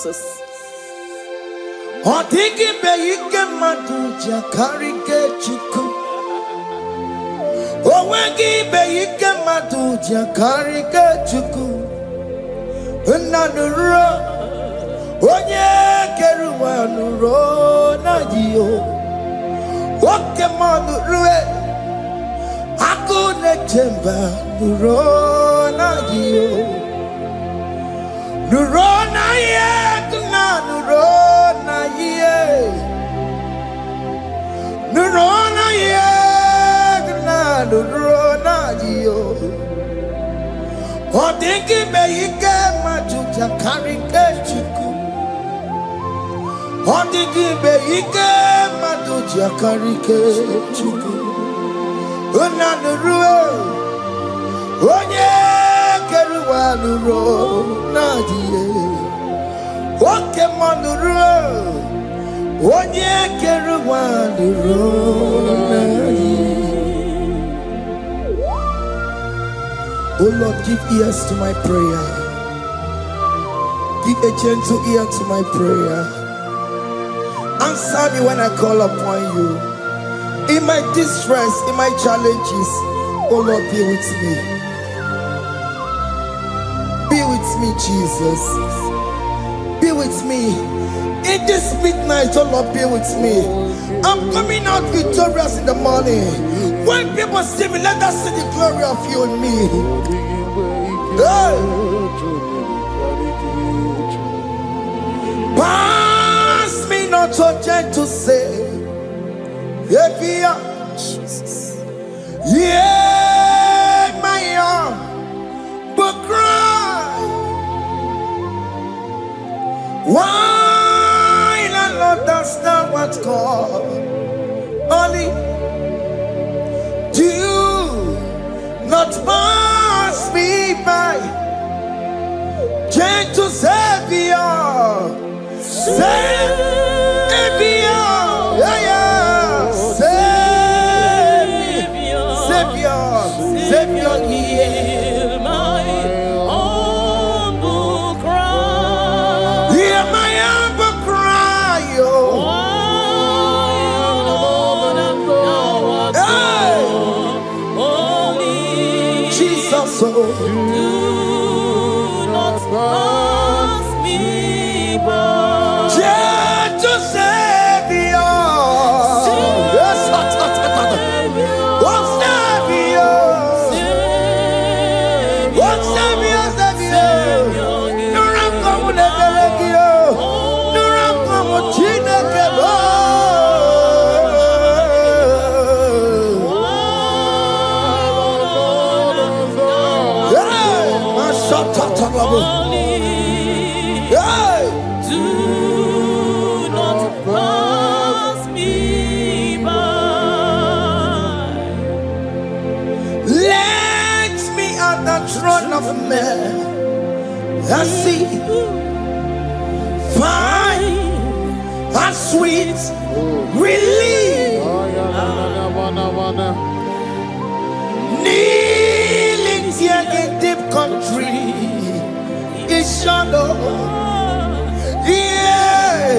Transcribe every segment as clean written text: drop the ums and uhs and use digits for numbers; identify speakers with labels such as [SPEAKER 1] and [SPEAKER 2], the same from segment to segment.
[SPEAKER 1] Jesus.
[SPEAKER 2] Odigbe ike madu jakarike chuku. Owegibe ike madu jakarike chuku. Unanuro onye keruwa nuro na jiyo. Oke madu ruwe akune chemba nuro na jiyo. Nuro na ye kuna nuro na ye. Nuro na ye kuna nuro na jiyo. Odigbe ike madu jakarike chuku. Odigbe ike madu jakarike chuku. Unanurue onye keruwa nuro nadiye. Oke manurue onye keruwa nuro nadiye. Oh Lord, give ears to my prayer. Give a gentle ear to my prayer. Answer me when I call upon you. In my distress, in my challenges, oh Lord, be with me. Be with me, Jesus. Be with me. In this midnight, oh Lord, be with me. I'm coming out victorious in the morning. When people see me, let us see the glory of you in me. Hey. Pass me not so gentle to say. Jesus. Yeah, my arm, but cry. Why not understand what's called? Only do not pass me by. Gentle Savior, Savior, yeah. Savior, hear my humble cry. Hear my humble cry, oh. Only Jesus, oh. Do not pass me by. Gentle Savior. Do not pass me by. Let me at the throne of men. I see fine and sweet relief. Kneeling here in deep country is shadow. Yeah,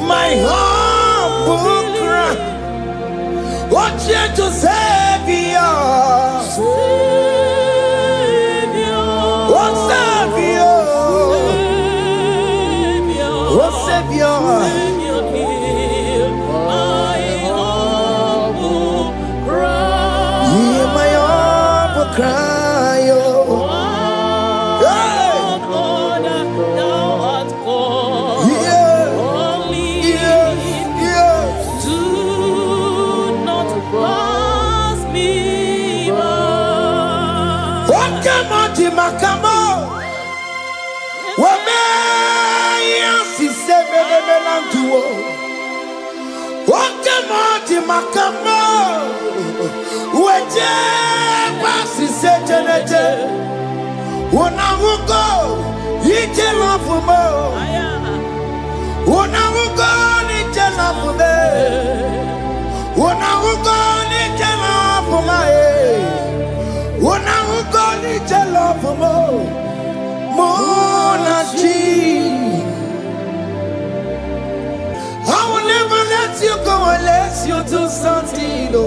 [SPEAKER 2] my humble cry. What gentle Savior, what Savior, what Savior, hear my humble cry. Hear my humble cry, oh. Makamo, Wame, Sisemelantuo, Wakamati Makamo, Weje, Sisetenete, Wanamugo, Yitelafumo, Wanamugo, Yitelafume, Wanamugo, Yitelafume. Tell of more, Alessio to Santino.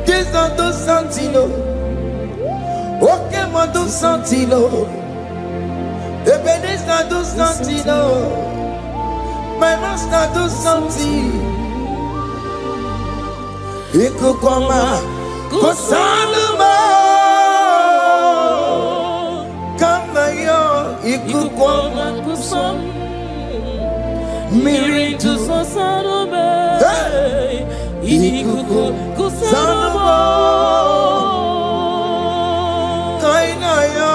[SPEAKER 2] This not to Santino. Okay, ma to Santino. This not to Santino. My master to Santino. Ikukoma kusanuma. Kama yo ikukoma kusam. Miri to Sanuma. Ikuku kusanuma. Kaina yo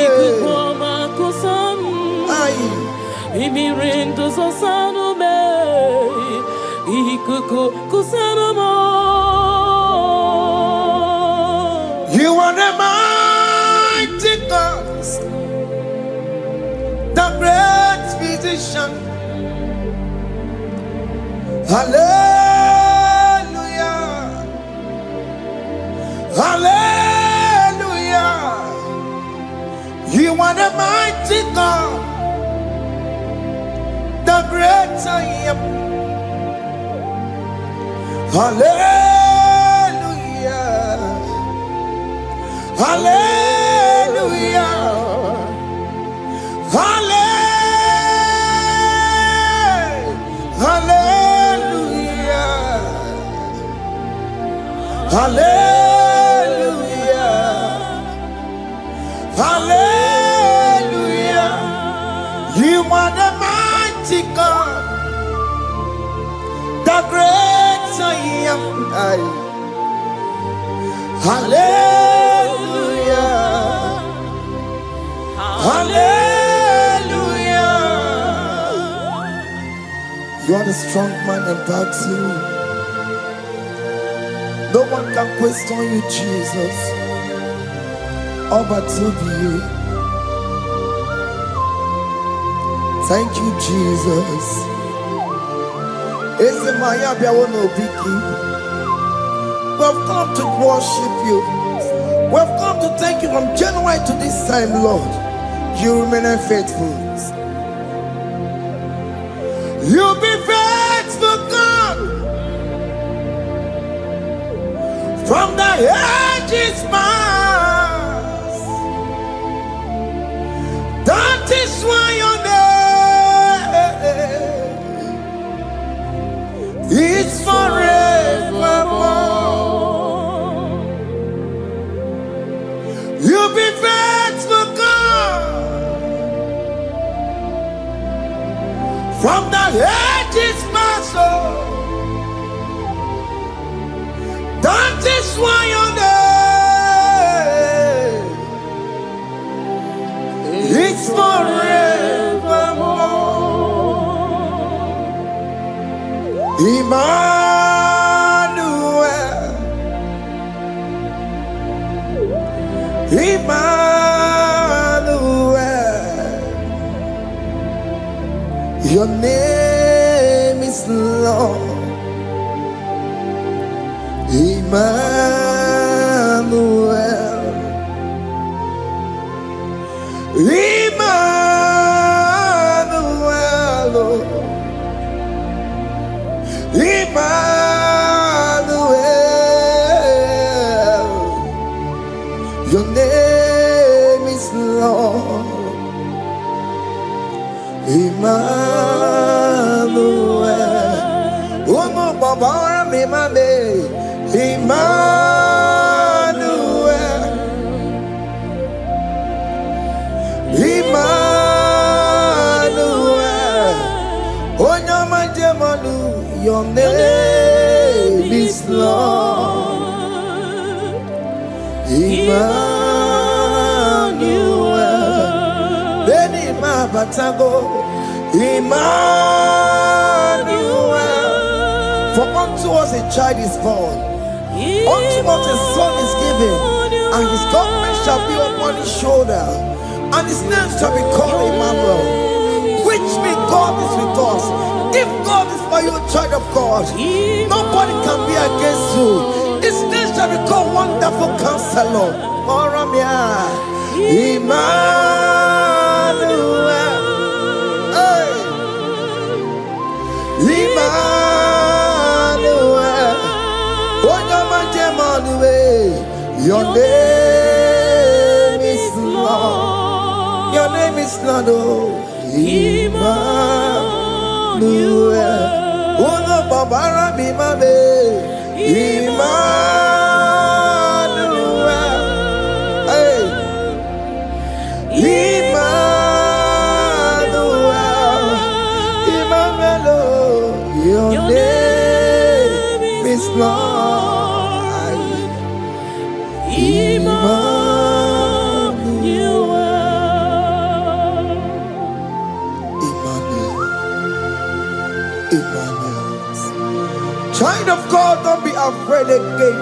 [SPEAKER 2] ikukoma kusam. Miri to Sanuma. Ikuku kusanuma. You are the mighty God, the great physician. Hallelujah, hallelujah. You are the mighty God, the great I am. Hallelujah, hallelujah, hallelujah, hallelujah, hallelujah. You are the mighty God, the great I am. Hallelujah, hallelujah. You are the strong man in battle. No one can question you, Jesus. All but to you. Thank you, Jesus. Is it my Abia no biki? We've come to worship you. We've come to thank you from January to this time, Lord. You remain faithful. You be faithful, God. From the ages past. That is why your name is forevermore. You be faithful, God. From the ages past, that is why your name is forevermore. Emmanuel, Emmanuel, your name is Lord. Emmanuel, Emmanuel, Emmanuel, your name is Lord. Emmanuel, oh no, Baba, me mame, Emmanuel, Emmanuel, oh no, my demonu, your name is Lord. Emmanuel, Beni ma batago, Emmanuel. For unto us a child is born, unto us a son is given, and his government shall be upon his shoulder, and his name shall be called Emmanuel, which means God is with us. If God is for you, child of God, nobody can be against you. His name shall be called Wonderful Counselor. Emmanuel, hey. Emmanuel. name is Lord. Your name is Lord. Oh, Emmanuel. Uno babara bimabe. Emmanuel. Hey. Emmanuel. Emmanuel. Your name is Lord. Emmanuel. Emmanuel. Child of God, don't be afraid again.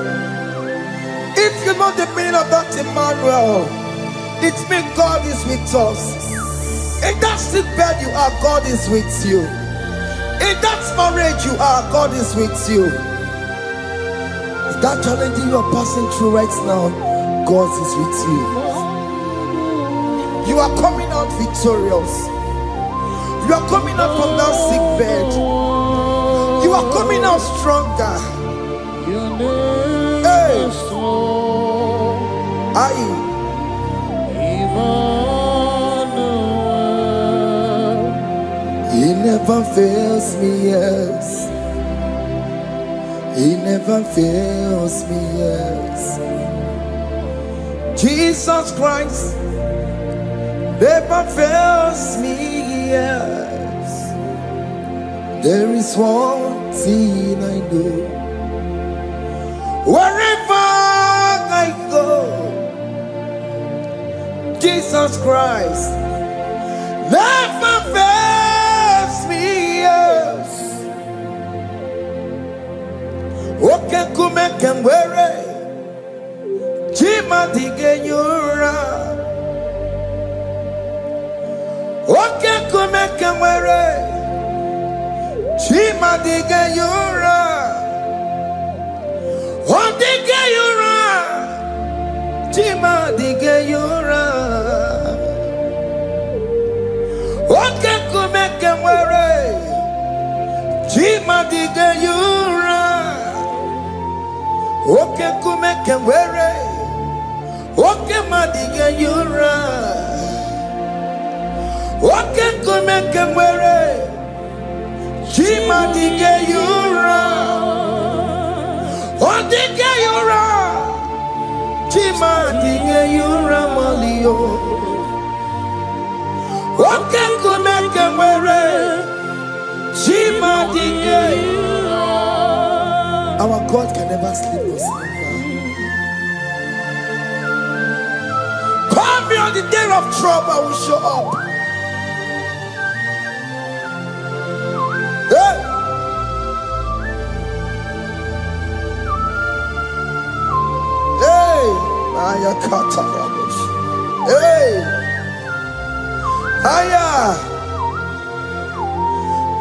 [SPEAKER 2] If you know the meaning of that Emmanuel, it means God is with us. In that sick bed you are, God is with you. In that marriage you are, God is with you. In that challenge you are passing through right now, God is with you. You are coming out victorious. You are coming out from that sick bed. You are coming out stronger. Hey. He never fails me, yes. He never fails me, yes. Jesus Christ never fails me, yes. There is one thing I know. Wherever I go, Jesus Christ never fails me, yes. Okay, come and wear it. Jima digenyura. Okay, come and wear it. Jima digenyura. Oh, digenyura. Jima digenyura. Okay, come and wear it. Jima digenyura. Okay, come and wear it. Okay, madiga yura. Okay, come and wear it. Jima diga yura. Oh, diga yura. Jima diga yura malio. Okay, come and wear it. Jima diga yura. Our God can never sleep or slumber. Call me on the day of trouble, I will show up. Hey! Hey! Aya kata rabosh. Hey! Aya!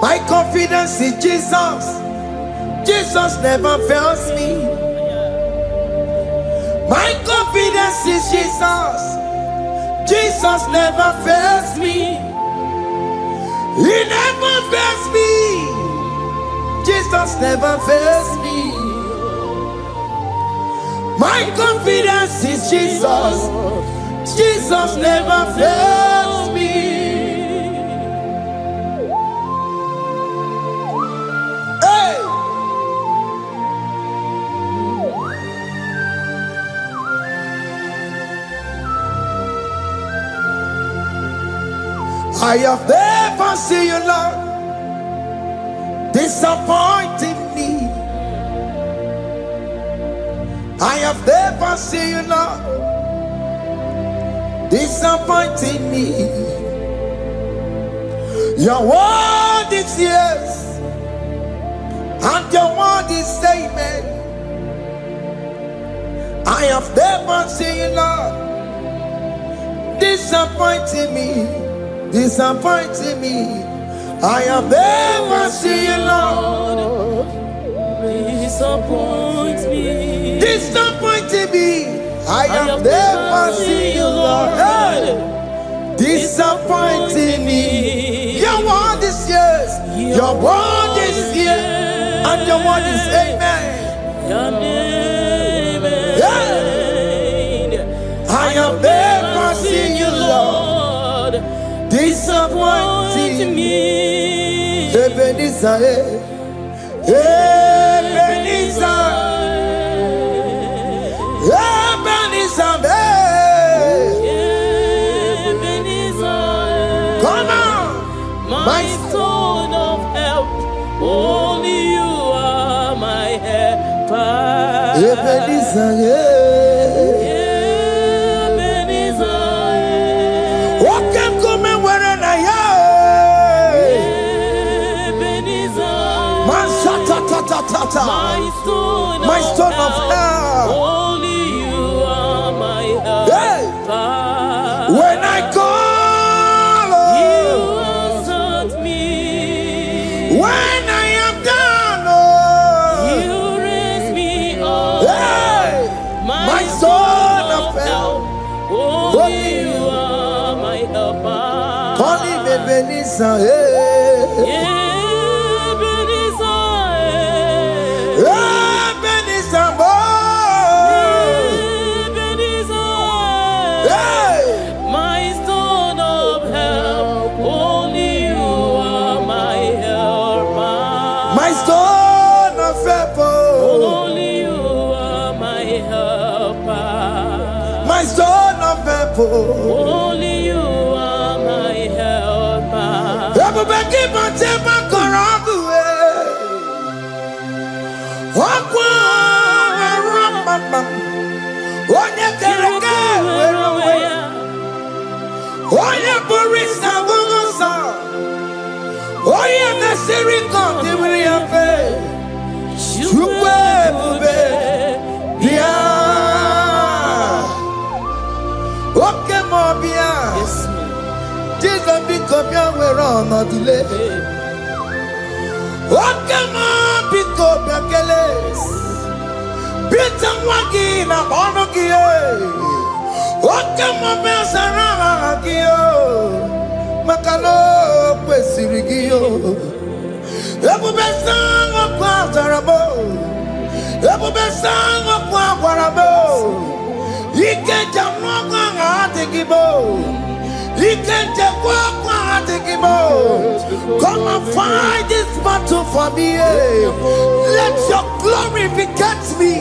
[SPEAKER 2] My confidence in Jesus. Jesus never fails me. My confidence is Jesus. Jesus never fails me. He never fails me. Jesus never fails me. My confidence is Jesus. Jesus never fails me. I have never seen you, Lord, disappointing me. I have never seen you, Lord, disappointing me. Your word is yes, and your word is amen. I have never seen you, Lord, disappointing me. Disappointing me. I have never seen you, Lord.
[SPEAKER 1] Disappoint me.
[SPEAKER 2] Disappointing me. I have never seen you, Lord. Hey. Disappointing me. Your word is yes. Your word is yes. And your word is amen.
[SPEAKER 1] Your name is
[SPEAKER 2] I have never seen you, Lord, disappointing me. Ebenezer, Ebenezer, Ebenezer, Ebenezer. Come on, my stone of help. Only you are my helper. Ebenezer, Ebenezer. What can come and where I am? Ebenezer. My stone of help. Only you are my helper. When I call, you answered me. When I am down, you raise me up. My stone of help. Only you are my helper. Call him Ebenezer. My stone of help, only you are my helper. My stone of help, only you are my helper. Everybody, but never go wrong way. Walk on, when you get again, where away. Oh, yeah, Boris, now go on. Oh, yeah, the Syrian country will have you okay, Mobia. Jesus, because you were on the delay. Okay, because you are Peter Wagin, I'm on a gear. Okay, Mobia, Saragio. Makalo, Pesirigio. Ebubesang of Quatarabo. Ebubesang of Quatarabo. He can't jump on IGBO. He can't jump on IGBO. Come and fight this battle for me. Let your glory beget me.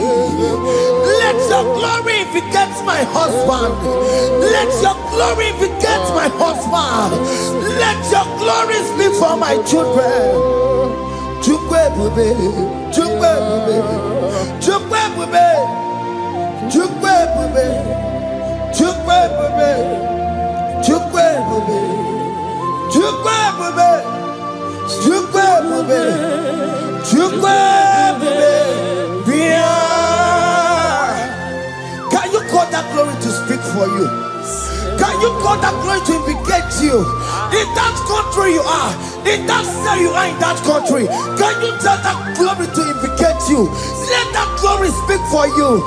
[SPEAKER 2] Let your glory beget my husband. Let your glory beget my husband. Let your glory speak for my children. Chukwe bube, chukwe bube, chukwe bube, chukwe bube, chukwe bube, chukwe bube, chukwe bube, chukwe bube, chukwe bube. Can you call that glory to speak for you? Can you call that glory to indicate you? In that country you are, in that city you are, in that country, can you tell that glory to indicate you? Let that glory speak for you.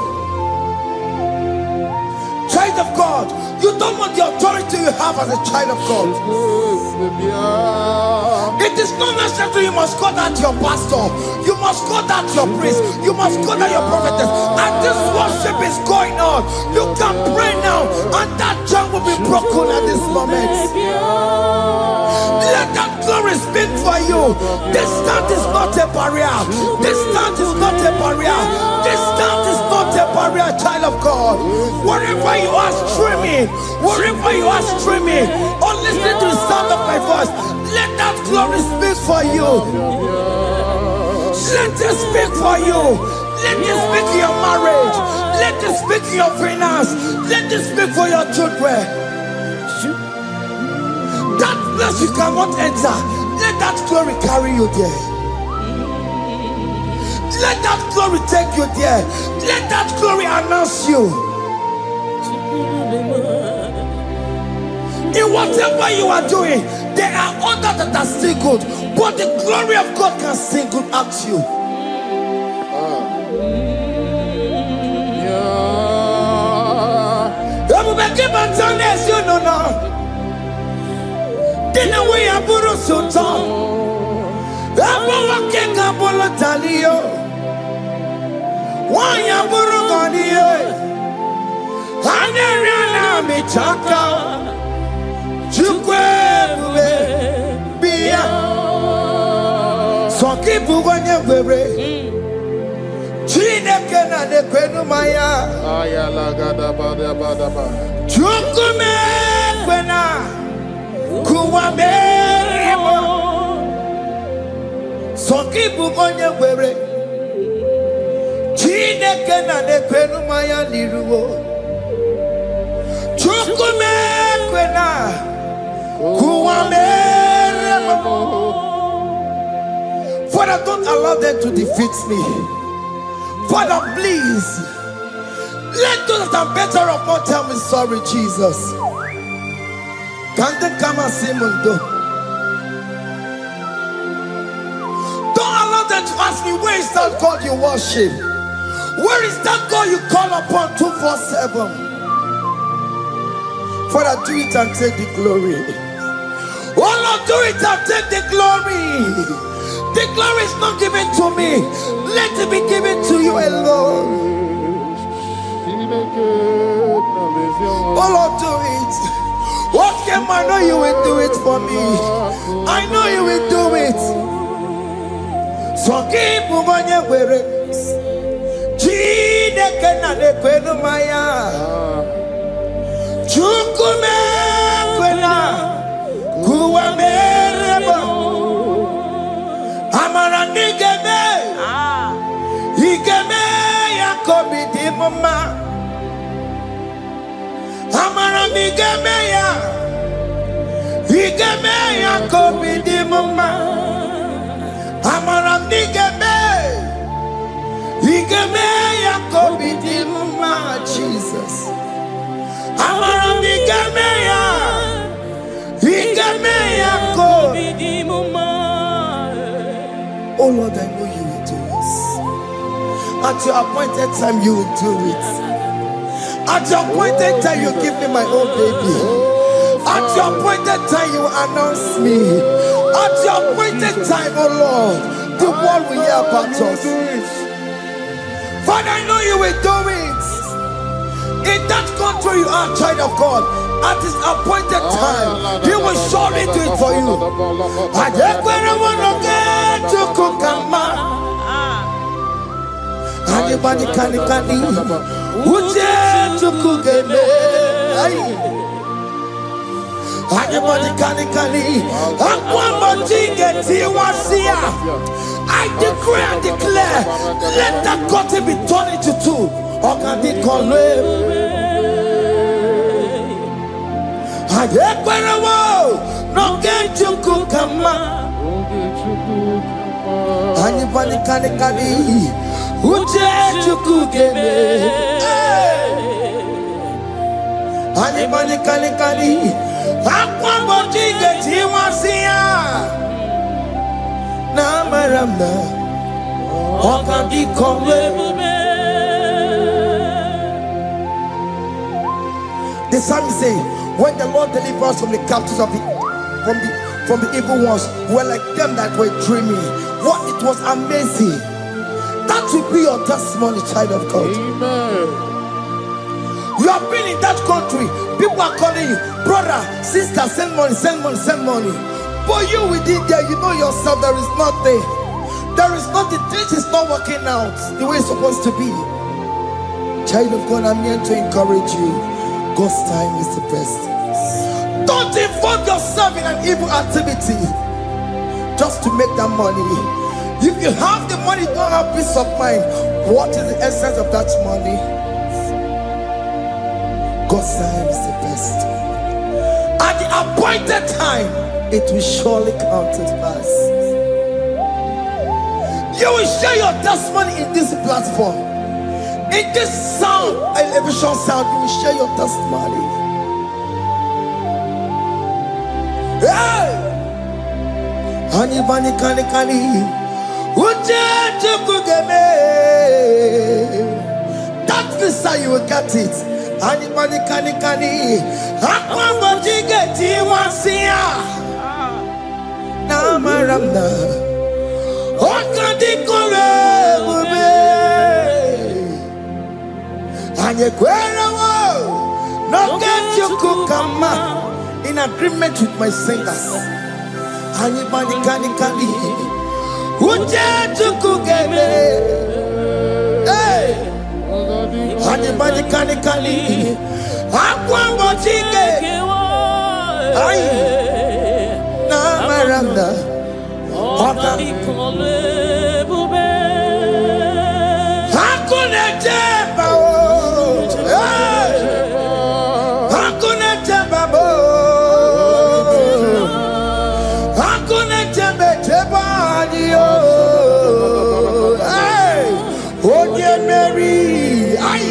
[SPEAKER 2] Child of God, you don't want the authority you have as a child of God. It is not necessary you must call that your pastor, you must call that your priest, you must call that your prophetess. And this worship is going on. You can pray now, and that chain will be broken at this moment. Let that glory speak for you. Distance is not a barrier. Distance is not a barrier. Distance is not a barrier, child of God. Wherever you are streaming, wherever you are streaming, or listening to the sound of my voice, let that glory speak for you. Let it speak for you. Let it speak in your marriage. Let it speak in your finance. Let it speak for your children. That place you cannot enter, let that glory carry you there. Let that glory take you there. Let that glory announce you. In whatever you are doing, there are others that are still good, but the glory of God can single out you. You know now. Dina we aburu sultan. Abo wake kabolo talio. Wanya buru ganiye. Aneriana michaka Chukwebube Bia Sokibu Wanyabere Chineke na nekwenu maya Chukume kwena Kuwameremo Sokibu Wanyabere Chineke na nekwenu maya niruwo Chukume kwena Kuwameremo. Father, don't allow them to defeat me. Father, please let those that are better off not tell me sorry, Jesus. Can't they come and see Mundo? Don't allow them to ask me, where is that God you worship? Where is that God you call upon 247? Father, do it and take the glory. Oh Lord, do it and take the glory. The glory is not given to me. Let it be given to you alone. Oh Lord, do it. What can I know you will do it for me? I know you will do it. So keep moving where it is. Chineke na nekwenu maya. Chukume kwena kuwamereba. Amara nigeme, igeme ya kobidi mama. Amara nigeme ya, igeme ya kobidi mama. Amara nigeme, igeme ya kobidi mama. Jesus. Amara nigeme ya, igeme ya kobidi mama. Oh Lord, I know you will do this. At your appointed time, you will do it. At your appointed time, you give me my own baby. At your appointed time, you announce me. At your appointed time, oh Lord, the world will hear about us. Father, I know you will do it. In that country, you are a child of God. At his appointed time, he will surely do it for you. Anybody can Uje tukugeme. Anybody can I decree and declare, let that curtain be torn into two. Anybody can Uje tukugeme. Anybody can the psalmist say, when the Lord delivers us from the captives of from the evil ones, we're like them that were dreaming. What it was amazing. That will be your testimony, child of God. Amen. You have been in that country. People are calling you, brother, sister, send money, send money, send money. But you within there, you know yourself, there is nothing. There is nothing. This is not working out the way it's supposed to be. Child of God, I'm here to encourage you. God's time is the best. Don't involve yourself in an evil activity just to make that money. If you have the money, don't have peace of mind. What is the essence of that money? God's time is the best. At the appointed time, it will surely come to pass. You will share your testimony in this platform. In this sound, elevation sound, you will share your testimony. Hey! Anybody can that visa, you will get it. Anybody can and you No get you kukama. In agreement with my singers. Anybody can Uje to kugeme. Hey. Anybody can Aqua mochige. Ay. Na maranda. Oka. Hakuna jeba. Hakuna jeba. Hakuna jeba jeba. Hey. Oye Mary. Ay.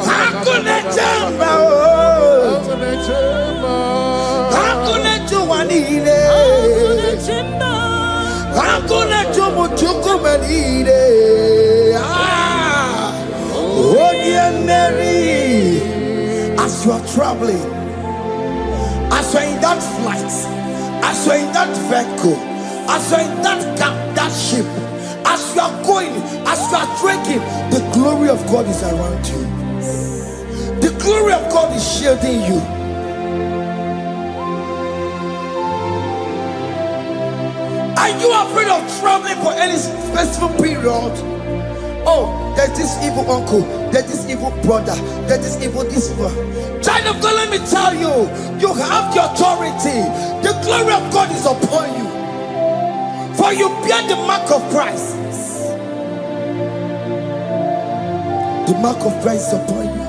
[SPEAKER 2] Hakuna jeba. Hakuna juwanile. Hakuna jumuchukumelile. Oh dear Mary, as you are traveling, as you are in that flight, as you are in that vehicle, as you are in that cab, that ship, as you are going, as you are drinking, the glory of God is around you. The glory of God is shielding you. Are you afraid of traveling for any specific period? Oh, there's this evil uncle, there's this evil brother, there's this evil this one. Child of God, let me tell you, you have the authority. The glory of God is upon you. For you bear the mark of Christ. The mark of Christ is upon you.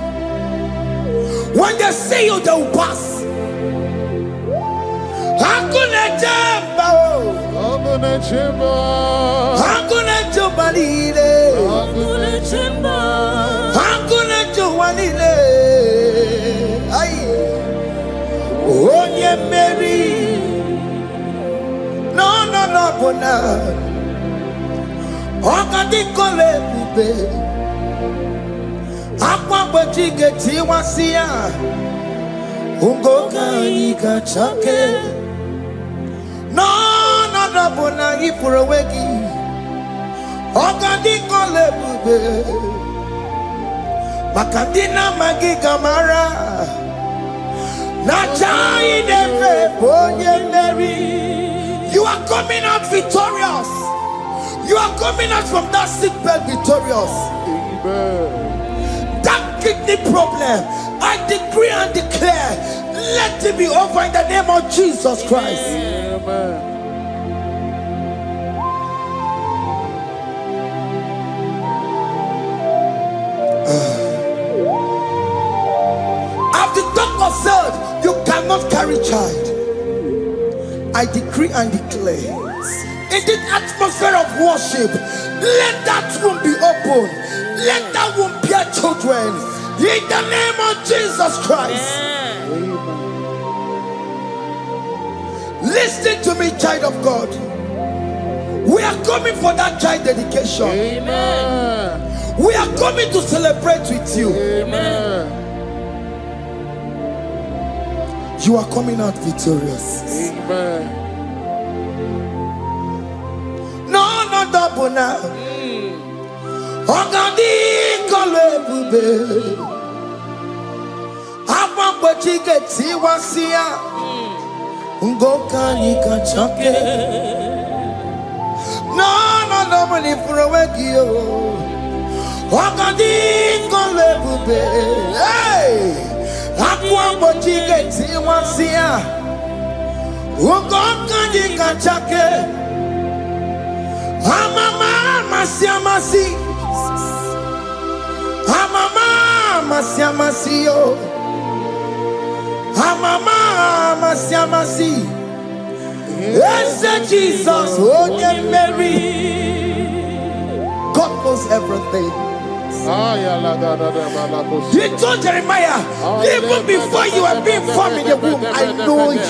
[SPEAKER 2] When they see you, they will pass. Hakuna jamba, hakuna jamba, hakuna jubalile, hakuna jamba, hakuna jubalile. Ay, Onye Mary, no bona. Okadi kole bube, akwa bojige tiwasia, ungoka ika chake. No bona ipurowegi. Okadi kole bube, makadina magiga mara. Nachai neve Onye Mary. You are coming out victorious. You are coming out from that sick bed victorious. Amen. That kidney problem, I decree and declare, let it be over in the name of Jesus Christ. Amen. As the doctor said, you cannot carry child. I decree and declare, in this atmosphere of worship, let that room be open. Let that room bear children. In the name of Jesus Christ. Amen. Listen to me, child of God. We are coming for that child dedication. Amen. We are coming to celebrate with you. Amen. You are coming out victorious. Amen. No double now. Ogadi kole bube. Apa bojige tiwasia. Ungoka nikachake. No mani furawegio. Ogadi kole bube. Hey. Aqua bojige tiwasia. Ungoka nikachake. Amama masiamasi. Amama masiamasi yo. Amama masiamasi. Yes, Jesus, Onye Mary. God knows everything. He told Jeremiah, even before you were being formed in the womb, I know you.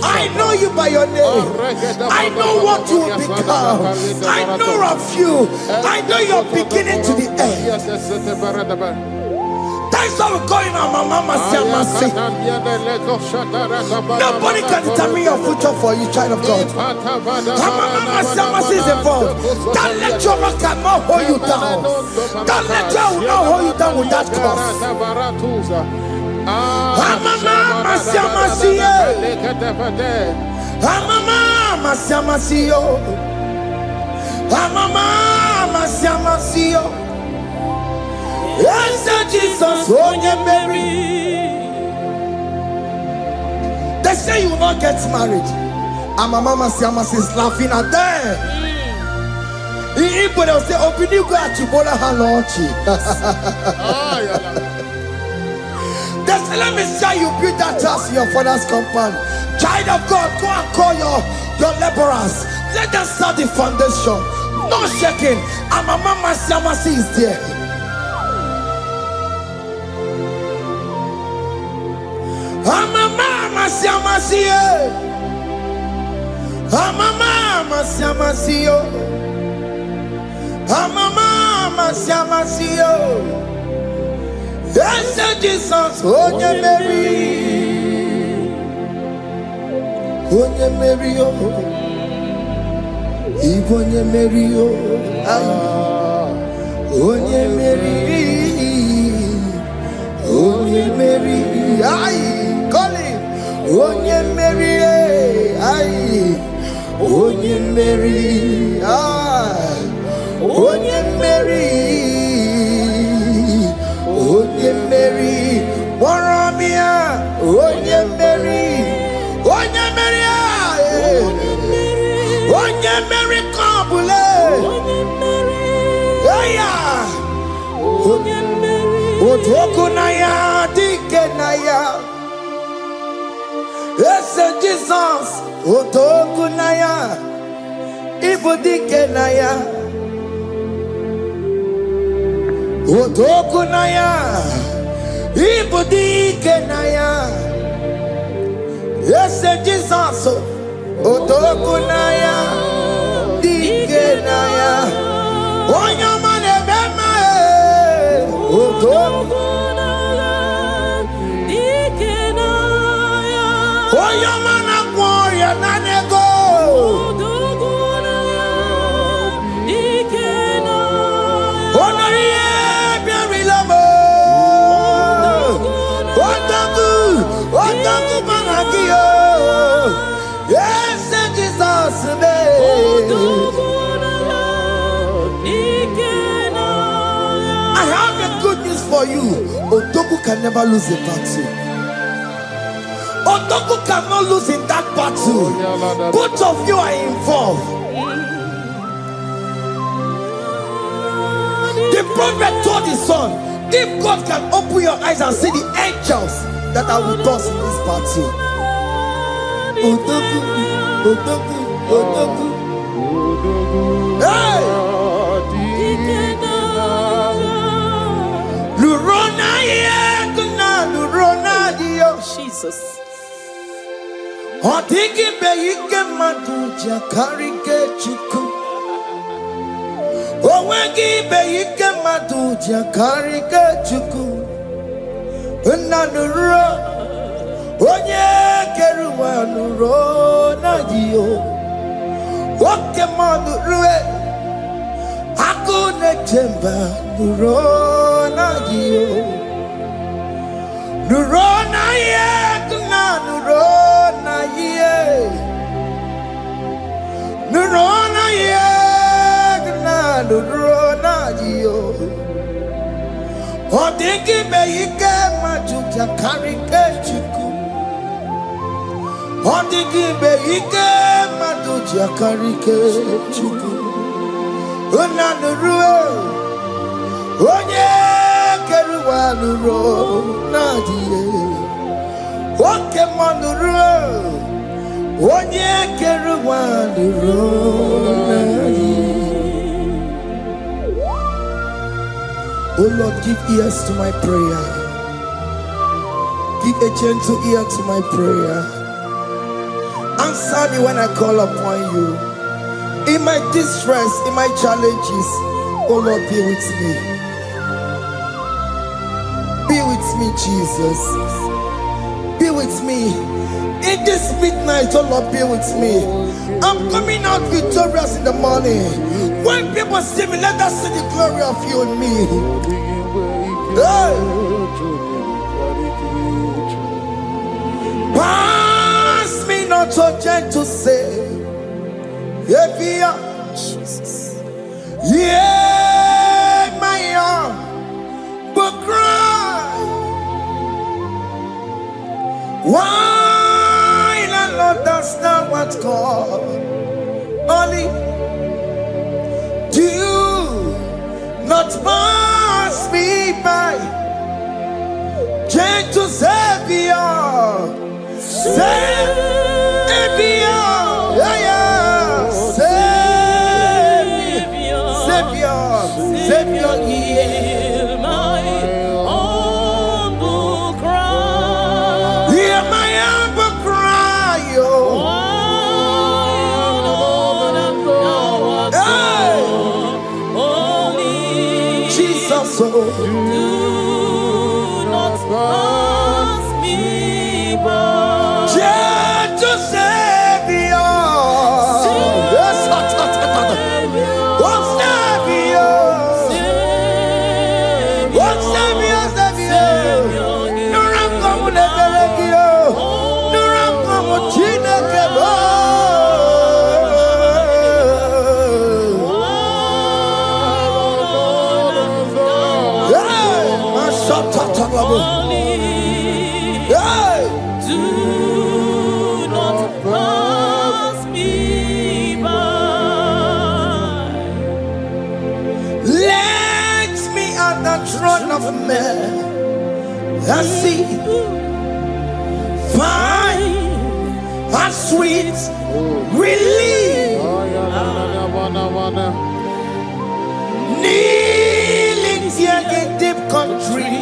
[SPEAKER 2] I know you by your name. I know what you will become. I know of you. I know your beginning to the end. That's how we're going on, Mama. Nobody can determine your future for you, child of God. Mama is involved. Don't let your rock not hold you down. Don't let your not hold you down with that cause. Amama Siamasio. Amama Siamasio. Amama Siamasio. Yes, Jesus, oh, Mary. They say you will not get married. Amama Siamasi is laughing at them. People will say, open you go at Chibola Halochi. They say, let me say you build that house in your father's compound. Child of God, go and call your laborers. Let them start the foundation. No shaking. Amama Siamasi is there. Amama Siamasi. Amama Siamasi. Amama Siamasio. Yes, Jesus, oh, Mary. Oh, Mary, oh. Even Mary, oh. Oh, Mary. Oh, Mary. Ay, call him. Oh, Mary. Ay. Oh, Mary. Ah. Onye Mary, Onye Mary, Warramia, Onye Mary, Onye Mary, Onye Mary, Kabule, Onye Mary, Otokunaya, Dikenaya, yes, Jesus, Otokunaya, Ibudikenaya. Otokunaya, Ibudikenaya. Yes, Jesus. Otokunaya, Dikenaya. Onyamane bema. Otokunaya, Dikenaya. Onyamana gloria nanego. Otokunaya, Dikenaya. Onaria. Yes, Jesus. I have a good news for you. Otoku can never lose a battle. Otoku cannot lose in that battle. Both of you are involved. The prophet told his son, if God can open your eyes and see the angels that are with us in this battle. Otoku, Otoku, Otoku. Hey! Lurona yekuna, Lurona dio. Jesus. Otiki beyike maduja karike chiku. Owegi beyike maduja karike chiku. Nanuro, onye keruwa nuro na dio. Oke manurue, akune chemba nuro na dio. Nuro na ye, kuna nuro na ye. Nuro na ye, kuna nuro na dio. Odiki beyike majuja karike chiku. Odiki beyike majuja karike chiku. Unanurue, onye keruwa nuro nadie. Oke manurue, onye keruwa nuro nadie. Oh Lord, give ears to my prayer. Give a gentle ear to my prayer. Answer me when I call upon you. In my distress, in my challenges, oh Lord, be with me. Be with me, Jesus. Be with me. In this midnight, oh Lord, be with me. I'm coming out victorious in the morning. When people see me, let us see the glory of you in me. Hey. gentle say, Jesus. Yeah, my arm, but cry. Why the Lord does not what God only do not pass me by. Gentle Savior, Savior, yeah, Savior, hear my humble cry. Hear my humble cry, Jesus, do not pass me by. Gentle Savior, do not pass me by. Let me at the throne of men and see, find a sweet relief. Kneeling here in deep country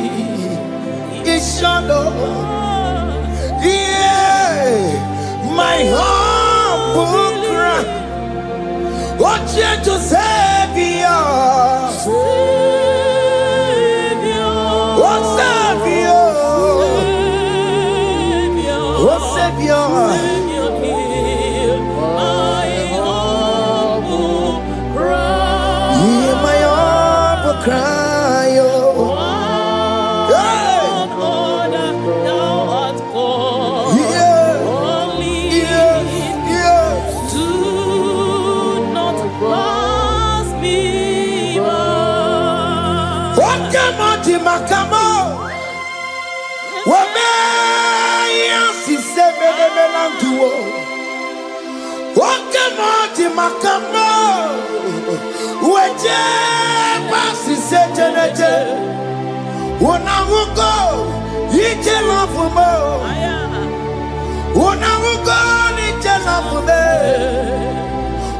[SPEAKER 2] is shadow. Yeah, my humble cry. What gentle Savior, what Savior, what Savior, hear my humble cry. Hear my humble cry. Makamo, Wamea, Sisemelantuo, Wakamati Makamo, Waje, Passi Setenete, Wanamugo, Ijelafumo, Wanamugo, Ijelafume,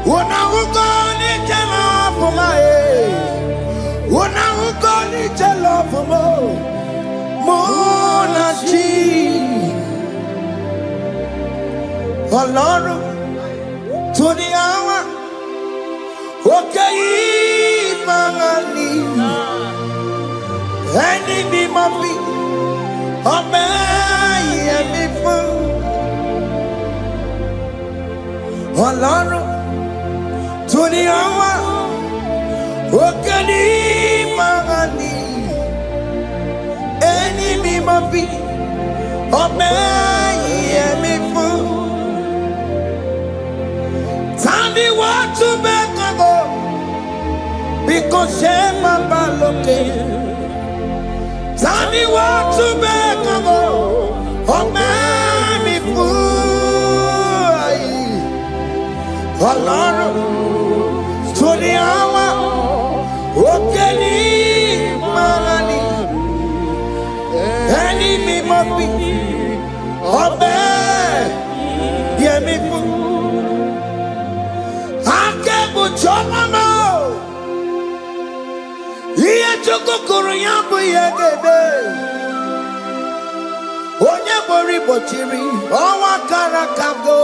[SPEAKER 2] Wanamugo, Ijelafumae. When I will go to love for more Alone to the hour, okay, Mangani, any be my feet, obey me for Alone to the hour. Wakani mangani, enemy mabi, obey me for. Tell me what to make go, because shema baloke. Tell me what to make go, obey me for. Alone to the hour. Okeni mangani, enemy mabi, obey me for. Akebo chomamo, iye choko koriyambo yegebe. Onye bori bochiri, owa karakago.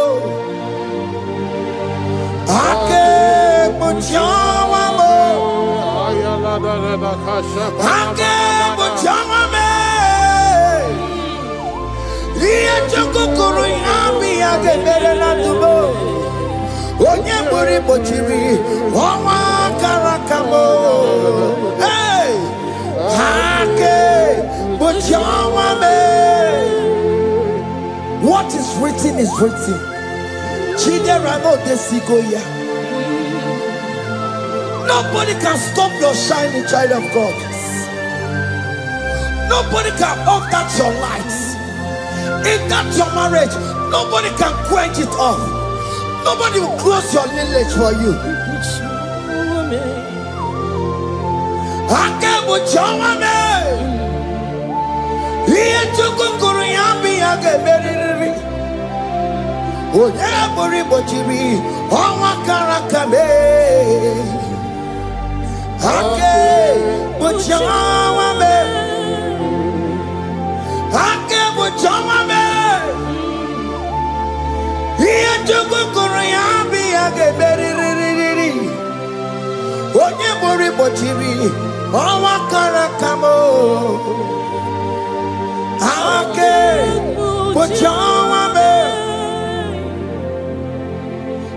[SPEAKER 2] Akebo chomamo. Akebo chomame, iye choko koriyambo yegebe na tubo. Onye bori bochiri, owa karakamo. Hey, akebo chomame. What is written is written. Nobody can stop your shining, child of God. Nobody can off that your lights. In that your marriage, nobody can quench it off. Nobody will close your lineage for you.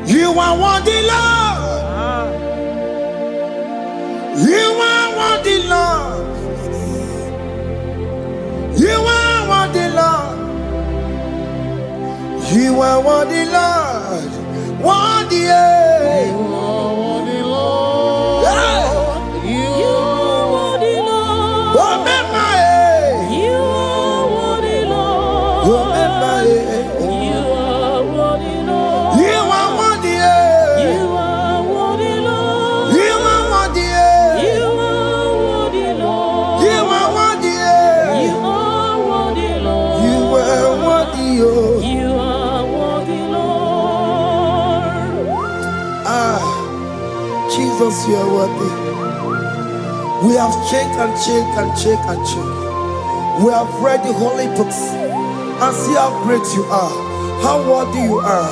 [SPEAKER 2] You are worthy, Lord. You are worthy, Lord. You are worthy, Lord. You are worthy, Lord. Worthy,
[SPEAKER 1] You are worthy, Lord.
[SPEAKER 2] yeah.
[SPEAKER 1] You are worthy, Lord.
[SPEAKER 2] Remember,
[SPEAKER 1] You are worthy, Lord.
[SPEAKER 2] remember,
[SPEAKER 1] You are worthy, Lord.
[SPEAKER 2] you are worthy,
[SPEAKER 1] You are worthy, Lord.
[SPEAKER 2] you are worthy,
[SPEAKER 1] You are worthy, Lord.
[SPEAKER 2] you are worthy,
[SPEAKER 1] You are worthy, Lord.
[SPEAKER 2] you are worthy, oh.
[SPEAKER 1] You are worthy, Lord.
[SPEAKER 2] Ah, Jesus, you are worthy. We have checked and checked and checked and checked. We have read the holy books and see how great you are, how worthy you are.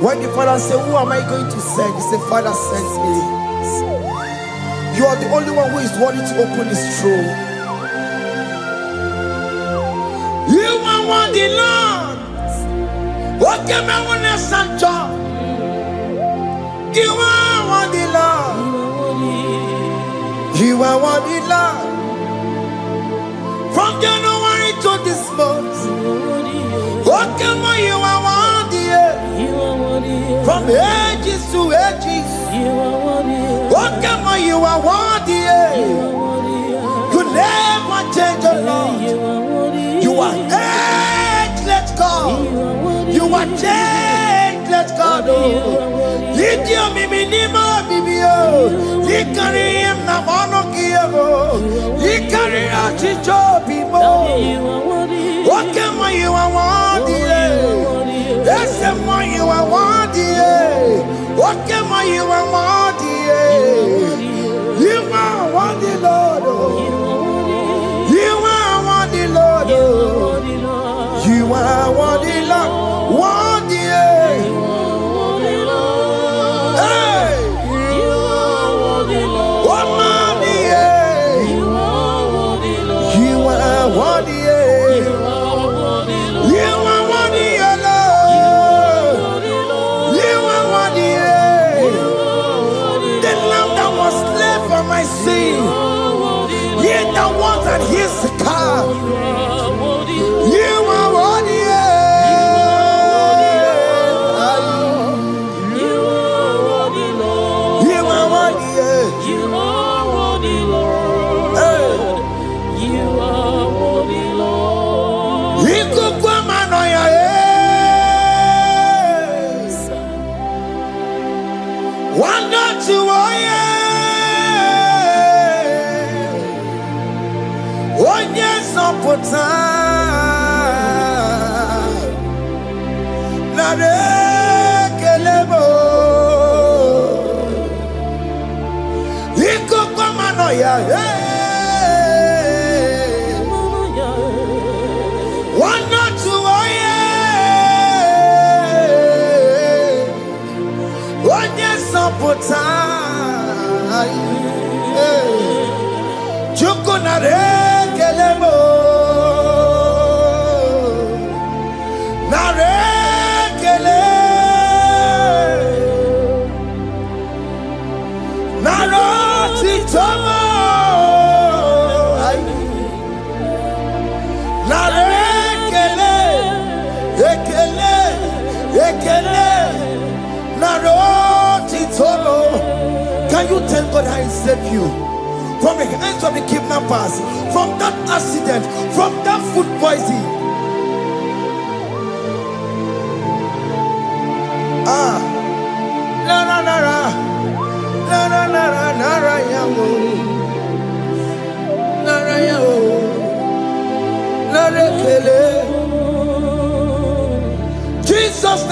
[SPEAKER 2] When the Father said, "Who am I going to send?" He said, "Father, send me." You are the only one who is worthy to open his throne. You are worthy, Lord. What can I want to send? You are worthy, Lord. You are worthy, Lord. From January to this month, what can I? You are worthy. From ages to ages, what can I? You are worthy. You never change, oh Lord. You are ageless God. You are changeless God. Lidio miminimo bibio. Likari em na mono kiyo. Likari achicho bibo. What can I? You are worthy. Yes, you are worthy. What can I? You are worthy. You are worthy, Lord. You are worthy, Lord. You are worthy, Lord. Worthy. Hey. What worthy? You are worthy. You are worthy, Lord. You are worthy. The lamb that was slain for my sin. He that was that his car. You are worthy. You are worthy. He could come and one not to one yes no put na de kelebo he could come and one not to one yes no put na de kelebo na de kele na ro ti tomo Can you tell God how He saved you from the hands of the kidnappers, from that accident, from that food poisoning? Jesus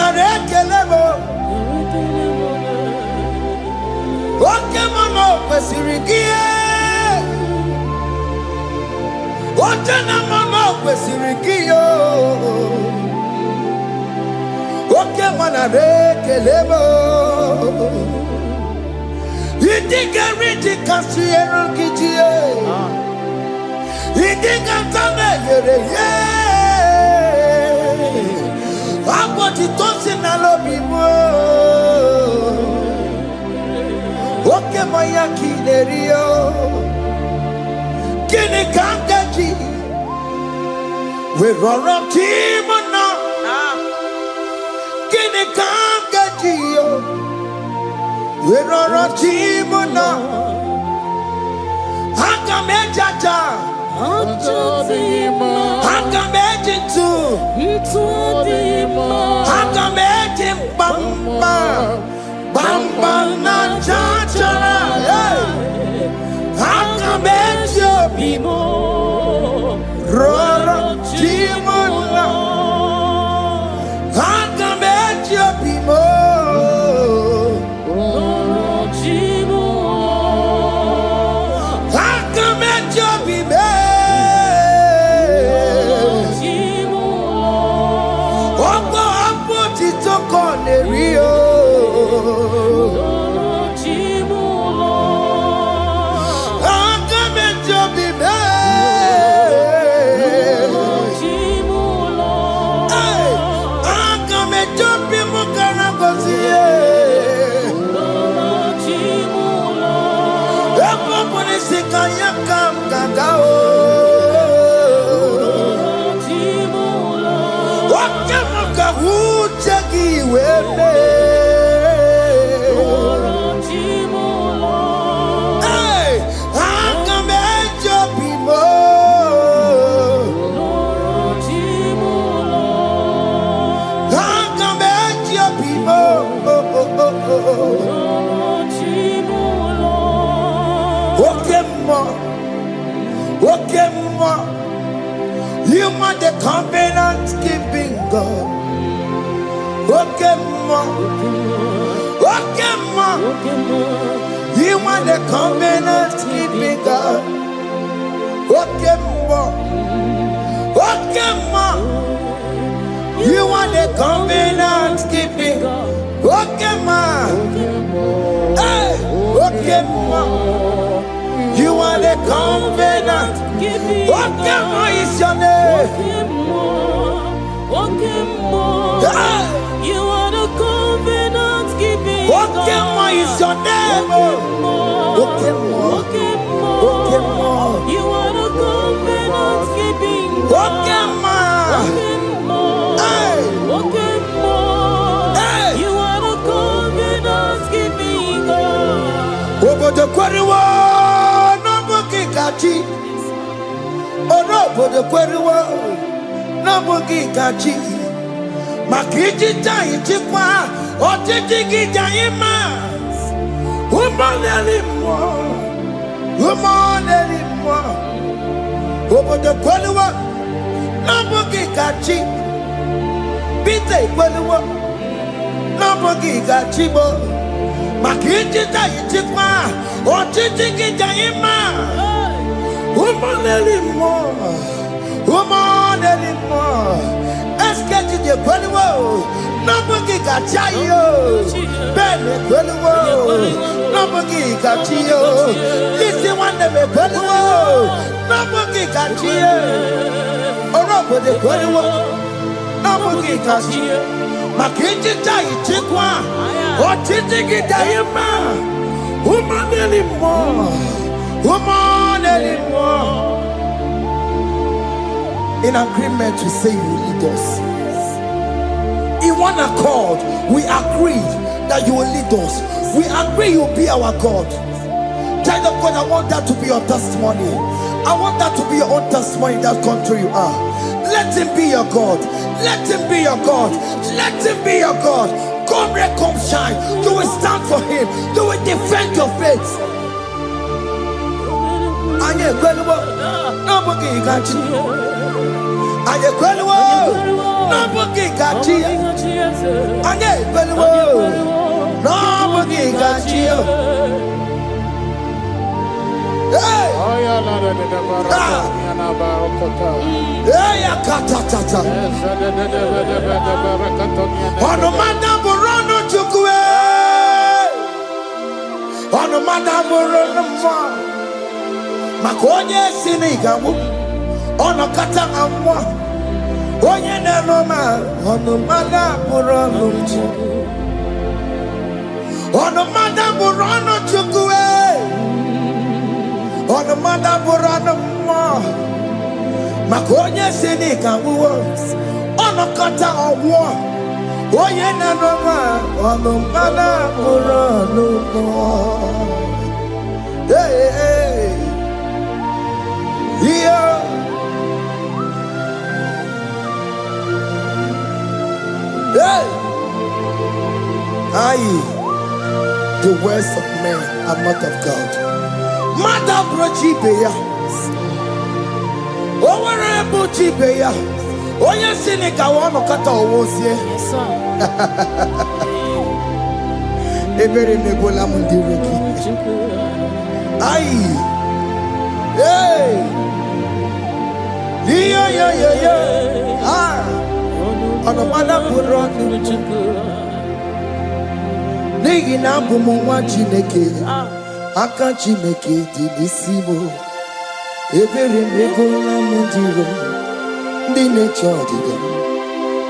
[SPEAKER 2] we run up Timona. Kini Kangaji. We run up Timona. Hakamejaja. Hakamejintu. Hakamejin Bamba. Bamba na chachara. Hakamejo bimo. Rora Timona. Hakamejo bimo. Rora Timona. Hakamejo bimo. Ogo apoti toko nerio. You are the covenant keeping God. You are the covenant keeping God. You are the covenant keeping God. You are the covenant. What is your name?
[SPEAKER 1] You are the covenant keeping
[SPEAKER 2] What is your name?
[SPEAKER 1] You are the covenant keeping
[SPEAKER 2] What
[SPEAKER 1] You are the covenant keeping
[SPEAKER 2] over the quarry. Over the quarry, no boogie gachi. Makiji Jai Chikwa, or Tiki Jaimas. Woman anymore. Over the quarry, no boogie gachi. Pite quarry, no boogie gachi. Makiji Jai Chikwa, or Tiki Jaimas. Woman anymore. Escape to the Qualiwo. Nobody got you. Ben Qualiwo. Nobody got you. This is one of the Qualiwo. Nobody got you. Or over the Qualiwo. Nobody got you. Makinji Jai Chikwa. Or Tiki Diama. Woman anymore. In agreement to say you will lead us. He in one accord, we agreed that you will lead us. We agree you will be our God. Child of God, I want that to be your testimony. I want that to be your own testimony in that country you are. Let him be your God. Let him be your God. Let him be your God. Come rain, come shine. You will stand for him. You will defend your faith. Anye kwelwo, nobody got you. Anye kwelwo, nobody got you. Anye kwelwo, nobody got you. Hey! Hey, katatata. Ono madamburano chukwe. Ono madamburano mwa. Makonye sinigamu. Ono katangamwa. Onye nenoma. Ono madamburano chukwe. Ono madamburano chukwe. Ono madamburano mwa. Makonye sinigamu. Ono katangamwa. Onye nenoma. Ono madamburano mwa. Hey, hey. Yeah. Hey. Aye. The words of men are not of God. Mother brochibeya. Owere brochibeya. Oye sinika wono kata owosie.
[SPEAKER 1] Yes, sir.
[SPEAKER 2] Ebere nebola mundireki. Aye. Hey! Yeah. Ah! On the mother put on Nigi na bumu Chineke. Aka Chineke di disimo. Ebere mebola mundiro. Dine chodiga.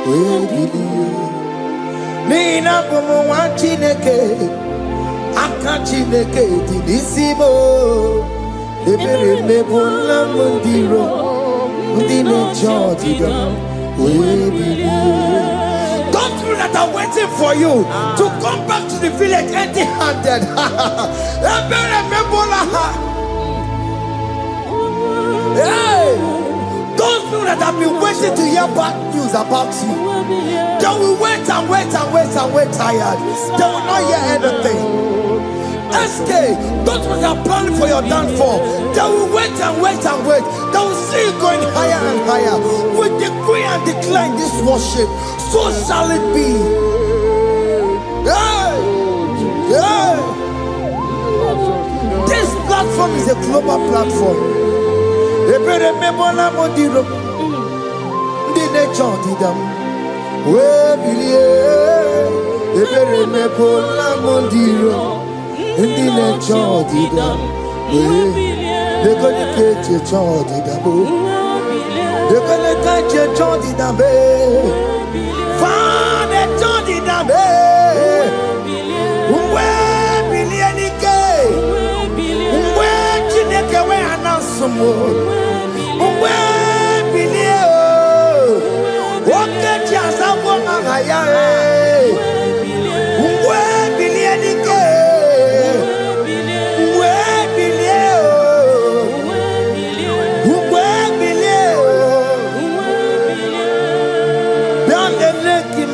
[SPEAKER 2] We biliyo. Nigi na bumu Chineke. Aka Chineke di disimo. Ebere mebola mundiro, mundino chodiga, don't you that are waiting for you to come back to the village empty-handed? Ebere mebola. Hey, those people that have been waiting to hear bad news about you, they will wait and wait tired. They will not hear anything. SK, those ones are planning for your downfall. They will wait and wait. They will see you going higher and higher. We decree and declare this worship. So shall it be. Yeah. This platform is a global platform. Ebere mebola modiro. Ndi nature didam. We believe. Ebere mebola modiro. Ndi nature didam. They're gonna catch your child in the book. They're gonna catch your child in the bed. Find a child in the bed. Where billion gay? Where Chineke where announce some more? Where billion? What get you as a woman? Where billion gay?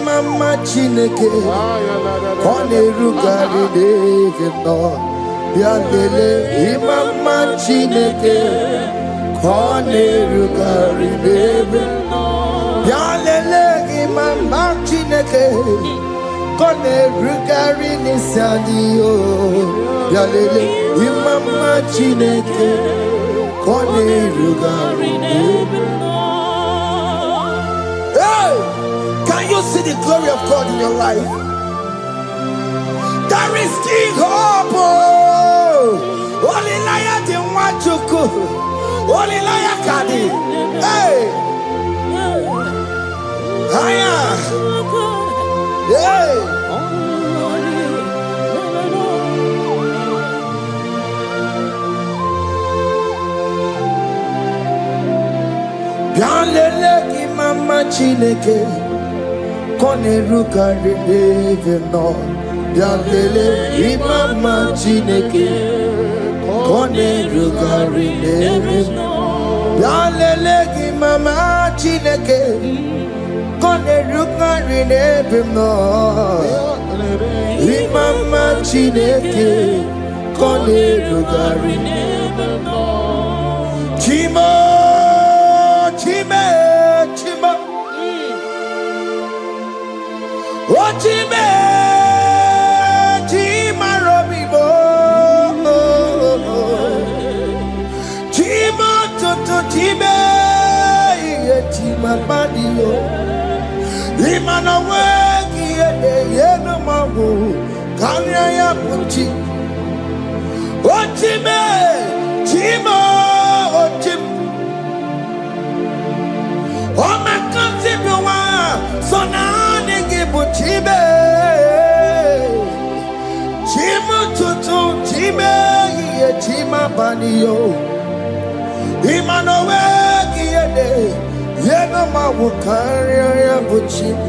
[SPEAKER 2] Mama Chineke, kone rugari devino. Biandele Mama Chineke, kone rugari devino. Biandele Mama Chineke, kone rugari nisadio. Biandele Mama Chineke, kone rugari devino. Can you see the glory of God in your life? There is King Hope. Only liar didn't want to go. Only liar Kadi. Hey. Hiya. Hey. Bianlele ki mama Chineke. Kone rugari neve no Bialele imama chineke Kone rugari neve no Bialele imama chineke Kone rugari neve no Imama chineke Kone rugari neve no Chimo Chime Chimo Ochime, Chima Robibo, Chima Toto Chime, Chima Badio, Imana Wegi, Yeno Mabu, Kanya Puchi, Ochime, Chima, Ochim, Oma Kantibiwa, Sona. Chibe, Chima Tutu, Chime, Chima Banio, Imanowe, Yena Mawukaria,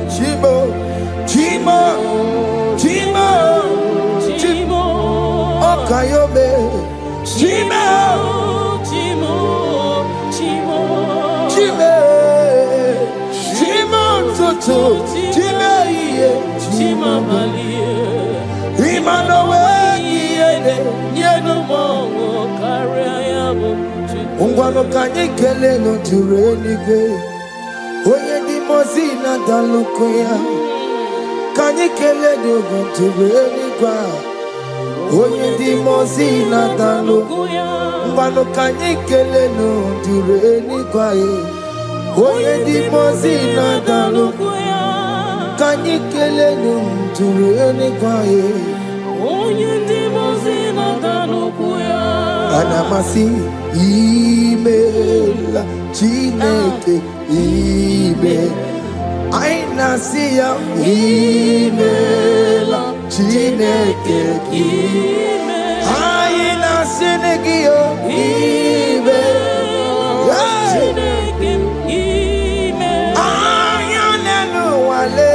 [SPEAKER 2] Chibo, Chima, Chima, Chimo, Okayobe, Chima, Chimo, Chimo, Chime, Chima Tutu, Chime. Chima Malia, Imanowe, Yeno Mongo, Kariabu, Ungwano Kanyikele no Turenike, Oye di Mozina Dalukoya, Kanyikele no Turenikwa, Oye di Mozina Dalukoya, Ungwano Kanyikele no Turenikwa, Oye di Mozina Dalukoya. Kanyikele ntumturene kwae onye ndi mozina tanukuya anamasi imela chineke ime aina siya imela chineke ime aina senegio ime chineke ime ayanenu wale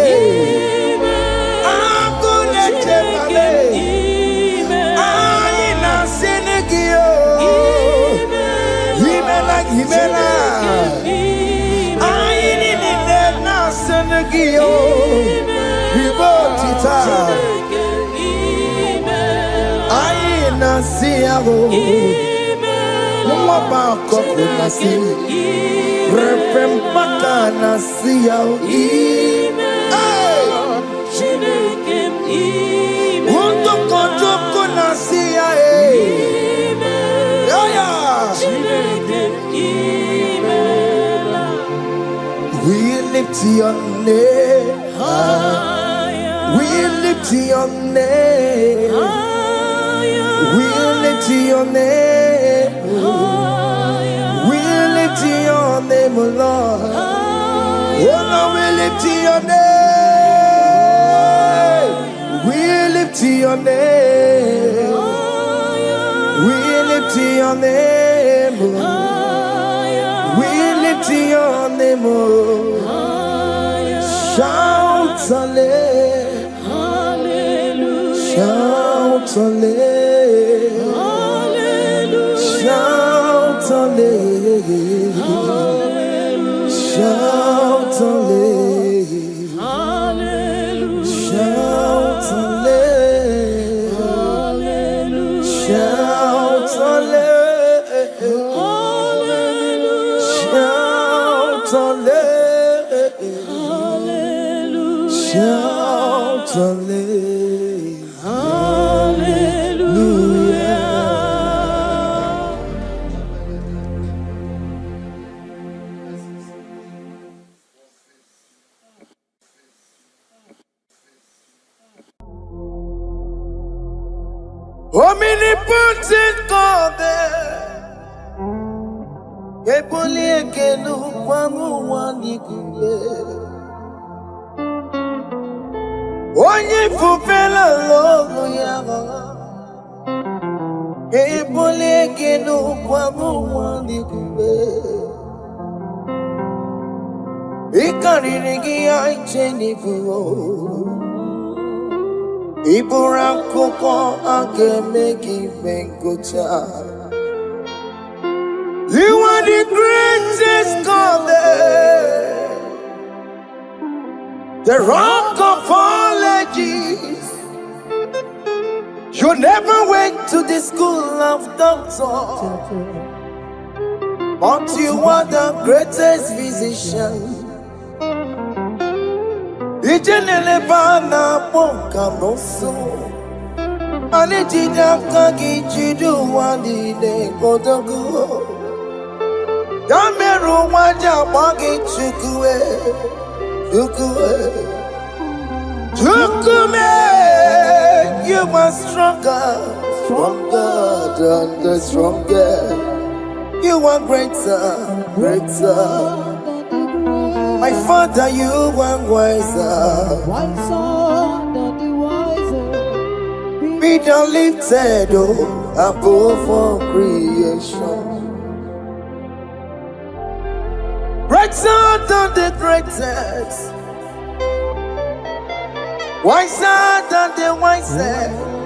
[SPEAKER 2] We lift your name higher. We lift your name higher. We lift your name higher. We lift your name, Lord. Oh no, we lift your name. We lift your name. We lift your name, Lord. We lift your name, oh. Shout hallelujah, shout hallelujah, shout hallelujah, shout hallelujah, shout hallelujah, shout shout hallelujah. Omnipotent God, Eboli ekenu kwangu wanikule. Onye fupela logo yaga Ebole kenu kwa muwani kube Ika karịrị I chenibuo. Iburu akwụkwọ a ga-eme gị ngụcha. You are the greatest God, the rock of all ages. You never went to the school of doctor, but you are the greatest physician. Ijenele bana boka noso, anijida kagi jidu wani ne kodogo. Yameru waja bagi chukue, chukume. You are stronger, stronger than the strongest. You are greater, greater. My Father, you are wiser,
[SPEAKER 1] wiser than the wiser.
[SPEAKER 2] Be thou lifted above all creation. Greater than the greatest, wiser than the wisest.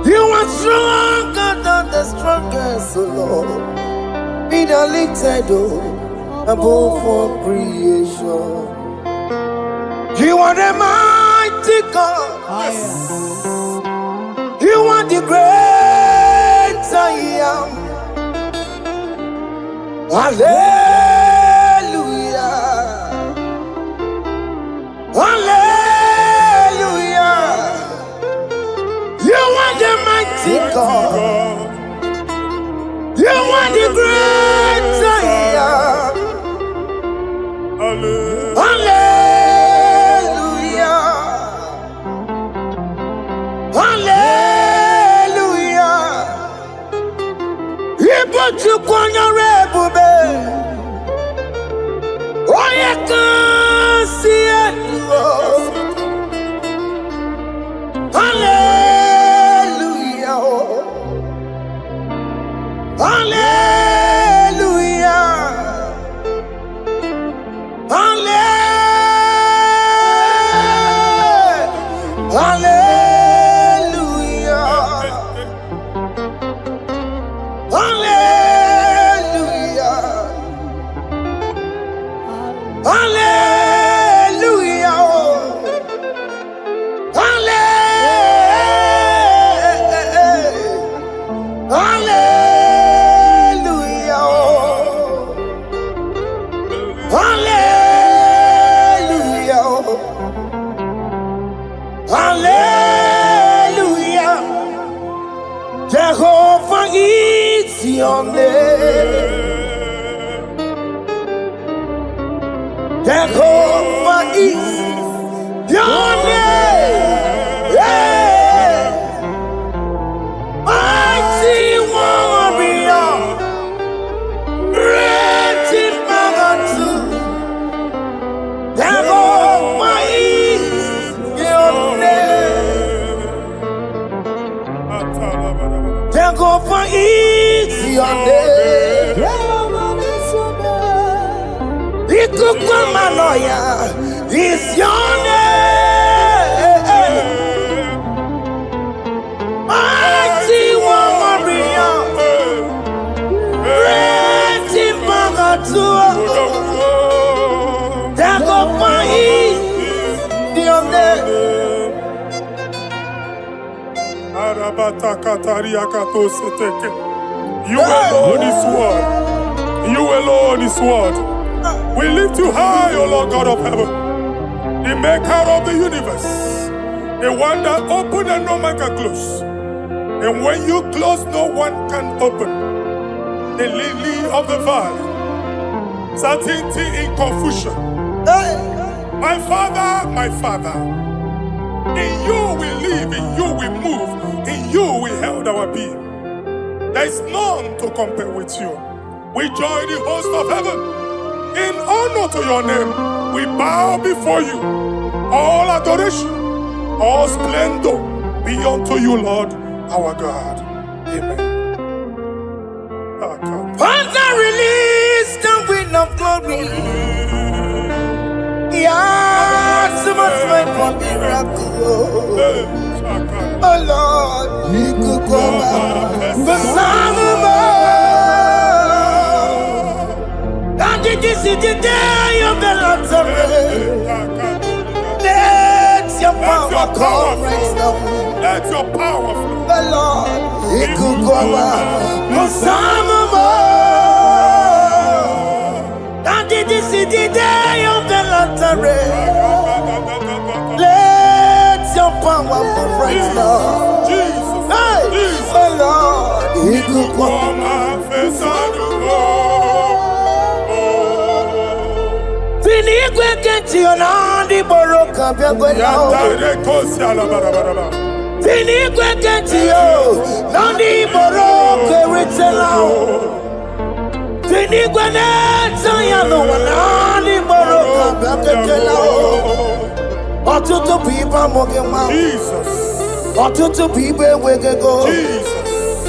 [SPEAKER 2] You are stronger than the strongest, O Lord. Be thou lifted above all creation. You are the mighty God. You are the great I am. Hallelujah. Hallelujah. You are the mighty God. You are the great I am. Hallelujah. Hallelujah. You put you on your rebube. Oh, you can see it. Hallelujah. Hallelujah. Hallelujah. Hallelujah. Hallelujah. Hallelujah. Jehovah is your name. Jehovah is your name. Yeah. Mighty warrior, great in magnitude. Jehovah is your name. Jehovah is your name. Ikukumanoya is your name. Mighty warrior, great in magnitude. Jehovah is your name.
[SPEAKER 3] You alone is word. You alone is word. We lift you high, O Lord God of heaven, the maker of the universe, the one that opened and no man can close. And when you close, no one can open. The lily of the valley, certainty in confusion. My Father, in you we live, in you we move, in you we held our being. There is none to compare with you. We join the host of heaven. In honor to your name, we bow before you. All adoration, all splendor be unto you, Lord, our God. Amen.
[SPEAKER 2] Father, release the wind of glory. must wait for miracle. Oh Lord, you could come out for some of us. And did you see the day of the Lord's let your power come right now.
[SPEAKER 3] Let your power flow.
[SPEAKER 2] The Lord, you could come out for some of us. And did you see the day of the Lord's let your power come right now.
[SPEAKER 3] Jesus.
[SPEAKER 2] Hey,
[SPEAKER 3] Jesus.
[SPEAKER 2] oh Lord, you could come out. Finigwe kenti onandi boroka biagoya. Finigwe kenti yo nandi boroka ritela. Finigwe neta ya no nandi boroka biagoya. Otutu pipa mogema.
[SPEAKER 3] Jesus.
[SPEAKER 2] Otutu pipa wegego.
[SPEAKER 3] Jesus.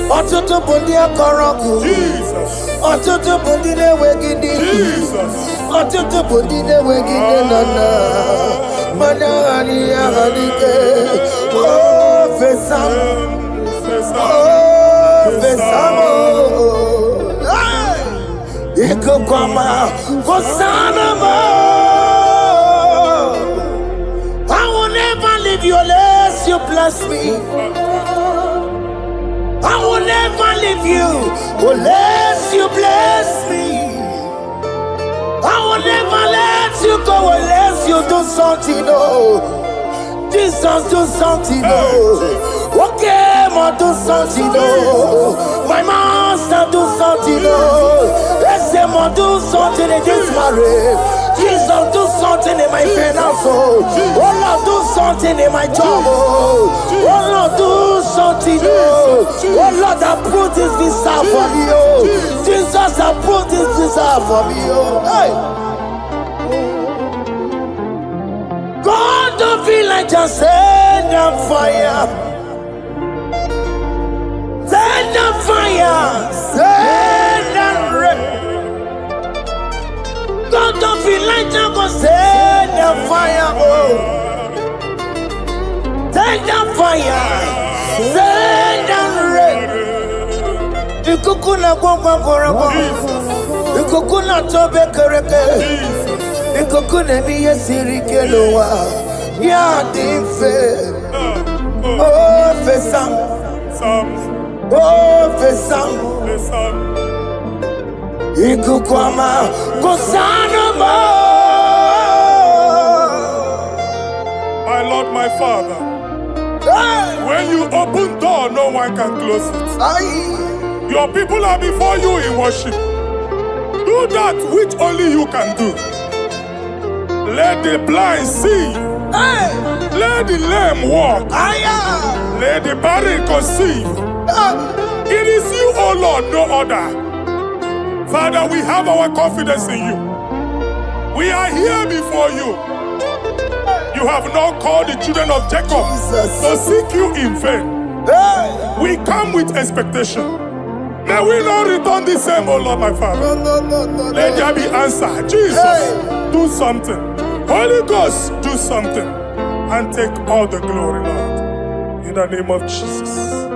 [SPEAKER 2] Otutu bundi akoroku.
[SPEAKER 3] Jesus.
[SPEAKER 2] Otutu bundi ne wegidi.
[SPEAKER 3] Jesus.
[SPEAKER 2] Otutu bundi ne wegidi nana. Mana ani ahanike. Oh fesam. Oh fesam. Iko kwama fosana mo. I will never leave you unless you bless me. I will never leave you unless you bless me. I will never let you go unless you do something. Oh, Jesus, do something. Oh, okay, ma do something. Oh, my master, do something. Oh, let's say, ma do something in this marriage. Jesus, do something in my finance. Oh, Lord, do something in my job. Oh, Lord, do something. Oh, Lord, approve this visa for me. Oh, Jesus, approve this visa for me. Oh, hey. God, don't feel like just send on fire. Send on fire. Send on rain. God, don't feel like just go send on fire. Oh, send on fire. Send on rain. Ikukuna kwa kwa. Ikukuna tobe kereke. Ikukuna miye sirikelowa. Ya dimfe. Oh fesam. Oh fesam. Ikukwama kusana mo.
[SPEAKER 3] My Lord, my Father, when you open door, no one can close it. Your people are before you in worship. Do that which only you can do. Let the blind see. Let the lame walk. Let the barren conceive. It is you, O Lord, no other. Father, we have our confidence in you. We are here before you. You have not called the children of Jacob to seek you in vain. We come with expectation. May we not return the same, O Lord, my Father. Let there be answer. Jesus, do something. Holy Ghost, do something. And take all the glory, Lord. In the name of Jesus.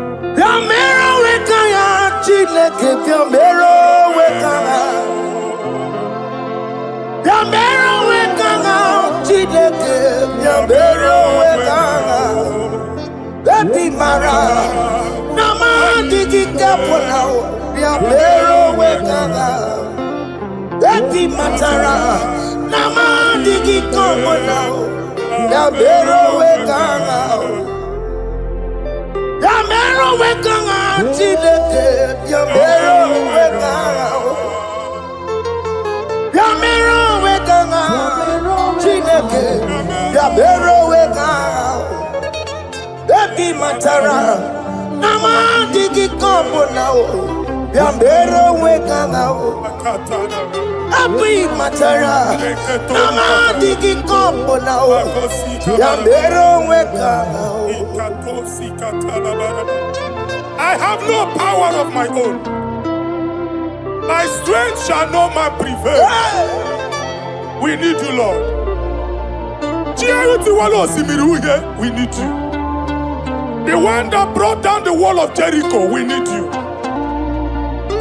[SPEAKER 3] I have no power of my own. My strength shall not prevail. We need you, Lord. We need you. The one that brought down the wall of Jericho, we need you.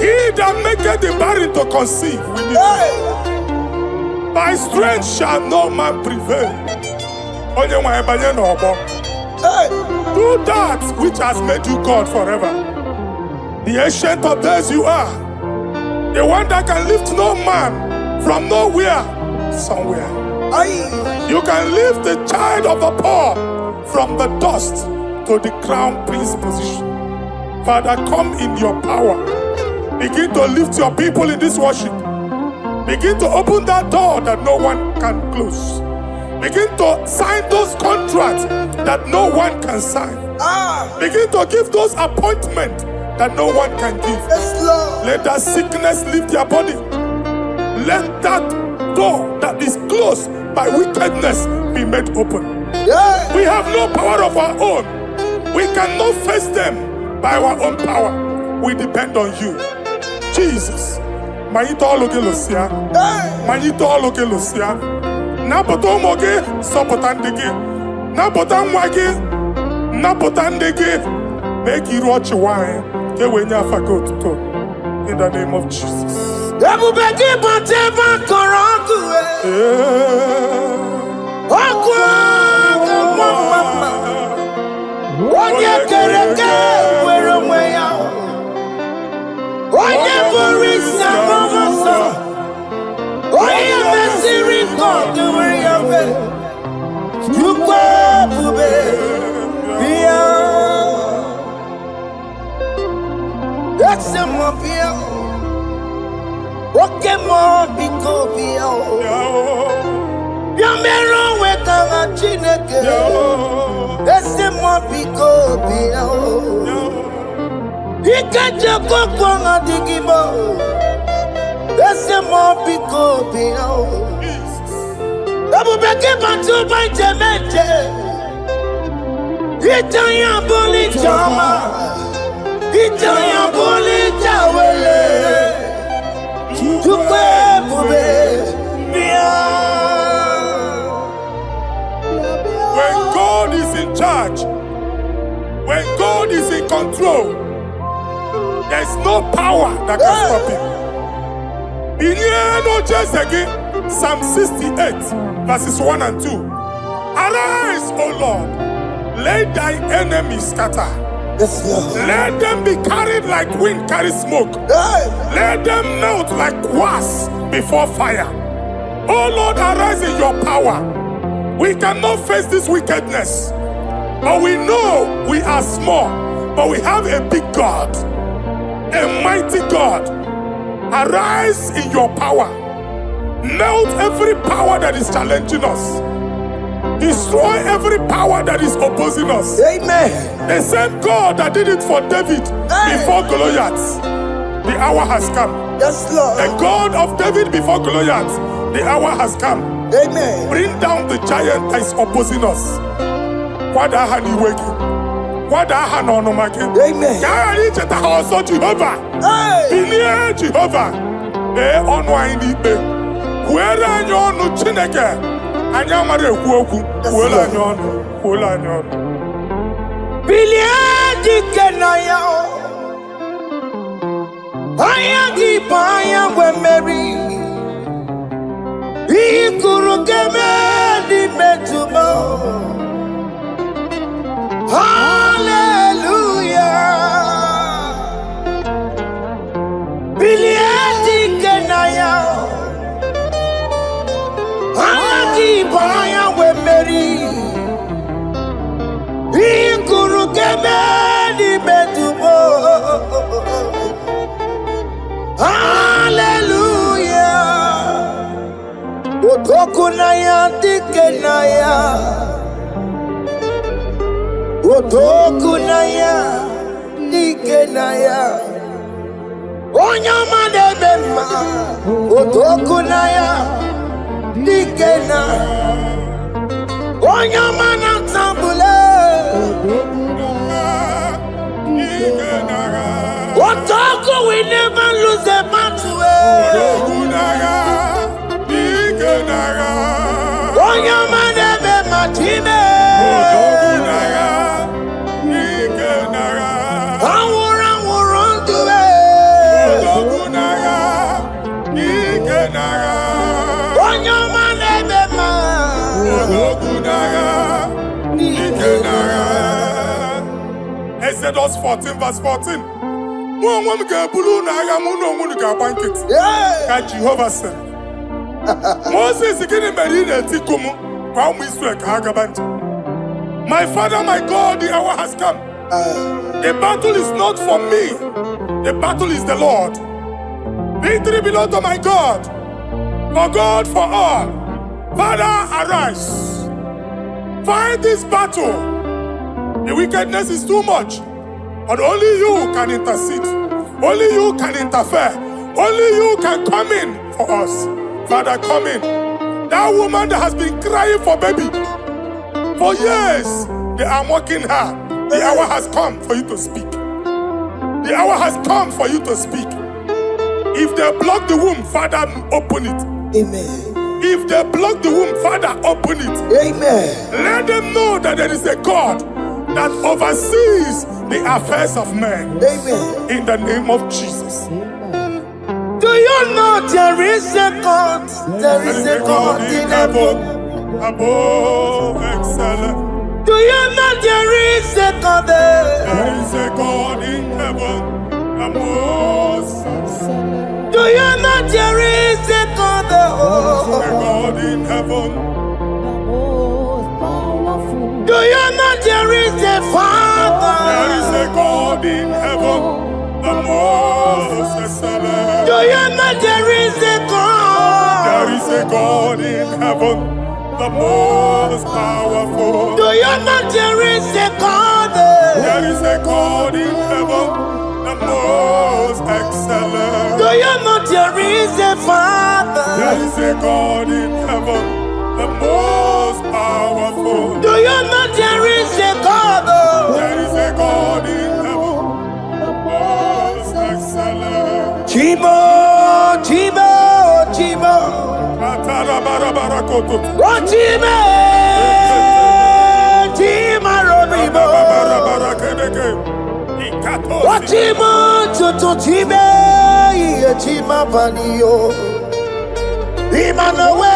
[SPEAKER 3] He that maketh the barren to conceive, we need you. By strength shall no man prevail. Do that which has made you God forever. The ancient of days you are. The one that can lift no man from nowhere somewhere. You can lift the child of the poor from the dust to the crown prince position. Father, come in your power. Begin to lift your people in this worship. Begin to open that door that no one can close. Begin to sign those contracts that no one can sign. Begin to give those appointments that no one can give. Let that sickness leave their body. Let that door that is closed by wickedness be made open. We have no power of our own. We cannot face them by our own power. We depend on you. Jesus. Manito Logelosia. Manito Logelosia. Napotomoge, Sopotandegi. Napotamwagi. Napotandegi. Make you watch wine. In the name of Jesus. When God is in charge, when God is in control, there's no power that can stop him. Psalm 68, verses 1 and 2. Arise, O Lord, let thy enemies scatter. Let them be carried like wind carries smoke. Let them melt like wax before fire. Oh Lord, arise in your power. We cannot face this wickedness, but we know we are small, but we have a big God, a mighty God. Arise in your power. Melt every power that is challenging us. Destroy every power that is opposing us.
[SPEAKER 2] Amen.
[SPEAKER 3] The same God that did it for David before Goliath, the hour has come.
[SPEAKER 2] Yes, Lord.
[SPEAKER 3] The God of David before Goliath, the hour has come.
[SPEAKER 2] Amen.
[SPEAKER 3] Bring down the giant that is opposing us.
[SPEAKER 2] Amen.
[SPEAKER 3] Jehovah.
[SPEAKER 2] Otokunaya dikenaya, Otokunaya dikenaya, Onyama de bema, Otokunaya dikena, Onyama na tambule, Otoku we never lose a battle. Chime.
[SPEAKER 3] Odogunaga, Ikenaga.
[SPEAKER 2] Awuran tuwe.
[SPEAKER 3] Odogunaga, Ikenaga.
[SPEAKER 2] Onyoma lebema.
[SPEAKER 3] Odogunaga, Ikenaga. Exodus 14 verse 14. Mwa mga bulu na aga muno munu ka banket. Ka Jehovah said. Moses gini merine tikumu kwa umu Israel ka aga banket. My Father, my God, the hour has come. The battle is not for me. The battle is the Lord. Victory belongs to my God. For God, for all. Father, arise. Fight this battle. The wickedness is too much. But only you can intercede. Only you can interfere. Only you can come in for us. Father, come in. That woman that has been crying for baby for years, they are mocking her. The hour has come for you to speak. The hour has come for you to speak. If they block the womb, Father, open it.
[SPEAKER 2] Amen.
[SPEAKER 3] If they block the womb, Father, open it.
[SPEAKER 2] Amen.
[SPEAKER 3] Let them know that there is a God that oversees the affairs of men.
[SPEAKER 2] Amen.
[SPEAKER 3] In the name of Jesus.
[SPEAKER 2] Do you know there is a God? There is a God in heaven.
[SPEAKER 3] Above excellent.
[SPEAKER 2] Do you know there is a God there?
[SPEAKER 3] There is a God in heaven. Above excellent.
[SPEAKER 2] Do you know there is a God there?
[SPEAKER 3] There is a God in heaven.
[SPEAKER 2] Do you know there is a Father?
[SPEAKER 3] There is a God in heaven. The most excellent.
[SPEAKER 2] Do you know there is a God?
[SPEAKER 3] There is a God in heaven, the most powerful.
[SPEAKER 2] Do you know there is a God?
[SPEAKER 3] There is a God in heaven, the most excellent.
[SPEAKER 2] Do you know there is a Father?
[SPEAKER 3] There is a God in heaven, the most powerful.
[SPEAKER 2] Do you know there is a God?
[SPEAKER 3] There is a God in heaven, the most excellent.
[SPEAKER 2] Chimo, Chimo, Chimo. Oh, Chimo, Chimo, Robibo. Oh, Chimo, Chutu, Chimo, Chimo, Panio. Imanowe,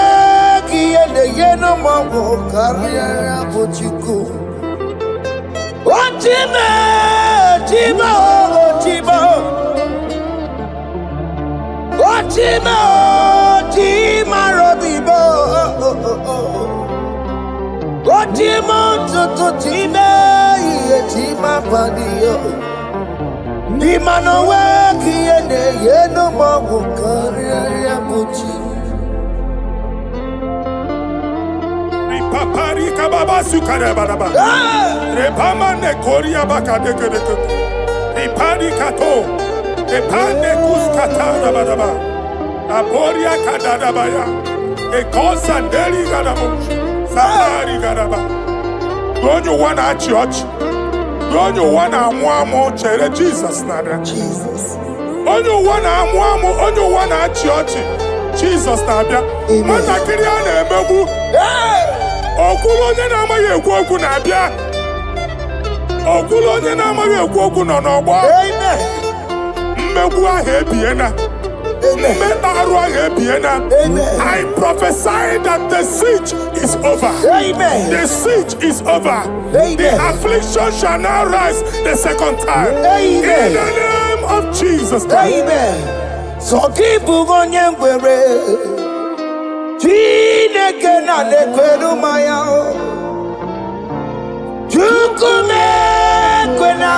[SPEAKER 2] Kiende, Yeno, Mamo, Carriera, Pochiku. Oh, Chimo, Chimo, Chimo. Chima, Chima, Robibo. Chima, Chima, Chima, Padio. Nimanowe, Kiene, Yeno, Mago, Carriera, Puchi.
[SPEAKER 3] Ripapari kababa sukarebaraba. Repamane koria bakadeke. Ripari kato. Epande kuskatana badaba. Aboria kadadabaya. Ekosa ndeli gadabo. Samari gadaba. Don't you want a church? Don't you want a mwamo chere Jesus nada?
[SPEAKER 2] Jesus.
[SPEAKER 3] Don't you want a mwamo? Don't you want a church? Jesus nada. Mata kiriane emebu. Okulo nye na amaghị ekwu okwu na-abịa. Okulo nye na amaghị ekwu okwu nọ n'ọgbọ.
[SPEAKER 2] Amen.
[SPEAKER 3] I prophesy that the siege is over.
[SPEAKER 2] Amen.
[SPEAKER 3] The siege is over.
[SPEAKER 2] Amen.
[SPEAKER 3] The affliction shall now rise the second time.
[SPEAKER 2] Amen.
[SPEAKER 3] In the name of Jesus Christ.
[SPEAKER 2] Amen. So keep on your way. Chineke na lekweru maya. Chukume kwena.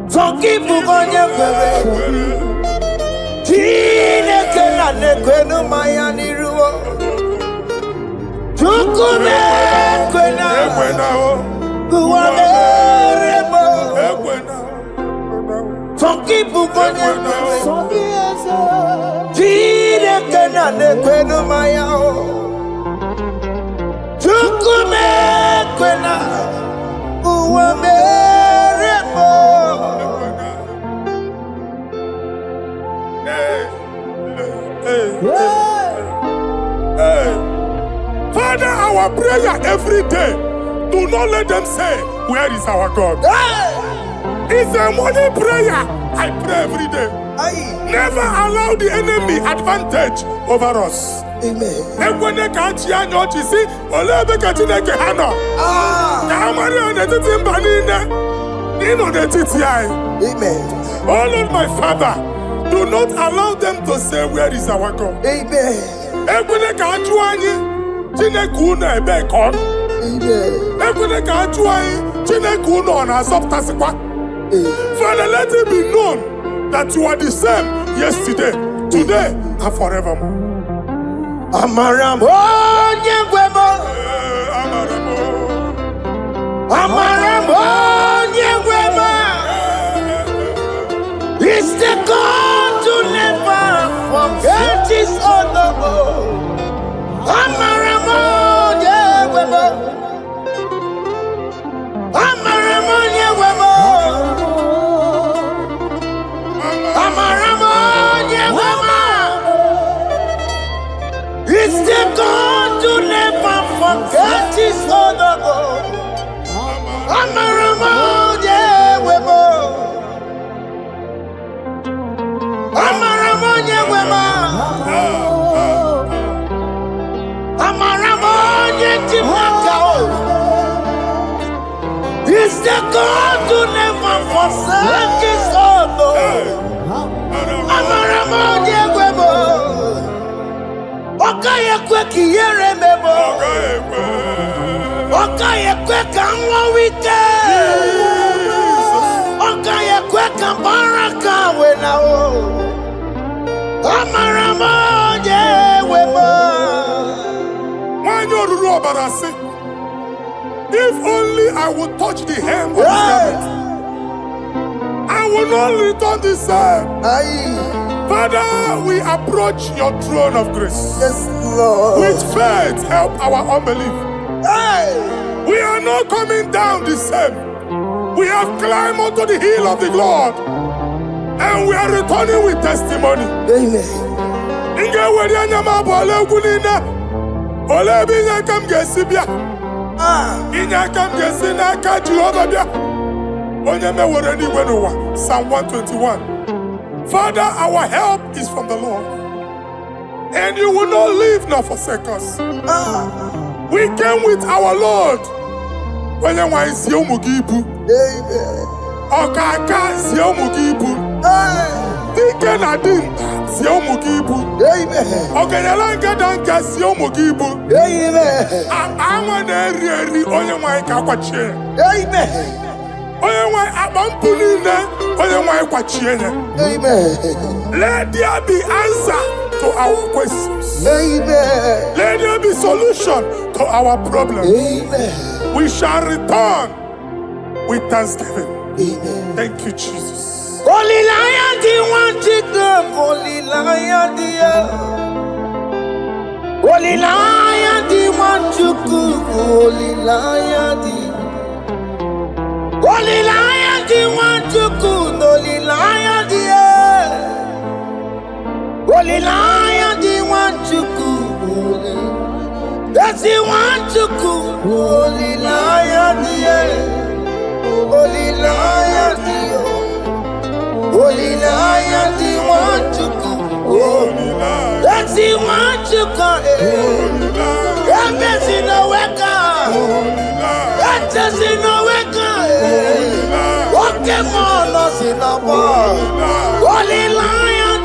[SPEAKER 2] So keep on your way. Chineke na lekweru maya niruo. Chukume kwena. Some people go there. Chineke na lekweru maya. Chukume kwena.
[SPEAKER 3] Father, our prayer every day, do not let them say, where is our God? It's a morning prayer. I pray every day. Never allow the enemy advantage over us.
[SPEAKER 2] Amen.
[SPEAKER 3] Amen. Oh Lord, my Father, do not allow them to say, where is our God?
[SPEAKER 2] Amen.
[SPEAKER 3] Father, let it be known that you are the same yesterday, today, and forevermore.
[SPEAKER 2] Amaramo, nyegwemo. Amaramo, nyegwemo. It's the God to never forget his honor. Amaramo, nyegwemo. Amaramo, nyegwemo. Amaramo, nyegwemo. It's the God to never forget his honor. Amaramo, nyegwemo. Amaramo, nyegwemo. Amaramo, nyegwemo. It's the God to never forsake his honor. Amaramo, nyegwemo. Okaye kwe kiyere memo. Okaye kwe kanwa wike. Okaye kwe kambaraka wenao. Amaramo nyegwemo.
[SPEAKER 3] If only I would touch the hem of his garment, I will not return the same. Father, we approach your throne of grace.
[SPEAKER 2] Yes, Lord.
[SPEAKER 3] With faith, help our unbelief. We are not coming down the same. We have climbed onto the hill of the Lord, and we are returning with testimony.
[SPEAKER 2] Amen.
[SPEAKER 3] Psalm 121. Father, our help is from the Lord, and you will not leave nor forsake us. We came with our Lord. Amen. Let there be answer to our questions.
[SPEAKER 2] Amen.
[SPEAKER 3] Let there be solution to our problems.
[SPEAKER 2] Amen.
[SPEAKER 3] We shall return with thanksgiving.
[SPEAKER 2] Amen.
[SPEAKER 3] Thank you, Jesus.
[SPEAKER 2] Holy Lion, the one to come. Holy Lion, Holy Lion, the one to come. Holy Lion, Holy Lion, the one to come. Holy Lion, Holy Lion, the one to come. That's the one to come. Holy Lion, Holy Lion, Holy Lion, the one to come. That's the one to come. That's in the wake-up. That's in the wake-up. Okay, man, that's in the war. Holy Lion,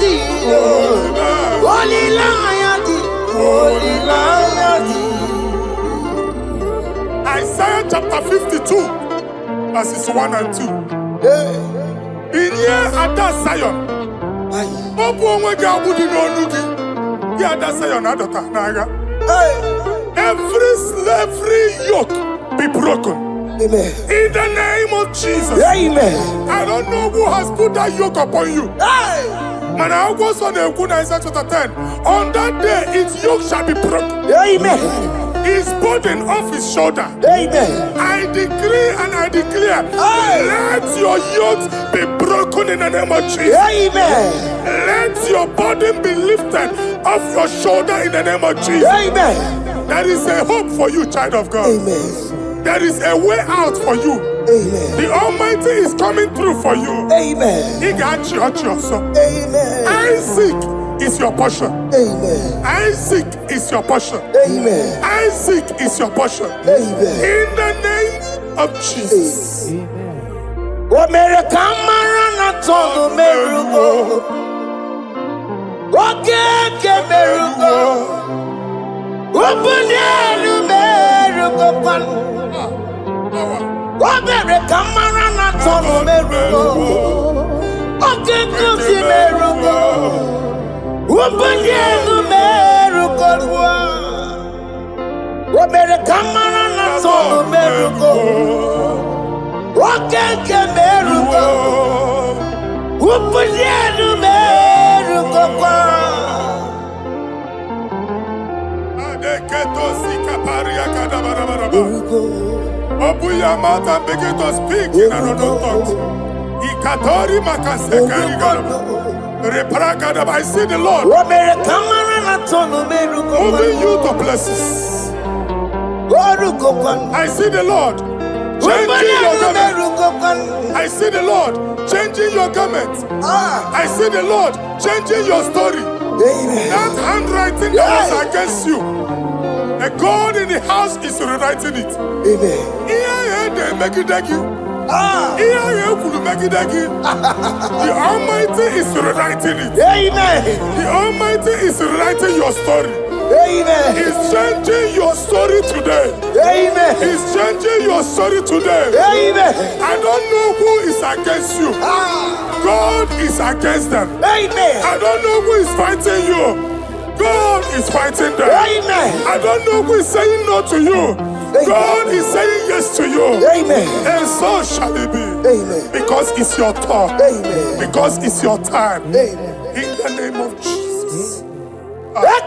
[SPEAKER 2] Holy Lion, Holy Lion.
[SPEAKER 3] Isaiah chapter 52, verses 1 and 2. In here at that Zion, every slavery yoke be broken.
[SPEAKER 2] Amen.
[SPEAKER 3] In the name of Jesus.
[SPEAKER 2] Amen.
[SPEAKER 3] I don't know who has put that yoke upon you. Man, I was on the Isaiah chapter 10. On that day, its yoke shall be broken.
[SPEAKER 2] Amen.
[SPEAKER 3] his burden off his shoulder.
[SPEAKER 2] Amen.
[SPEAKER 3] I decree and I declare, let your yokes be broken in the name of Jesus.
[SPEAKER 2] Amen.
[SPEAKER 3] Let your burden be lifted off your shoulder in the name of Jesus.
[SPEAKER 2] Amen.
[SPEAKER 3] There is a hope for you, child of God.
[SPEAKER 2] Amen.
[SPEAKER 3] There is a way out for you.
[SPEAKER 2] Amen.
[SPEAKER 3] The Almighty is coming through for you.
[SPEAKER 2] Amen.
[SPEAKER 3] He got you.
[SPEAKER 2] Amen.
[SPEAKER 3] Isaac is your portion.
[SPEAKER 2] Amen.
[SPEAKER 3] Isaac is your portion.
[SPEAKER 2] Amen.
[SPEAKER 3] Isaac is your portion.
[SPEAKER 2] Amen.
[SPEAKER 3] In the name of Jesus.
[SPEAKER 1] Amen.
[SPEAKER 2] America marana tono merugo. Oke merugo. Opunelu merugo panu. America marana tono merugo. Oke kusi merugo. Opunelu merugo. America marana tono merugo. Oke merugo. Opunelu merugo.
[SPEAKER 3] Open your mouth and begin to speak in another tongue. I see the Lord moving you to places. I see the Lord changing your garment. I see the Lord changing your garment. I see the Lord changing your story. That handwriting that was against you, the God in the house is rewriting it. The Almighty is rewriting it. The Almighty is rewriting your story. He's changing your story today. He's changing your story today. I don't know who is against you. God is against them. I don't know who is fighting you. God is fighting them. I don't know who is saying no to you. God is saying yes to you. And so shall it be. Because it's your turn. Because it's your time. In the name of Jesus. My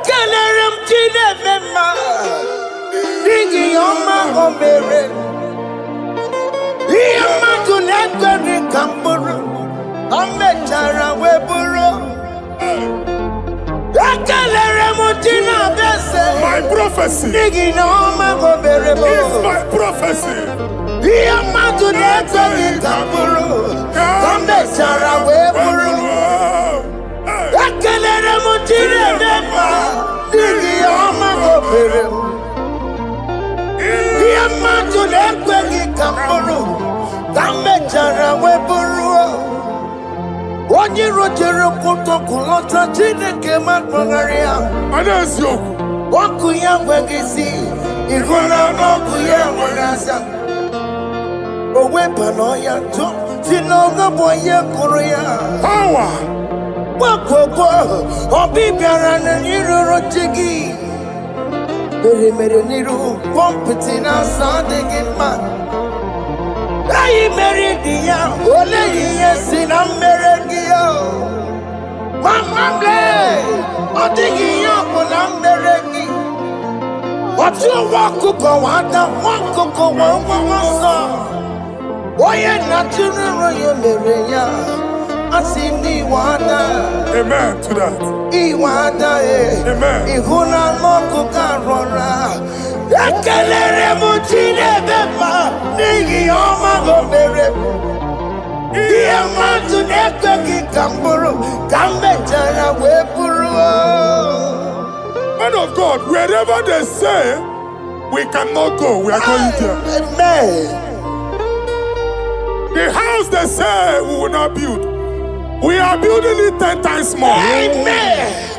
[SPEAKER 3] prophecy is my prophecy.
[SPEAKER 2] Onye rotere kutokulota Chineke matmagaria.
[SPEAKER 3] Others yoke.
[SPEAKER 2] Waku ya gwegisi. Igona noku ya wanasa. Owepa no ya to. Sinoga boye kuruya.
[SPEAKER 3] Power.
[SPEAKER 2] Waku obibiara na niru rotigi. Mere niru pompitina sadegi ma. Ayi meridia, ole yesi na merengia. Mama ble, otigiya na merengi. Otu wakuko wada, wakuko wawasa. Oye naturu yo mereya, asini wada.
[SPEAKER 3] Amen to that.
[SPEAKER 2] Iwada
[SPEAKER 3] Amen.
[SPEAKER 2] Ihuna moku karora. Ekelere mutine bema nigi oma gomere. Iye matu nekwe ki kamburu kambe jana wepuru.
[SPEAKER 3] Man of God, wherever they say we cannot go, we are going there.
[SPEAKER 2] Amen.
[SPEAKER 3] The house they say we will not build, we are building it 10 times more.
[SPEAKER 2] Amen.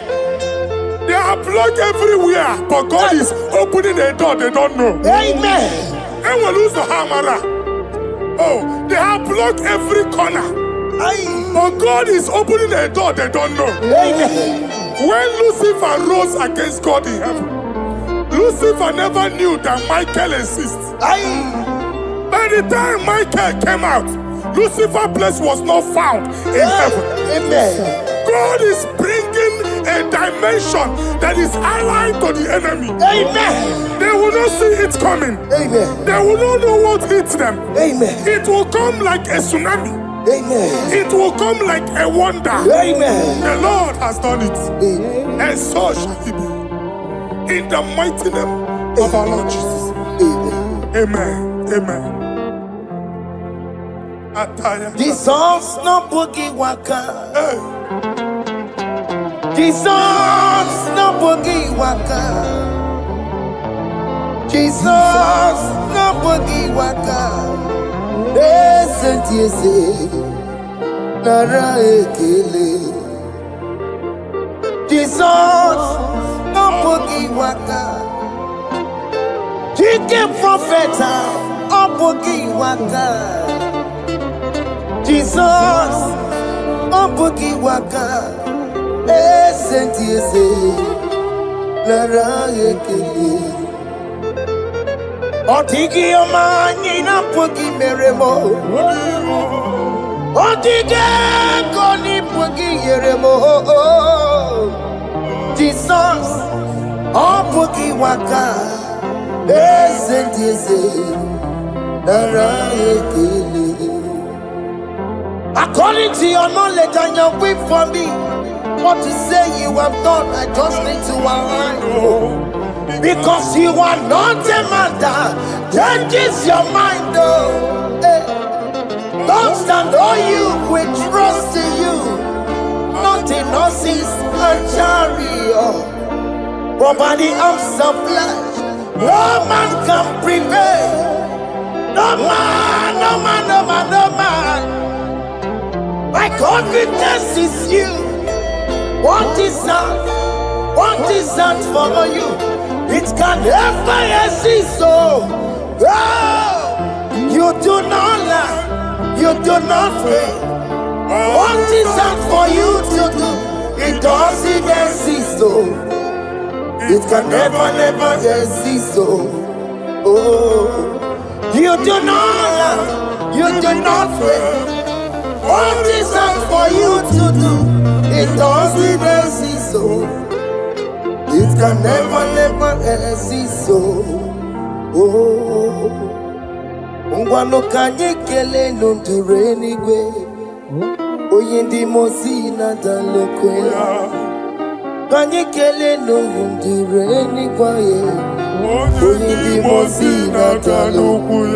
[SPEAKER 3] They are blocked everywhere, but God is opening a door they don't know.
[SPEAKER 2] Amen.
[SPEAKER 3] And we lose the hammer. Oh, they have blocked every corner, but God is opening a door they don't know.
[SPEAKER 2] Amen.
[SPEAKER 3] When Lucifer rose against God in heaven, Lucifer never knew that Michael exists. By the time Michael came out, Lucifer's place was not found in heaven.
[SPEAKER 2] Amen.
[SPEAKER 3] God is bringing a dimension dimension that is allied to the enemy.
[SPEAKER 2] Amen.
[SPEAKER 3] They will not see it coming.
[SPEAKER 2] Amen.
[SPEAKER 3] They will not know what hits them.
[SPEAKER 2] Amen.
[SPEAKER 3] It will come like a tsunami.
[SPEAKER 2] Amen.
[SPEAKER 3] It will come like a wonder.
[SPEAKER 2] Amen.
[SPEAKER 3] The Lord has done it.
[SPEAKER 2] Amen.
[SPEAKER 3] And so shall it be. In the mighty name of our Lord Jesus.
[SPEAKER 2] Amen.
[SPEAKER 3] Amen. Amen.
[SPEAKER 2] Jesus no boogie waka.
[SPEAKER 3] Hey.
[SPEAKER 2] Jesus no boogie waka. Jesus no boogie waka. Listen to you say, Nara ekele. Jesus no boogie waka. Chicken prophet no boogie waka. Jesus no boogie waka. Listen to you say, Nara ekele. Otigi omani na pogi meremo. Otige koni pogi yeremo. Jesus, oh pogi waka. Esentiese, nara ekele. According to your knowledge and your will for me, what you say you have done, I just need to align. Because you are not a man that changes your mind, oh. Hey. Don't stand on you, we trust in you. Nothing horses and chariot, but by the arms of flesh, no man can prevail. No man, no man, no man, no man. My confidence is you. What is that? What is that for you? It can never exist, so you do not lie, you do not fail. What is that for you to do? It doesn't exist, so it can never, never exist, so you do not lie, you do not fail. What is that for you to do? It doesn't exist, so it can never, never exist, so Ngwano kanye kele nundure anyway. Oyindi mosi na dalokwe. Kanye kele nundure anyway. Oyindi mosi na dalokwe.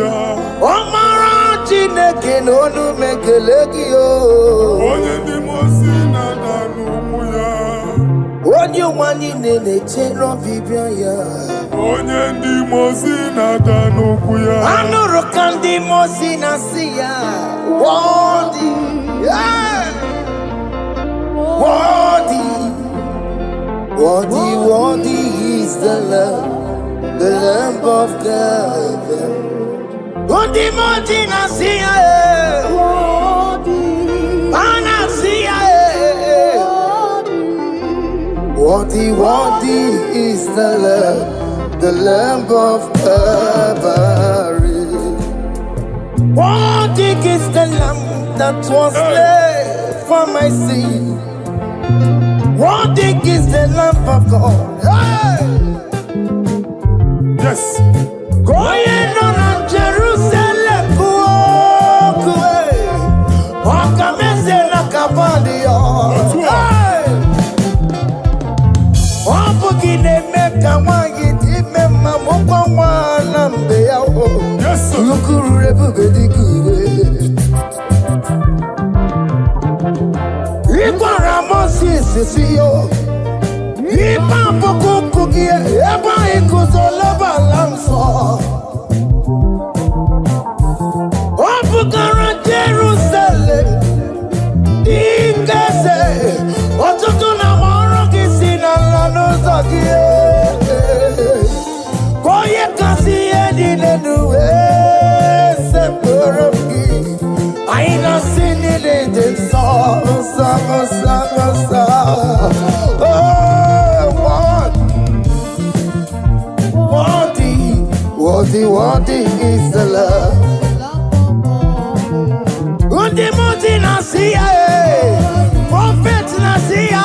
[SPEAKER 2] Omara chineke nonu mekeleki yo. Oyindi mosi na dalokwe. Onye wani nene chero bibia ya. Onye ndi mosi na danukwu ya. Anuru kandi mosi na siya. Worthy, yeah. Worthy, worthy, worthy is the Lamb of God. Only mosi na siya. Worthy, ana siya. Worthy, worthy is the Lamb of Calvary. Worthy is the Lamb that was slain for my sin. Worthy is the Lamb of God. Hey! Yes. Going on Jerusalem, yes, sir. Worthy is the love. Undi muti nasiya, prophet nasiya.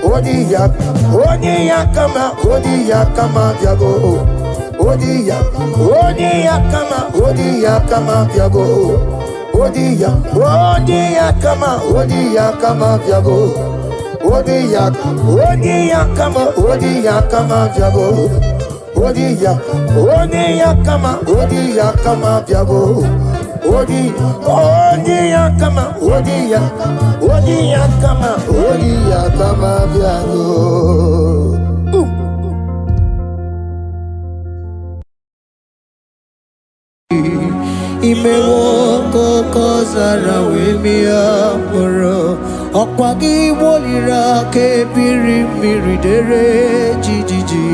[SPEAKER 2] Odiya, Odiya kama, Odiya kama Diago. Odiya, Odiya kama Diago. Odiya, Odiya kama Diago. Odiya kama Diago. Odiya kama Diago. Odiya kama Diago.
[SPEAKER 1] Imewo koko zara wemi amoro Okwagi wolira ke biri miri dere jijiji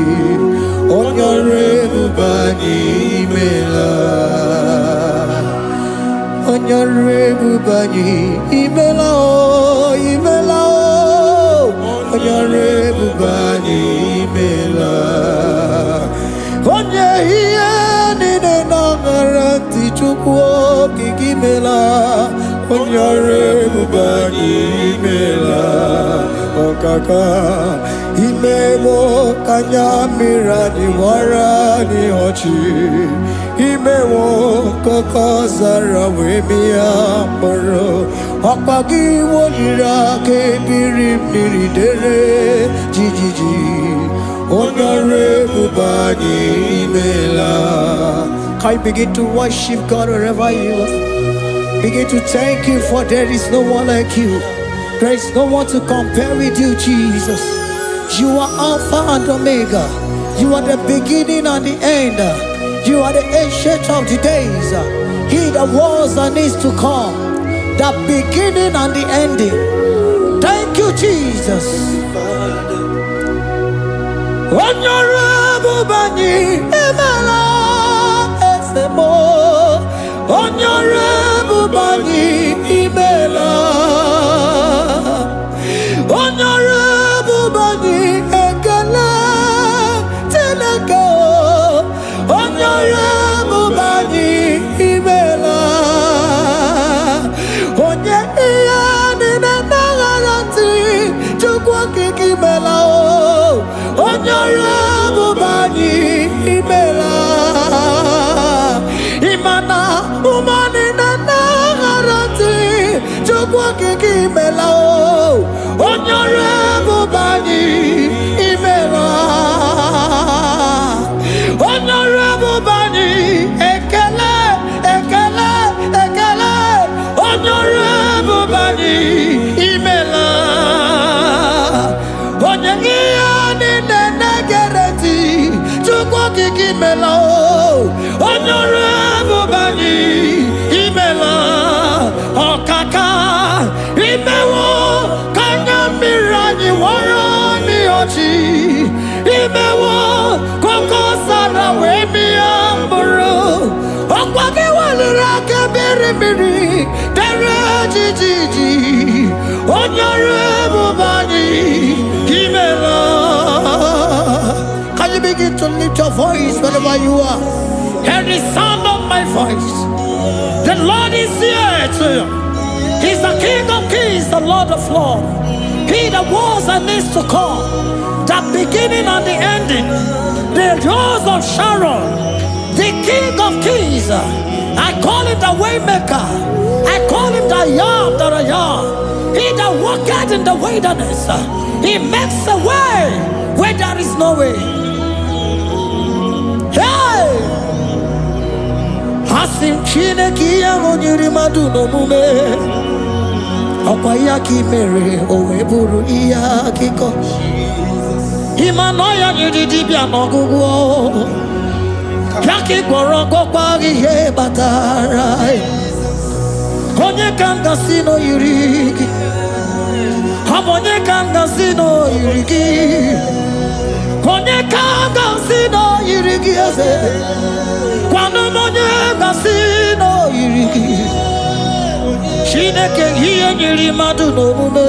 [SPEAKER 1] Onyore bubani imela Onyore bubani imela o imela o Onyore bubani imela Onye hiye nine nangaranti chukwo kikimela Onyore bubani imela Okaka Imewo kanyamira ni wara ni hochi Imewo koko zara wemi amoro Okpagi wolira ke biri miri dere jijiji Onyore bubani imela. Can you begin to worship God wherever you are? Begin to thank Him, for there is no one like you. There is no one to compare with you, Jesus. You are Alpha and Omega. You are the beginning and the end. You are the ancient of the days. He that was and is to come. The beginning and the ending. Thank you, Jesus. Honorable Bani Emela Esemo. Honorable Bani Emela. Honorable Bani Ekala Teleko. Honorable Bani Emela. Onye iyani na nagarati chukwa kikimela o. Honorable Bani Emela. Imana umani na nagarati chukwa kikimela o. Honorable Bani Emela. Honorable Bani Ekele, Ekele, Ekele. Honorable Bani Emela. Onye iyani nene gereti chukwa kikimela o. Honorable Bani Emela. Okaka Imewo kanyamira warani ochi. Imewo koko sara wemi amburu. Okwagi walira kebiri miri dere jijiji. Honorable Bani Emela. Can you begin to lift your voice wherever you are? Hear the sound of my voice. The Lord is here to you. He's the King of Kings, the Lord of Lords. He that was and is to come, the beginning and the ending, the rose of Sharon, the King of Kings. I call him the Waymaker. I call him the Yam that I am. He that walketh in the wilderness, he makes a way where there is no way. Hey! Hasim Chineki Yamonyuri Maduno Mume. Okwayaki mere oweburu iya kiko. Imanoya nyidibia nogugo. Yaki gorogo kwagi he batara. Konye kanga sino yurigi. Hamonye kanga sino yurigi. Konye kanga sino yurigi ase. Kwano monye kanga sino yurigi. Chineke hiye nyiri madu n'omume.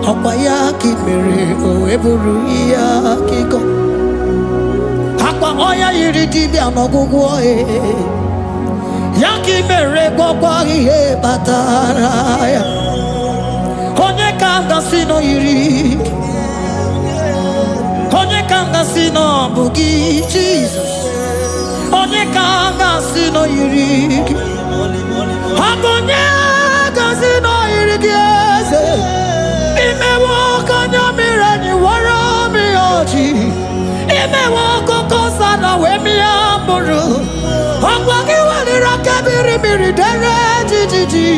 [SPEAKER 1] Akwa ya ki mere oweburu iya kiko. Akwa oya yiri dibia n'ọgwụgwọ ya ki mere gwọkwa ihe batara ya. Onye ka kanga sino yiri. Onye kanga sino bugi Jesus. Onye kanga sino yiri. Abonye kanga sino yiri kiese. Imewo kanya mirani wara mi oji. Imewo koko sana we mi amburu. Ogwagi wali rakabiri miri dere jijiji.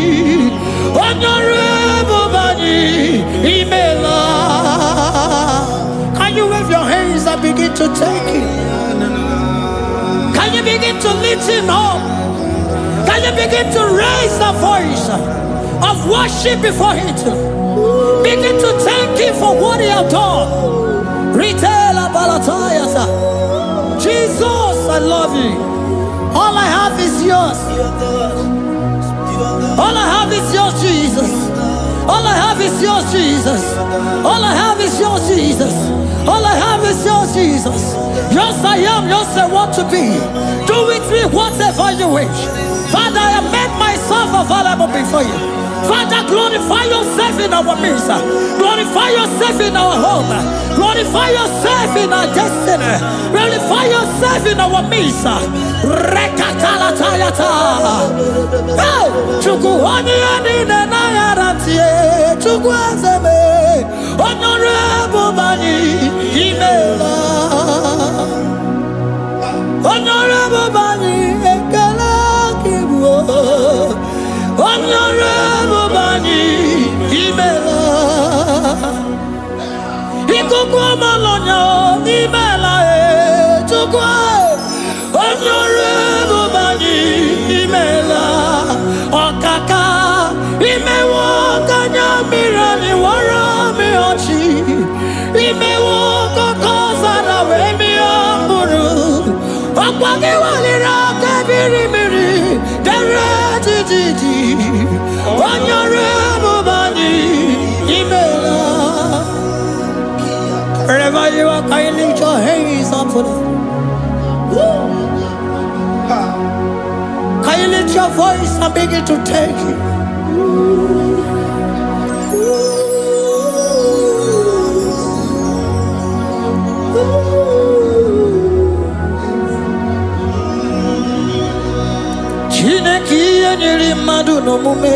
[SPEAKER 1] Honorable bani imela. Can you wave your hands and begin to take it? Can you begin to lift him up? Can you begin to raise the voice of worship before him? Begin to thank him for what he has done. Retailer Balatayasa. Jesus, I love you. All I have is yours. All I have is yours, Jesus. All I have is yours, Jesus. All I have is yours, Jesus. All I have is yours, Jesus. Yours I am, yours I want to be. Do with me whatever you wish. Father, I have made myself available before you. Father, glorify yourself in our midst. Glorify yourself in our home. Glorify yourself in our destiny. Glorify yourself in our midst. Rekatalatayata. Hey! Chukwani anine na yarantie. Chukwazeme. Honorable Bani Imela. Honorable Bani Ekala Kibu. Honorable Bani Imela. Ikukwa malonya Imela e chukwa. Honorable Bani Imela. Okaka imewo kanya mirani wara mi ochi. Imewo kokosa na we mi amburu. Okwagi walira kabiri miri. Dere jijiji. Honorable Bani Imela. Wherever you are, can you lift your hands up for them? Can you lift your voice and begin to take it? Chineki enyiri mmadụ n'omume.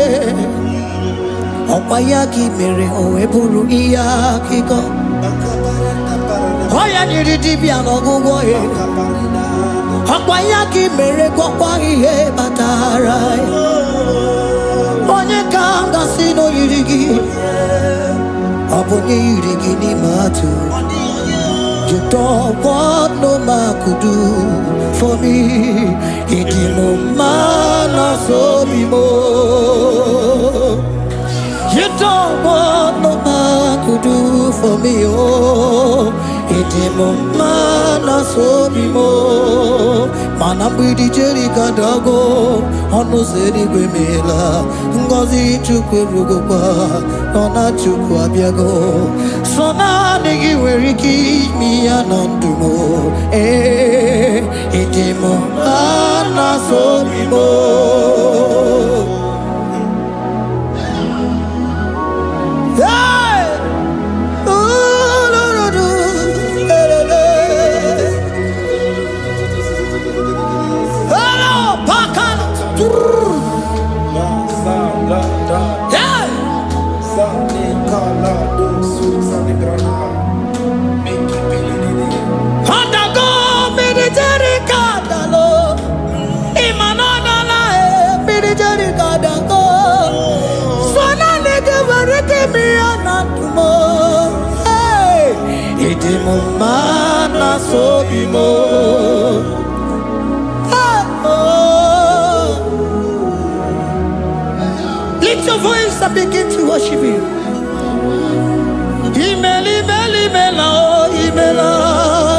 [SPEAKER 1] Ọkwa ya gị mere o wee bụrụ ihe akụkọ. Ọ ya nyiri dibịa n'ọgwụgwọ ya. Ọkwa ya gị mere gwọkwa ihe batara ya. Onye ka m gasị na o yiri gị. Ọ bụ onye yiri gị n'ime atụ. You don't want no man could do for me. It is no man so be more. You don't want no man could do for me. Oh, it is no man so be more. Man, I'm with the Jerry Cadago. On no city Grimela. Ngozi Chukwerugopa. Nona Chukwabiago. So now they where he keep me anondumo. Eh, it is mo ana so be mo. Hey, oh no no no, hello, Pakan. Yeah. Mana so be more. Lift your voice and begin to worship him. Imeli, imeli, imela, imela,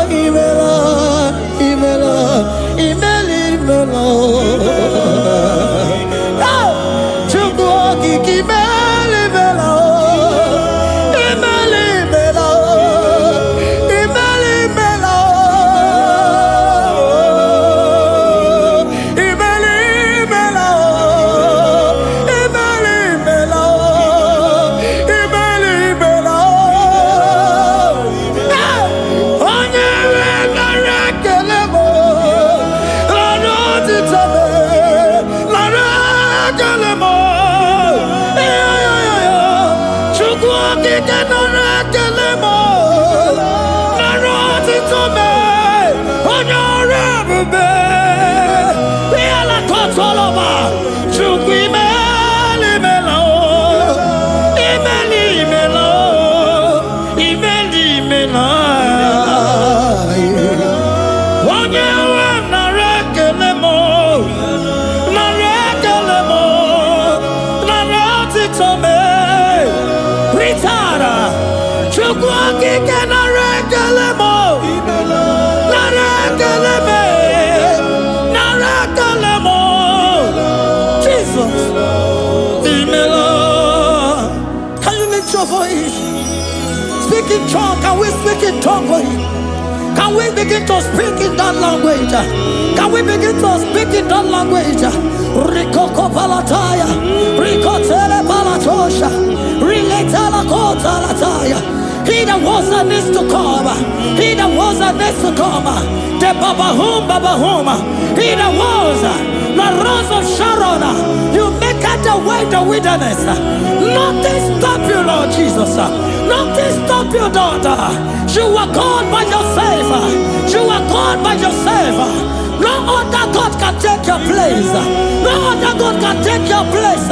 [SPEAKER 1] imela, imela, imeli, imela. Chukwu kiki imeli, imela.
[SPEAKER 3] Imeli
[SPEAKER 1] Speak in tongue. Can we speak in tongue for him? Can we begin to speak in that language? Can we begin to speak in that language? Rikoko palataya, rikotele palatosha, riletala kota lataya. He that was and is to come. He that was and is to come. The Babahum. He that was the rose of Sharon. You make out the way the wilderness. Nothing stop you, Lord Jesus. Nothing stop you, daughter. You are God by yourself. You are God by yourself. No other God can take your place. No other God can take your place.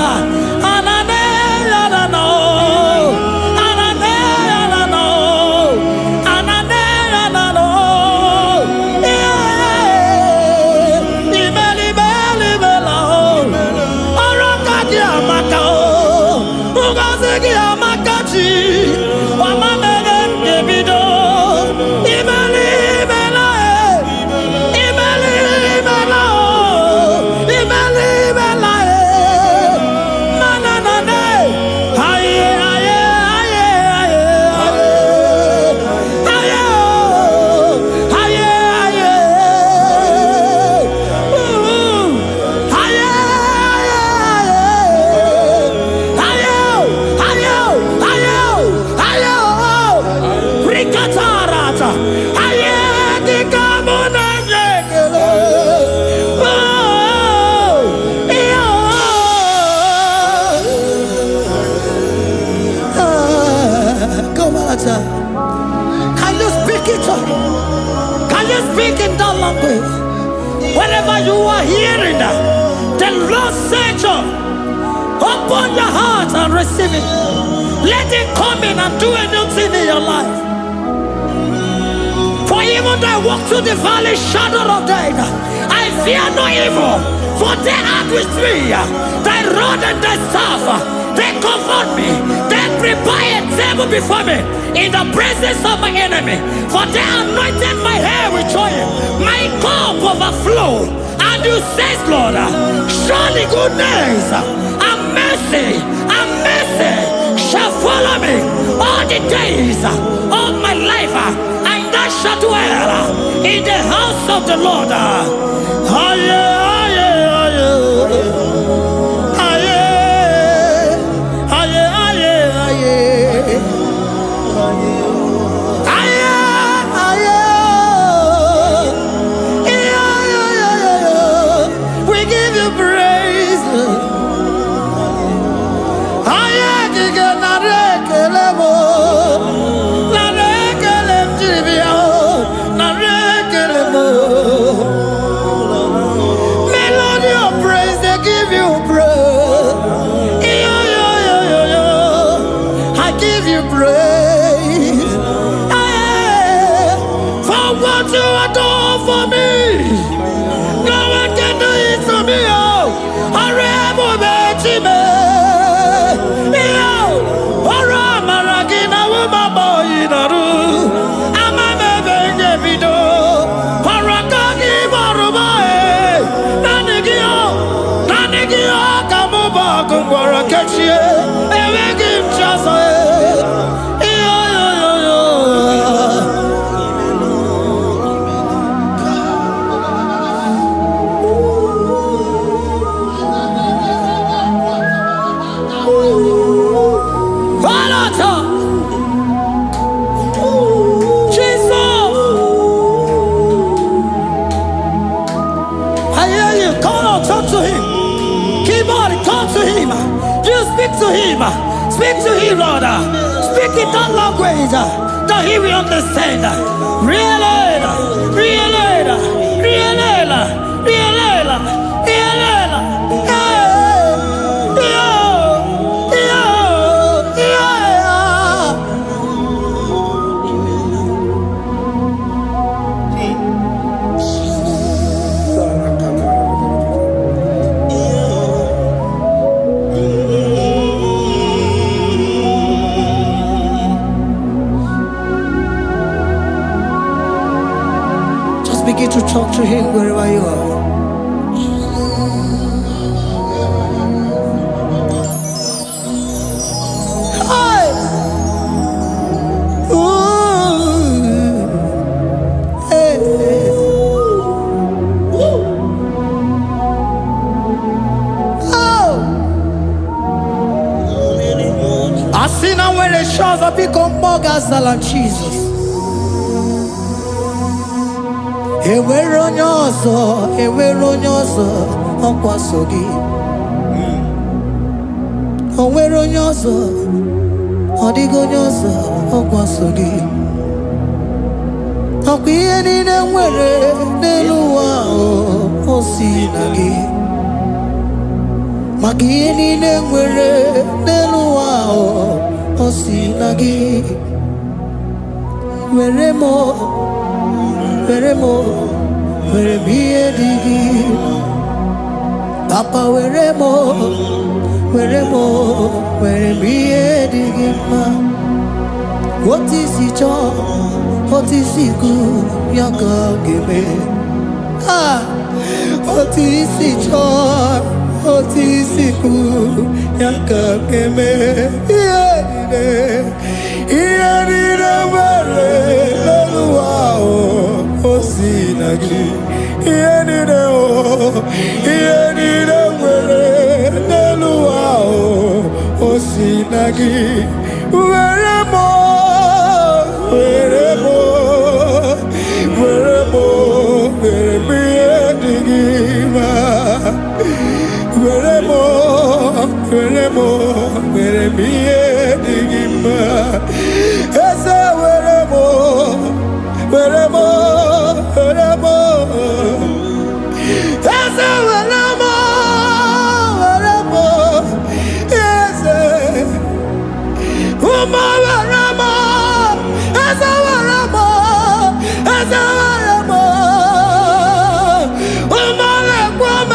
[SPEAKER 1] Can you speak it? Can you speak in that language? Wherever you are hearing that, the Lord said, open your heart and receive it. Let it come in and do a new thing in your life. For even though I walk through the valley shadow of death, I fear no evil, for they are with me. Thy rod and thy staff, they comfort me. They prepare a table before me in the presence of my enemy. For they anointed my hair with oil, my cup overflow. And you say, Lord, surely goodness and mercy shall follow me all the days of my life, and I shall dwell in the house of the Lord. We give you praise. Melody of praise, they give you praise. I give you praise. For what you have done for me, no one can do it for me. Speak to him, Lord. Speak in that language that he will understand. Realela, realela, realela, realela, realela. Begin to talk to him wherever you are. Hey! Ooh. Hey. Oh! I see now where the shores have become more than Jesus. Enwere onye ọzọ ọkwa so gị. O nwere onye ọzọ, ọ dịghị onye ọzọ ọkwa so gị. Ọkwa ihe niile nwere n'elu ụwa o si na gị. Maka ihe niile nwere n'elu ụwa o si na gị. Were m ihe dị gị. Papa were m ihe dị gị mma. Otu isi chọọ, otu isi kwu ya ka ọ ga-eme. Otu isi chọọ, otu isi kwu ya ka ọ ga-eme. Ihe niile nwere n'elu ụwa o si na gị. Ihe niile nwere n'elu ụwa o si na gị. Were m ihe dị gị mma. Were m ihe dị gị mma. Eze were m Eze were m Eze ụmụ were m Eze were m Eze were m ụmụ lekwa m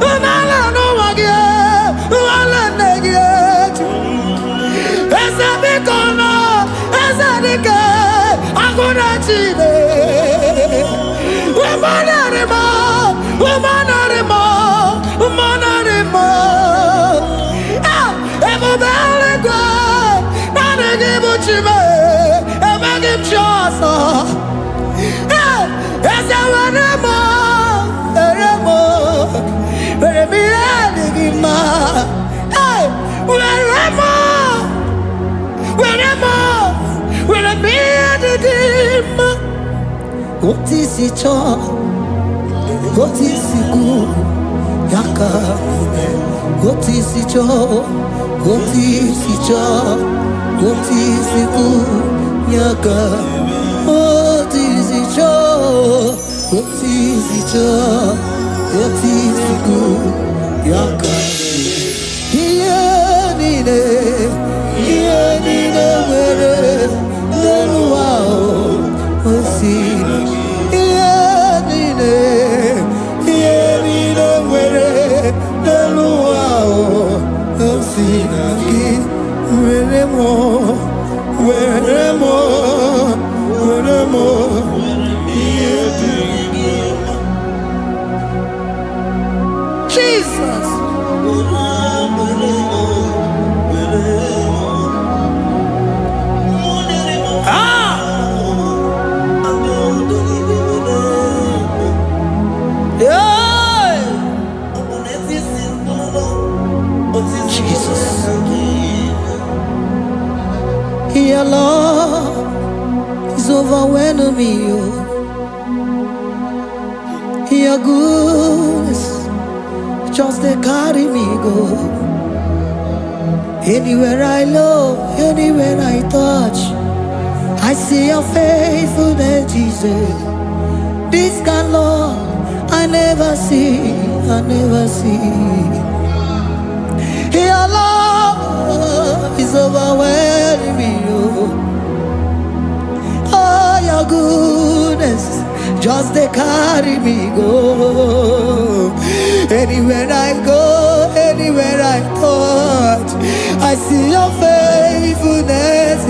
[SPEAKER 1] ụmụala n'ụwa gị ụmụala nne gị echi. Eze biko nọ Eze dike agụna Chine. What is it all? What is it good? Yaka. What is it all? What is it all? What is it good? Yaka. What is it all? What is it all? What is it good? Yaka. Here need where no wow. See. Jesus. Your love is overwhelming me. Your goodness just they carry me go. Anywhere I look, anywhere I touch, I see your faithfulness, Jesus. This kind of love I never see, I never see. Your love is overwhelming me, oh, your goodness just they carry me go. Anywhere I go, anywhere I touch, I see your faithfulness,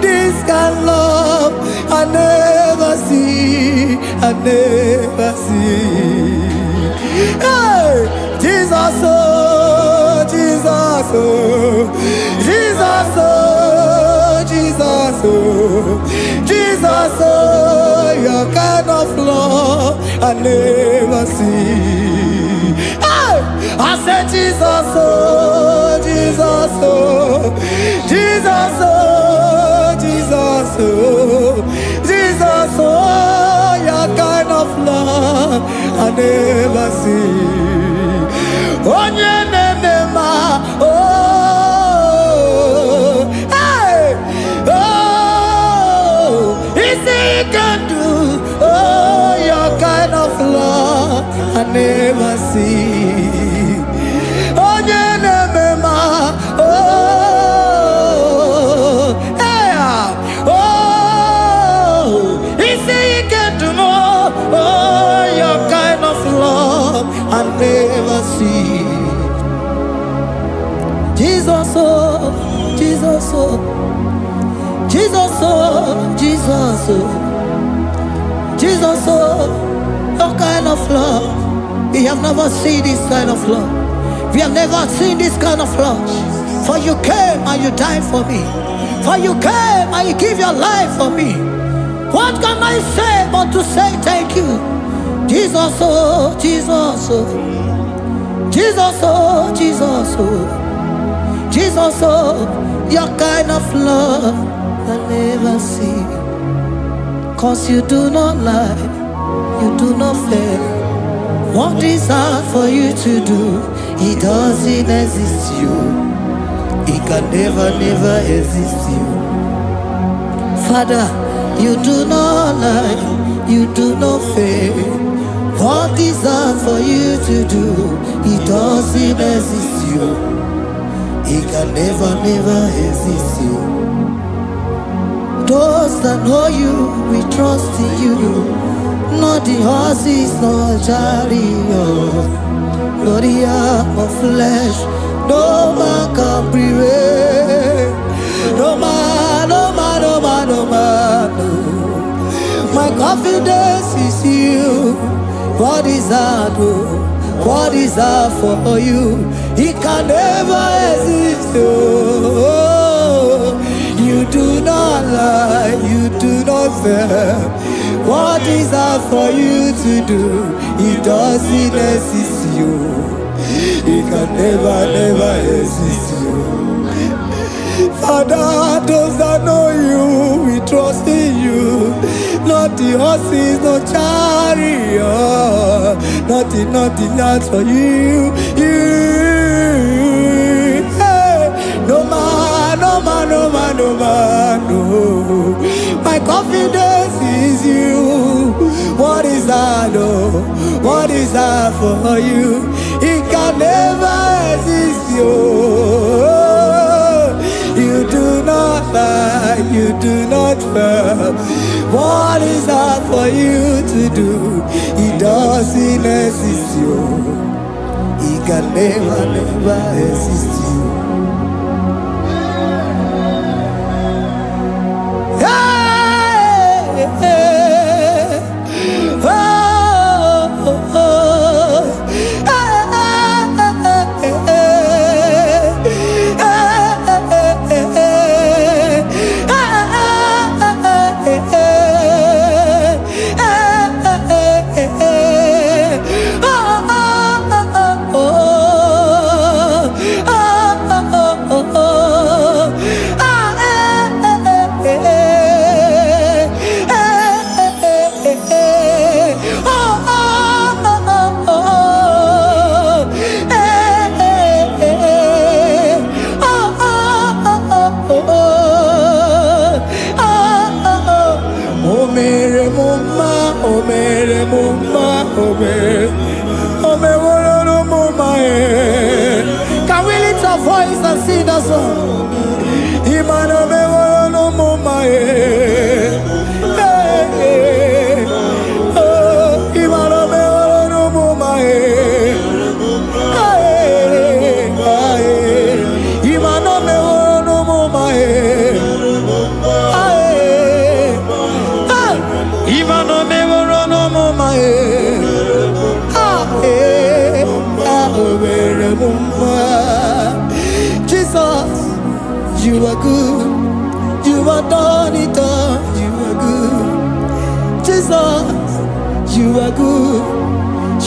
[SPEAKER 1] this kind of love I never see, I never see. Hey, Jesus, oh, Jesus, oh, Jesus, oh, Jesus, oh, Jesus, oh, your kind of love I never see. Hey, I said Jesus, oh, Jesus, oh, Jesus, oh, Jesus, oh, Jesus, oh, your kind of love I never see. Oh, hey, oh, is he can do, oh, your kind of love I never see. Oh, oh, hey, oh, is he can do more, oh, your kind of love I never see. Jesus, oh, Jesus, oh, Jesus, oh, Jesus, oh, Jesus, oh, your kind of love. We have never seen this kind of love. We have never seen this kind of love. For you came and you died for me. For you came and you give your life for me. What can I say but to say thank you? Jesus, oh, Jesus, oh, Jesus, oh, Jesus, oh, Jesus, oh, your kind of love I never see. 'Cause you do not lie, you do not fail. What is hard for you to do, it doesn't exist you. It can never, never exist you. Father, you do not lie, you do not fail. What is hard for you to do, it doesn't exist you. It can never, never exist you. Those that know you, we trust in you. Not the horses, not chariot, not the arm of flesh. No man can prevail. No man, no man, no man, no man, no. My confidence is you. What is that, oh? What is that for you? It can never exist, oh. You do not lie, you do not fail. What is that for you to do? It doesn't exist you. It can never, never exist you. Father, those that know you, we trust in you. Not the horses, no chariot. Nothing, nothing that's for you. Hey, no man, no man, no man, no man, no. My confidence is you. What is that, oh? What is that for you? It can never exist, you. You do not lie, you do not fail. What is that for you to do? It doesn't exist, you. It can never, never exist, you. Hey, hey, oh, oh, oh.
[SPEAKER 2] Omere mumma, omere mumma.
[SPEAKER 1] Can we lift our voice and sing that song?
[SPEAKER 2] Iman omere mumma. Iman omere mumma. Iman omere mumma.
[SPEAKER 1] Even on me, we're on no more, my
[SPEAKER 2] Jesus, you are good. You are done it all. You are good. Jesus, you are good.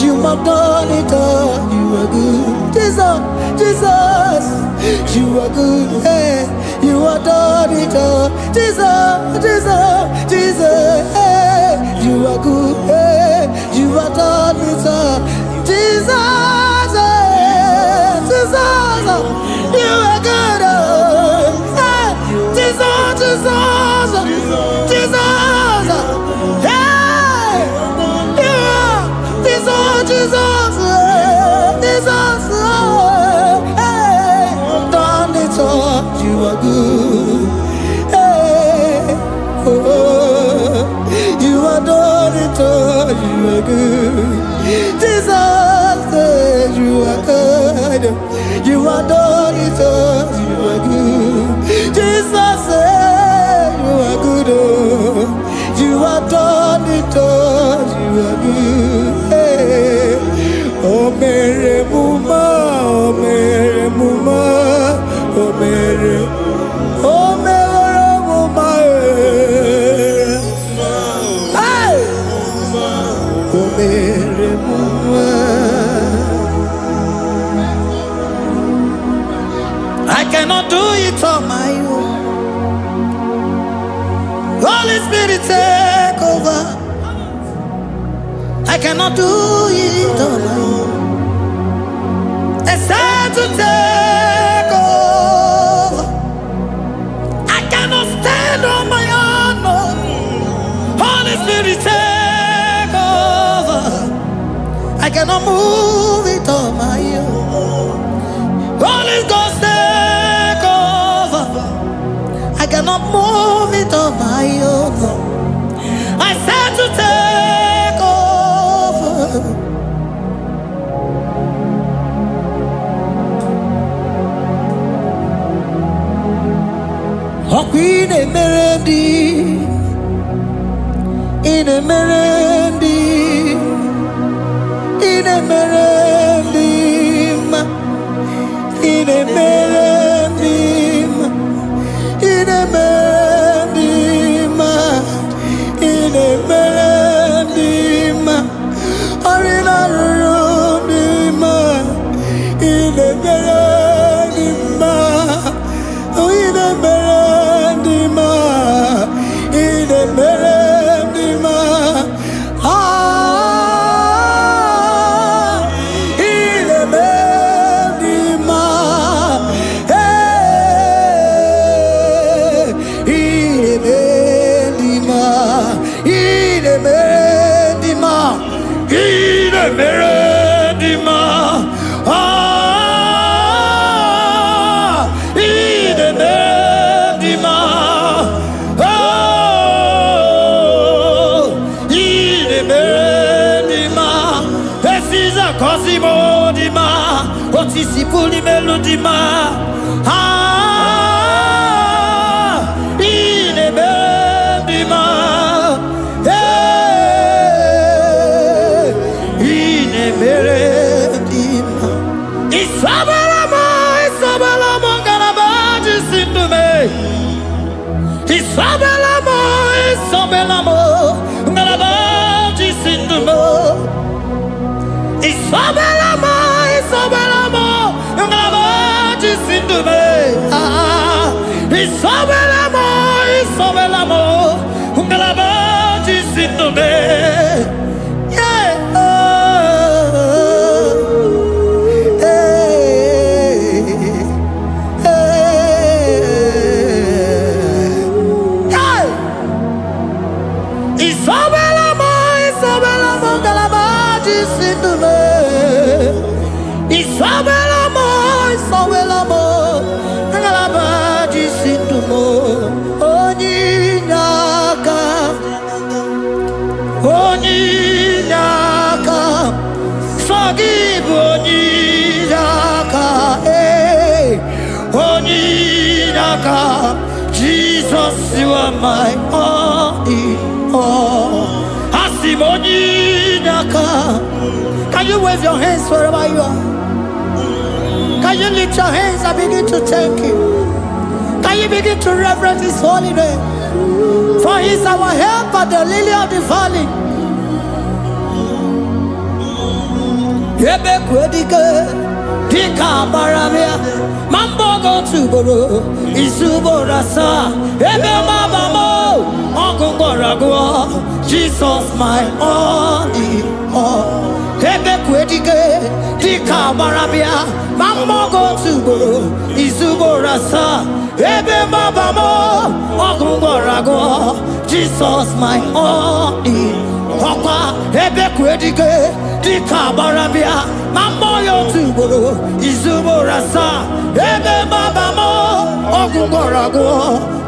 [SPEAKER 2] You have done it all. You are good. Jesus, Jesus, you are good. Hey, you have done it all. Jesus, Jesus, Jesus, hey, you are good. Hey, you have done it all. Jesus, hey, Jesus, you are good. Hey, Jesus, Jesus, Jesus, hey, you are Jesus, Jesus, Jesus, hey, done it all. You are good. Hey, oh, you are done it all. You are good. Jesus, you are good. You are done it all. You are good. Jesus, you are good. Oh, you are done it all. You are good. Hey, oh, Mary Muma, oh, Mary Muma, oh, Mary, oh, Mary Muma, hey, oh, Mary Muma.
[SPEAKER 1] I cannot do it on my own. Holy Spirit, take over. I cannot do it on my own. It's time to take over. I cannot stand on my own. No. Holy Spirit, take over. I cannot move it on my own. Holy Ghost, take over. I cannot move it on my own. I said to take over.
[SPEAKER 2] In a melody, in a melody, in a melody, in a melody, in a melody, in a melody, arena rodima, in a melody, in a melody, in a melody, in a melody, hey, in a melody, in a melody,
[SPEAKER 1] In a meredima, in a meredima, in a meredima. This is a cosimo dima, what is the fully melodima? In a meredima. Isabelamo, Garabaji Sindume. Isabelamo, Garabaji Sindume. Isabelamo, Garabaji Sindume. Jesus, you are my all in all. Asimoni Naka. Can you wave your hands wherever you are? Can you lift your hands and begin to thank Him? Can you begin to reverence His holy name? For He is our help at the lily of the valley. Ebe kwedike dika baramia mambo go tuboro isuborasa ebe mabamo ogungorago Jesus my all in all. Ebe kwedike dika baramia mambo go tuboro isuborasa ebe mabamo ogungorago Jesus my all in all. Ebe kwedike dika barabia mambo yo tuboro izuborasa ebe babamo ogungorago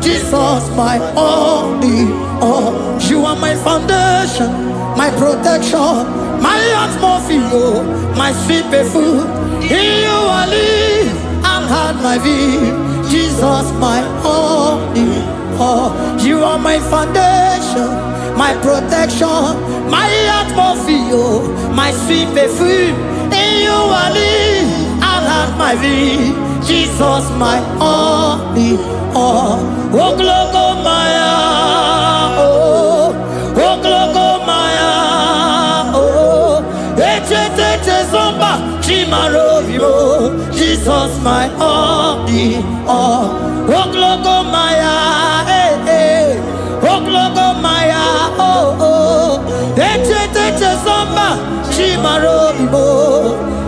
[SPEAKER 1] Jesus my all in all. You are my foundation, my protection, my atmosphere, my sweet perfume. In you I live and had my vie. Jesus my all in all. You are my foundation, my protection, my atmosphere, my sweet perfume. In you I live and have my vie. Jesus my all in all. Oh glogo maya, oh glogo maya, oh eche zomba chimaro vivo. Jesus my all in all. Oh glogo maya, oh glogo maya, oh eche zomba chimaro vivo.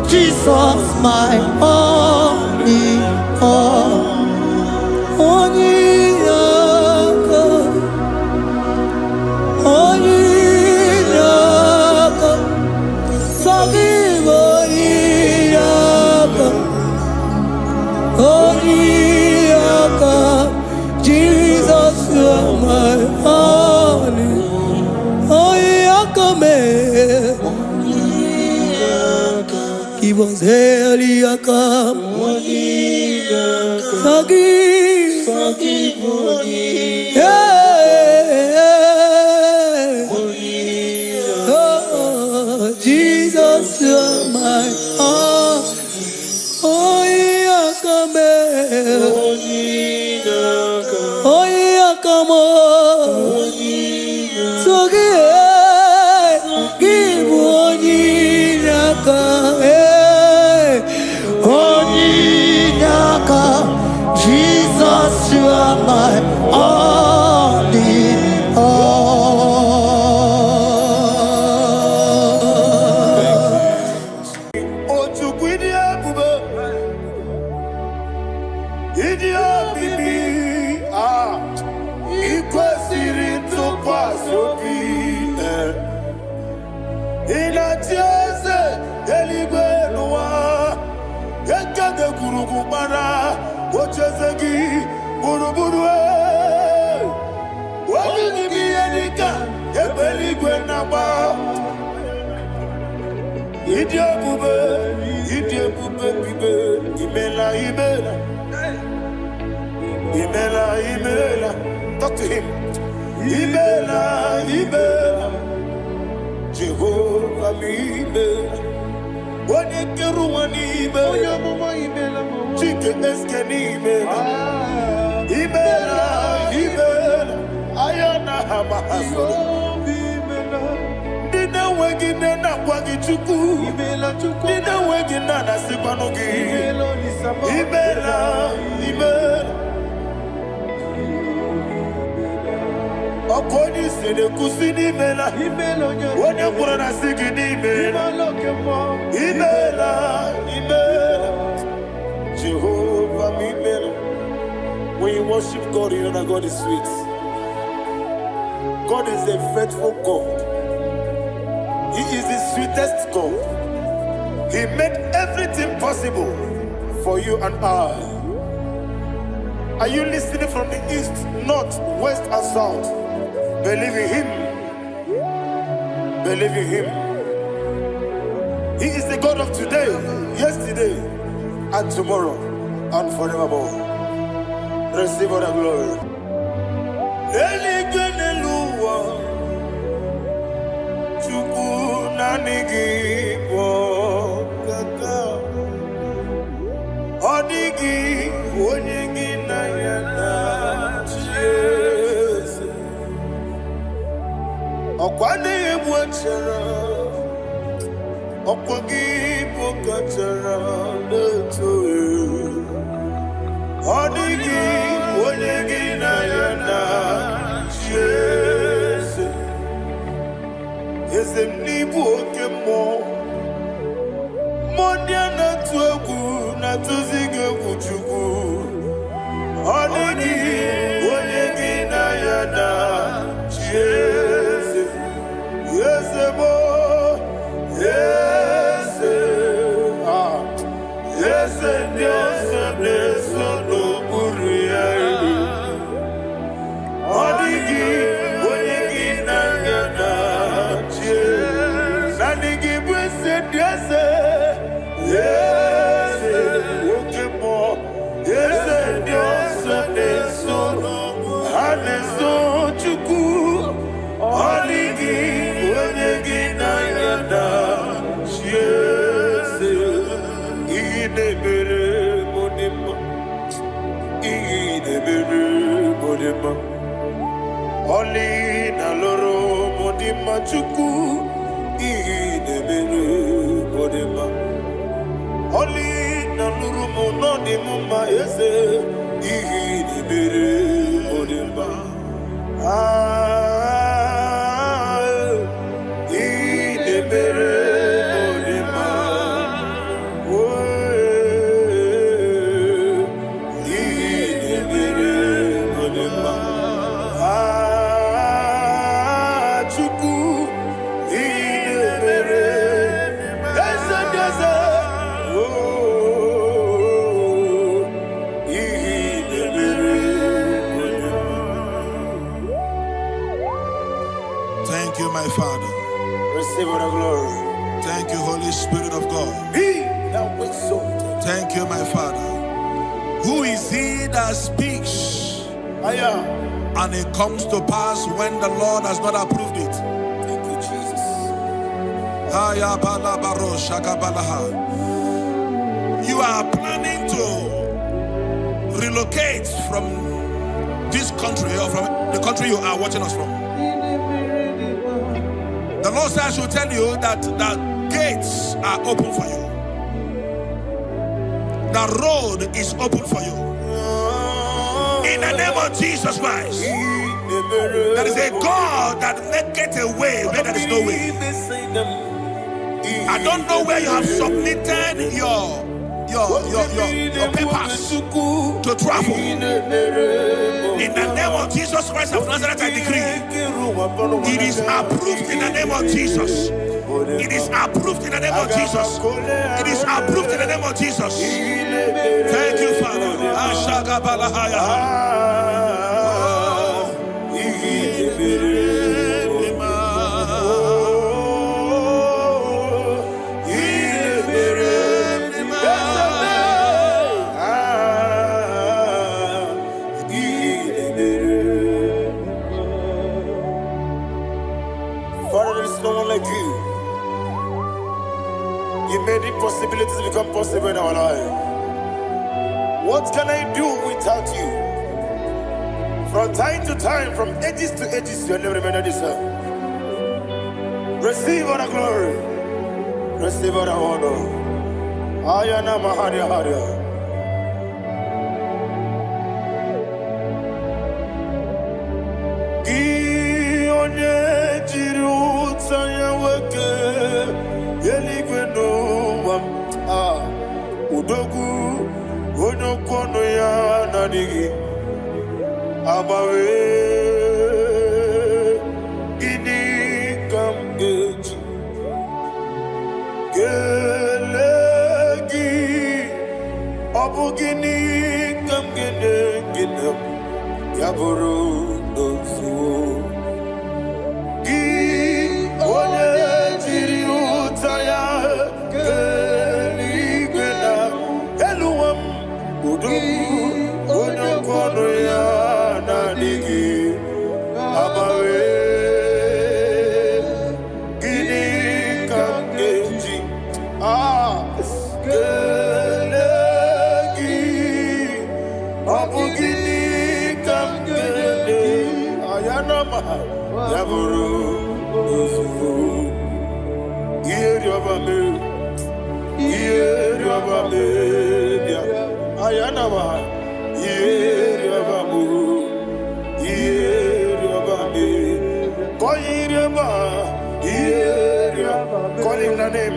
[SPEAKER 1] Jesus my all in all. Jesus, you are my honey. Give us Heliakam. Forgive. Oh, Jesus, you are my honey. Jesus, you are my all in
[SPEAKER 3] Imela. Talk to him. Imela. Jehovah Imela. Wanekeruani Imela. Chike eskeni Imela. Imela. Ayana hamahaso. Dina wegine na kwagi chuku. Dina wegine na sipanogi. Imela. Okoni sene kusini mela. Wone kurana sigini mela. Imela. Jehovah Imela. When you worship God, you know that God is sweet. God is a faithful God. He is the sweetest God. He made everything possible for you and I. Are you listening from the east, north, west, and south? Believe in Him. Believe in Him. He is the God of today, yesterday, and tomorrow, and forevermore. Receive all the glory.
[SPEAKER 2] Eligweneluwa Chukwu nanigi bo kaka Odigi onyegi na yana Jesu Okwade ebwachara Okwagi bokachara leto Odigi onyegi na yana Jesu Ezemnibu okemo Modia na tuegu na tuzige kuchugu Odigi onyegi na yana Jesu Yesebo Yese Yese Yese Yese no Buria Odigi Onyegi na yana Jesu Nanigi Bwese Yese Yese Okemo Yese Yese Yese Haneso Chuku Odigi Onyegi na yana Jesu Idebere Modima Idebere Modima Oli na loro Modima Chuku Idebere Modima Oli na loro Modima Eze Idebere Modima Idebere Modima Idebere Modima Chukwu Idebere Eze Eze Idebere Modima.
[SPEAKER 4] Thank you, my Father.
[SPEAKER 2] Receive all the glory.
[SPEAKER 4] Thank you, Holy Spirit of God.
[SPEAKER 2] He that exalted.
[SPEAKER 4] Thank you, my Father. Who is he that speaks
[SPEAKER 2] Aya.
[SPEAKER 4] and it comes to pass when the Lord has not approved it?
[SPEAKER 2] Thank you, Jesus.
[SPEAKER 4] You are planning to relocate from this country or from the country you are watching us from. The Lord says I should tell you that the gates are open for you. The road is open for you. In the name of Jesus Christ. There is a God that maketh a way where there is no way. I don't know where you have submitted your papers to travel. In the name of Jesus Christ of Nazareth, I decree it is approved in the name of Jesus. It is approved in the name of Jesus. It is approved in the name of Jesus. Thank you, Father.
[SPEAKER 2] Father, there is no one like you. You made impossibilities become possible in our life. What can I do without you? From time to time, from ages to ages, you have never remained the same. Receive all the glory. Receive all the honor. Ayana Maharia Haria. Udogu onokono ya nadigi abawe gini kamgeji gelegi abu gini kamgene gina yaburu dosuo gi onye jiri utaya Udogu onokono ya nadigi
[SPEAKER 3] Call him the name.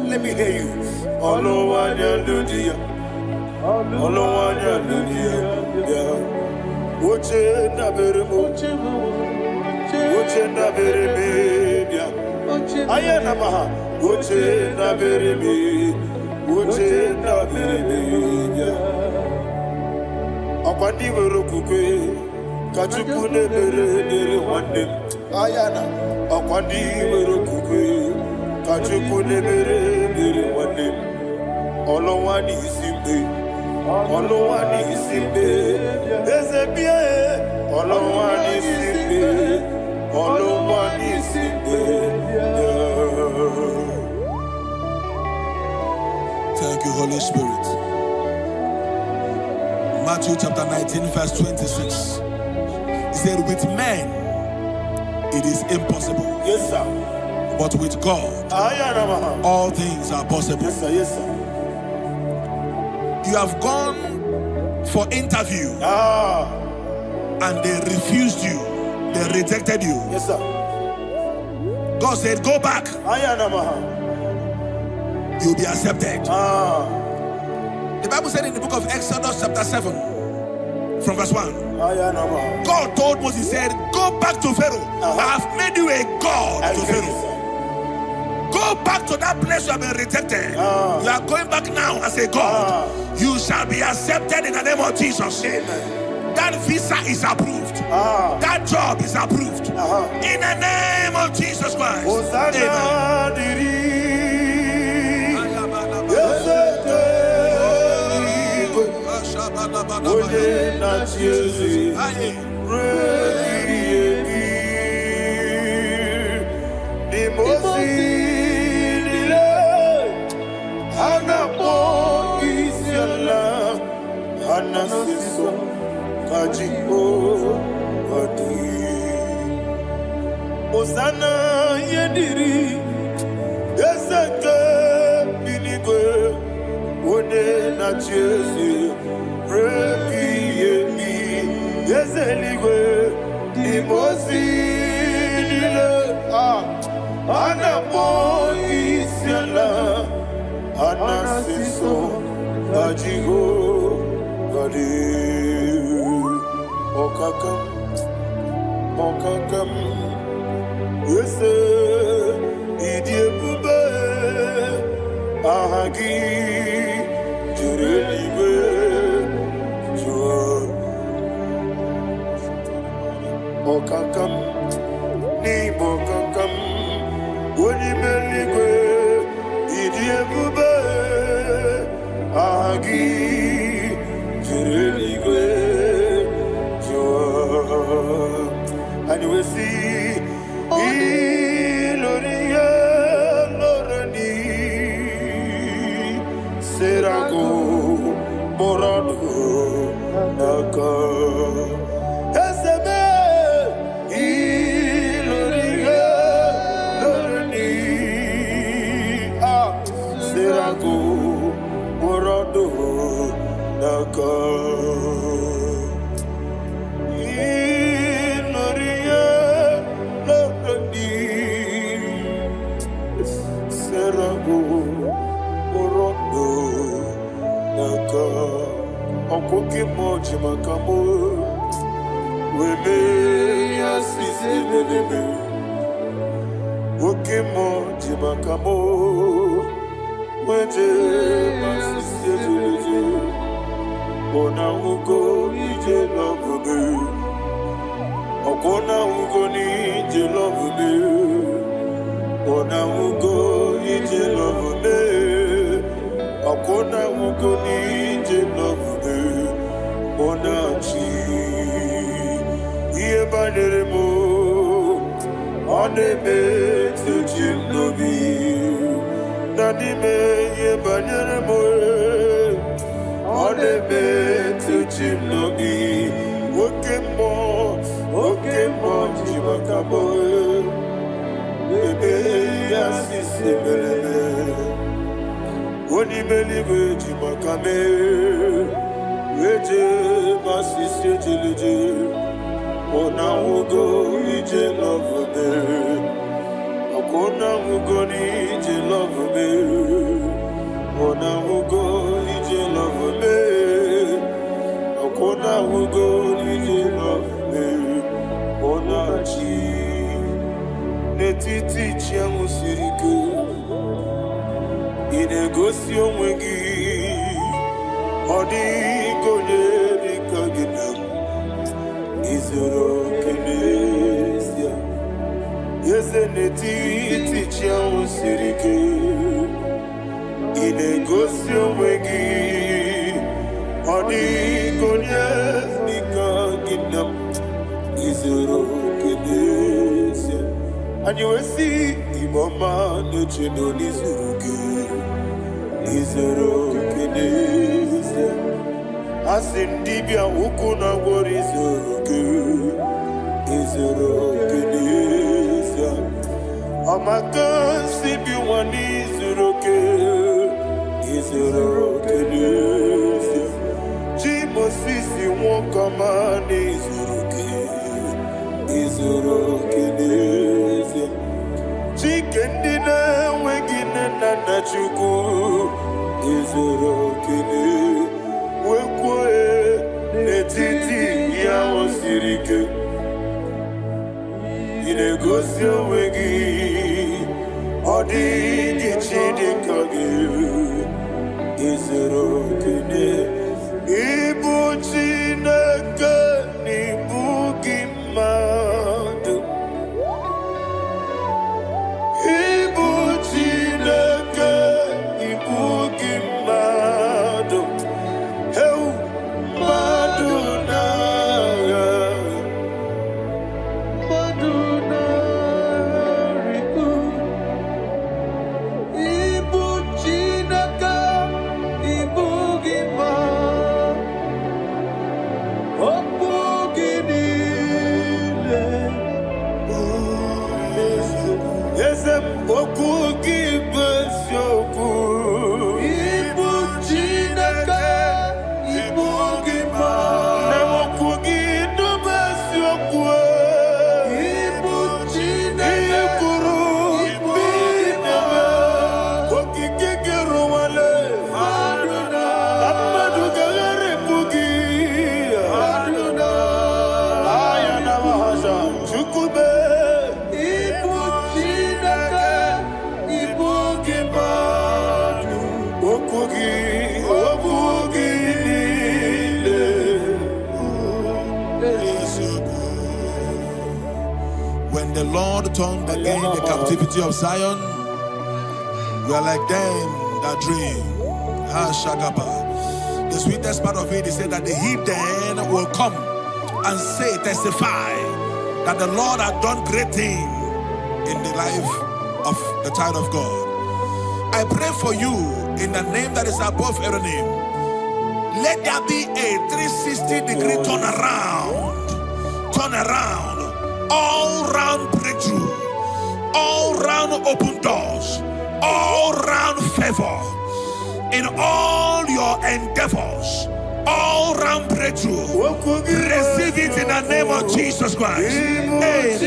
[SPEAKER 3] Let me hear you. Thank you, Holy Spirit. Matthew chapter 19, verse 26. He said, with men it is impossible. Yes, sir. But with God, all things are possible. Yes, sir. Yes, sir. You have gone for interview and they refused you. They rejected you. Yes, sir. God said, go back. You'll be accepted. The Bible said in the book of Exodus chapter 7 from verse 1, God told Moses, he said, go back to Pharaoh. I have made you a God to Pharaoh. Go back to that place you have been rejected. You are going back now as a God. You shall be accepted in the name of Jesus. Amen. That visa is approved. That job is approved. In the name of Jesus Christ. Osana yediri eseke binigwe one na chezi repi yemi yezeligwe imosi nile anapo isiala anasiso ajigo gadi okakam yes, idiebube ahagi jurelibe jua okakam ni bokakam woni meligwe idiebube ahagi jurelibe jua. And we see Iloria Lorani Serago Borado Naka Esebe Iloria Lorani Serago Borado Naka Okoke moji makamo weme asisi leleme oke moji makamo weje asisi leleme ona ugo ije love okona ugo ni ije love ona ugo ije love Akona mukoni jenovube onachi iye banderemo onebe tujinobi nanime iye banderemo onebe tujinobi okemo jimakabo bebe yasisebelele Oni believe Jimakame, Weje Masisi Jiliji, Ona Ugo Ije love me, Akona Ugo Ije love me, Ona Ugo Ije love me, Akona Ugo Ije love me, Ona Chi, Netiti Chiamu Siriku. Inegosio mwegi Odigonye dikagina Izoro kenesia Yese netiti chia usirike Inegosio mwegi Odigonye dikagina Izoro kenesia Anywesi iboma nechino nizuruke Izoro kenese Asindibia ukuna wori Izoro kenese Amaka sibi wani Izoro kenese Jimo sisi wakama Izoro kenese Chikendina wegine nana chuku Izoro kene Wekwe netiti ya osirike Inegosio wegi Odi gichidi kage Izoro kene Ibu chineke Ibu gimadu
[SPEAKER 4] When the Lord turned again the captivity of Zion, we are like them that dream. The sweetest part of it is said that the heathen will come and say, testify, that the Lord had done great things in the life of the child of God. I pray for you in the name that is above every name. Let there be a 360-degree turn around, all round breakthrough, all round open doors, all round favor in all your endeavors, all round breakthrough. Receive it in the name of Jesus Christ. Amen.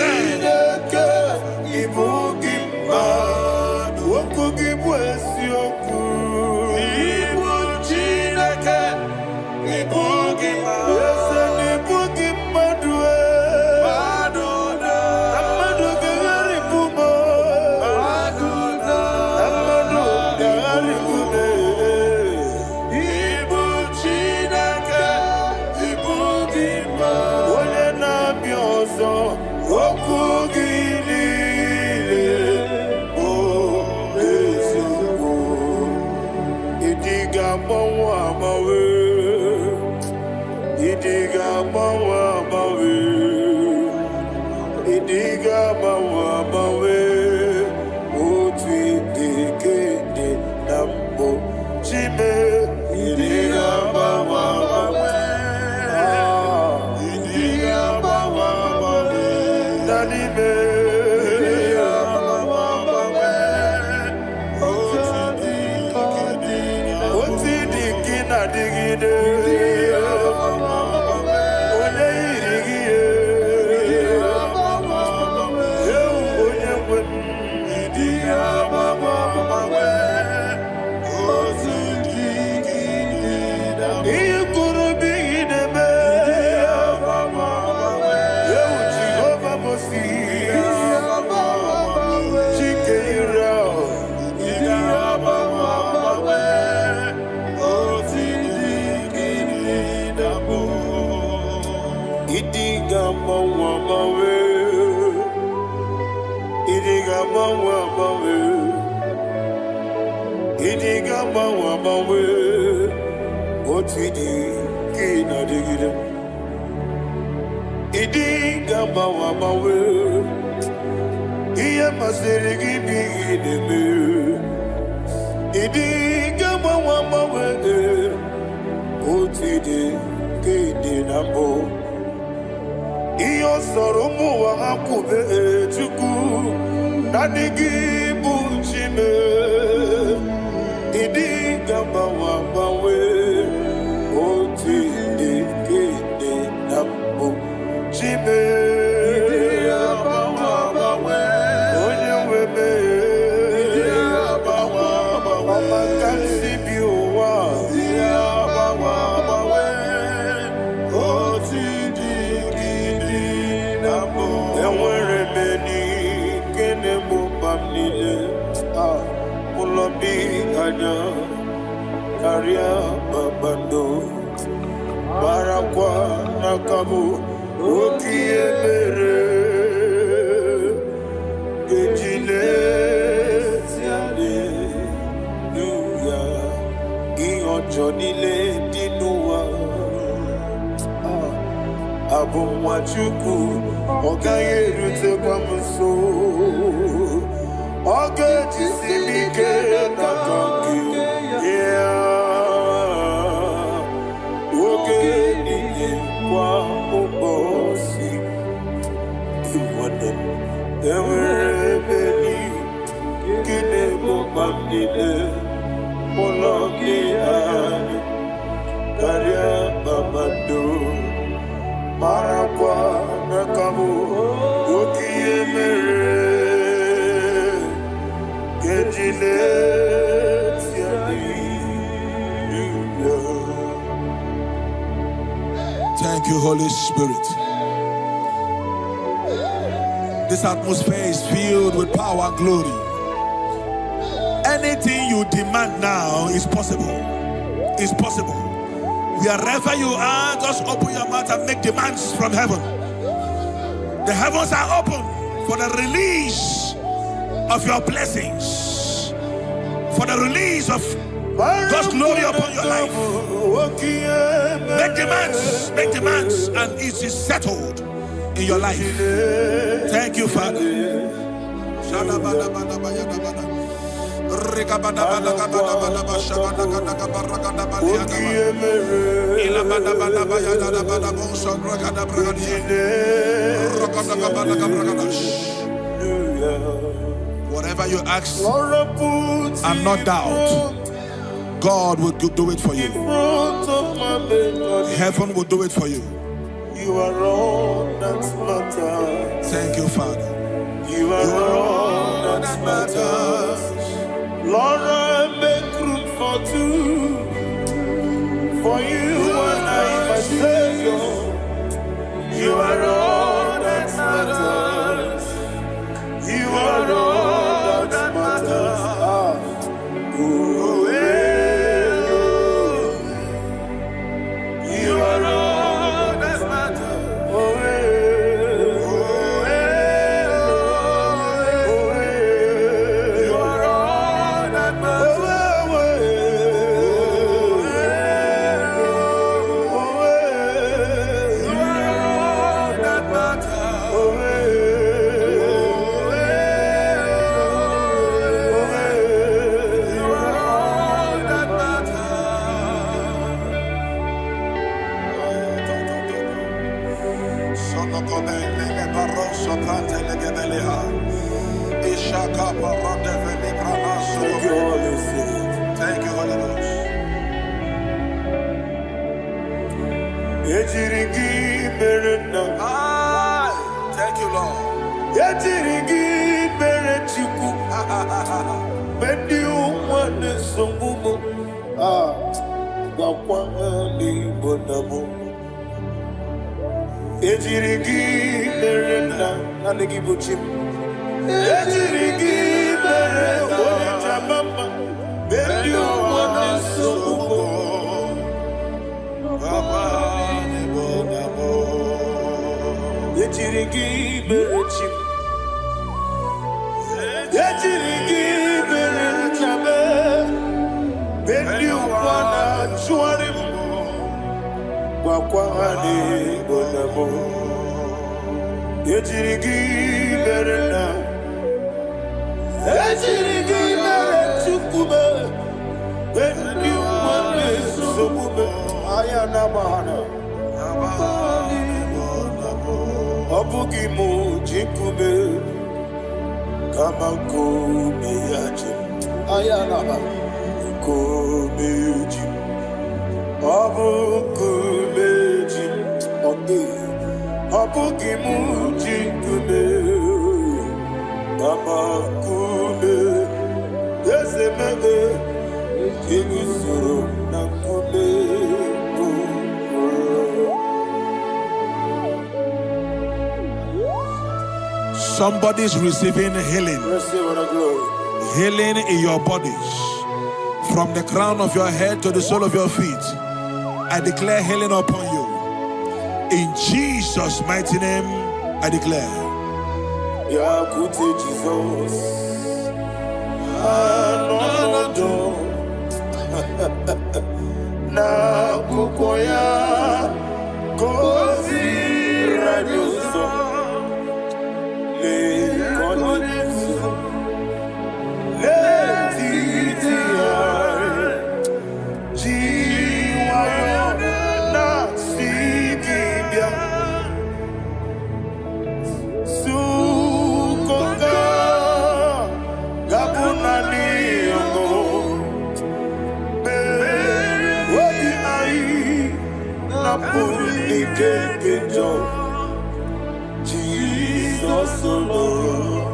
[SPEAKER 4] Thank you, Holy Spirit. This atmosphere is filled with power and glory. Anything you demand now is possible. It's possible. Wherever you are, just open your mouth and make demands from heaven. The heavens are open for the release of your blessings, for the release of God's glory upon your life. Make demands, and it is settled in your life. Thank you, Father. Whatever you ask and not doubt, God will do it for you. Heaven will do it for you.
[SPEAKER 5] You are all that matters.
[SPEAKER 4] Thank you, Father.
[SPEAKER 5] You are all that matters. Lord, I make room for two. For you and I, my Savior. You are all that matters. You are all that matters. You are all that matters. You are all that matters.
[SPEAKER 4] Thank you, Lord. Somebody's receiving healing. Healing in your bodies. From the crown of your head to the sole of your feet. I declare healing upon you. In Jesus' mighty name, I declare. Jesus. Na kukoya kozi radioso le konesu le titiare jiwayo na sikibia sukoka gabuna liongo Jesus alone.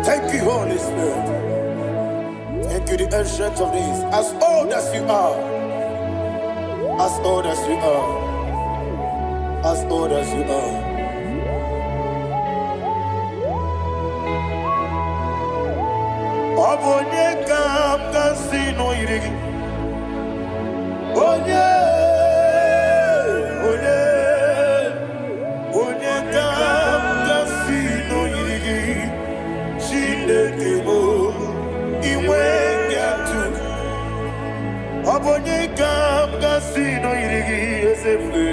[SPEAKER 4] Thank you, Holy Spirit. Thank you, the ancient of days. As old as you are, as old as you are, as old as you are. Obonye kam kasino irigi. Onye kam kasino irigi. Shindekimo iwe nyatu. Obonye kam kasino irigi esefu.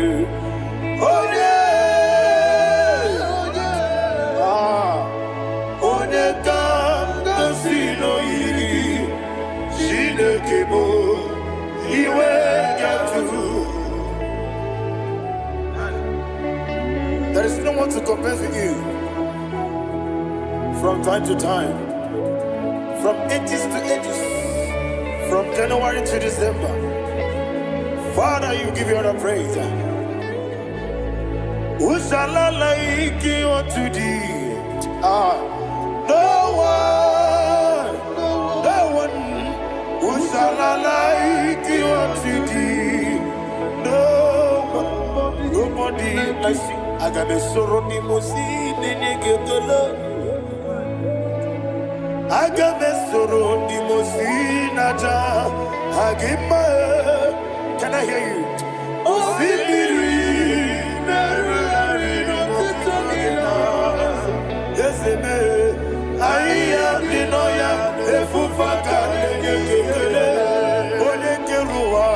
[SPEAKER 4] Onye kam kasino irigi. Shindekimo iwe nyatu.
[SPEAKER 5] There is no one to compare with you. From time to time, from ages to ages, from January to December, Father, you give you all the praise. Who shall I like you unto thee? No one. Who shall I like you unto thee? Nobody like you. I got a sorrow ni mosi nene gekolo. I got a sorrow ni mosi naja. Agima, can I hear you? Osibiri, yes, I am the noya. Efufa kare gekele. Onekerua.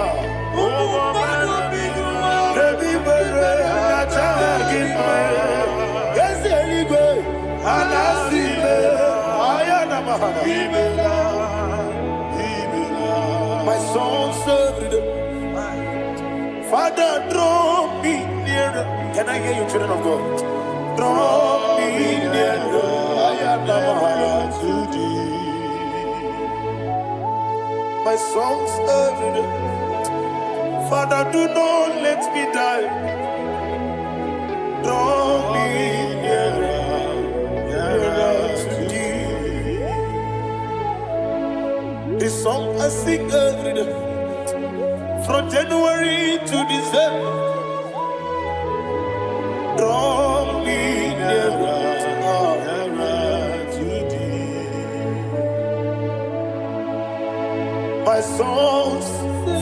[SPEAKER 5] My soul served. Father, draw me nearer. Can I hear you, children of God? Draw me nearer. I am to thee. My soul served. Father, do not let me die. Draw me nearer to thee. This song I sing every day, from January to December. Draw me nearer to thee. My songs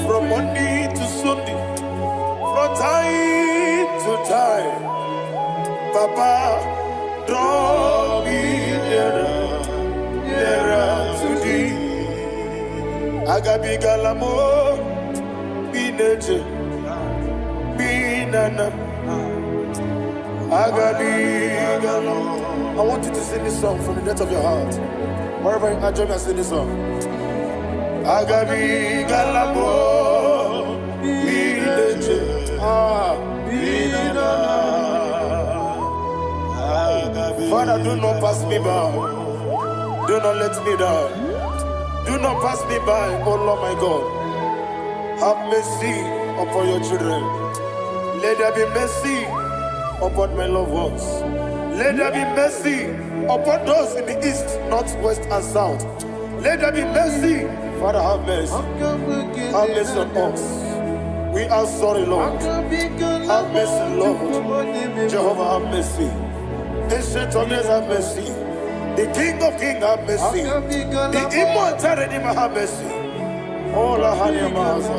[SPEAKER 5] from Monday to Sunday, from time to time. Papa, draw me nearer to thee. Agabi galamo, bineje, binana. Agabi galamo. I want you to sing this song from the depth of your heart. Wherever you are, join me and sing this song. Agabi galamo, bineje, binana. Father, do not pass me by. Do not let me die. Do not pass me by, oh Lord my God. Have mercy upon your children. Let there be mercy upon my loved ones. Let there be mercy upon those in the east, north, west, and south. Let there be mercy. Father, have mercy. Have mercy on us. We are sorry, Lord. Have mercy, Lord. Jehovah, have mercy. Ancient of days, have mercy. The King of Kings, have mercy. The immortal Redeemer, have mercy. Oh, la hania maza.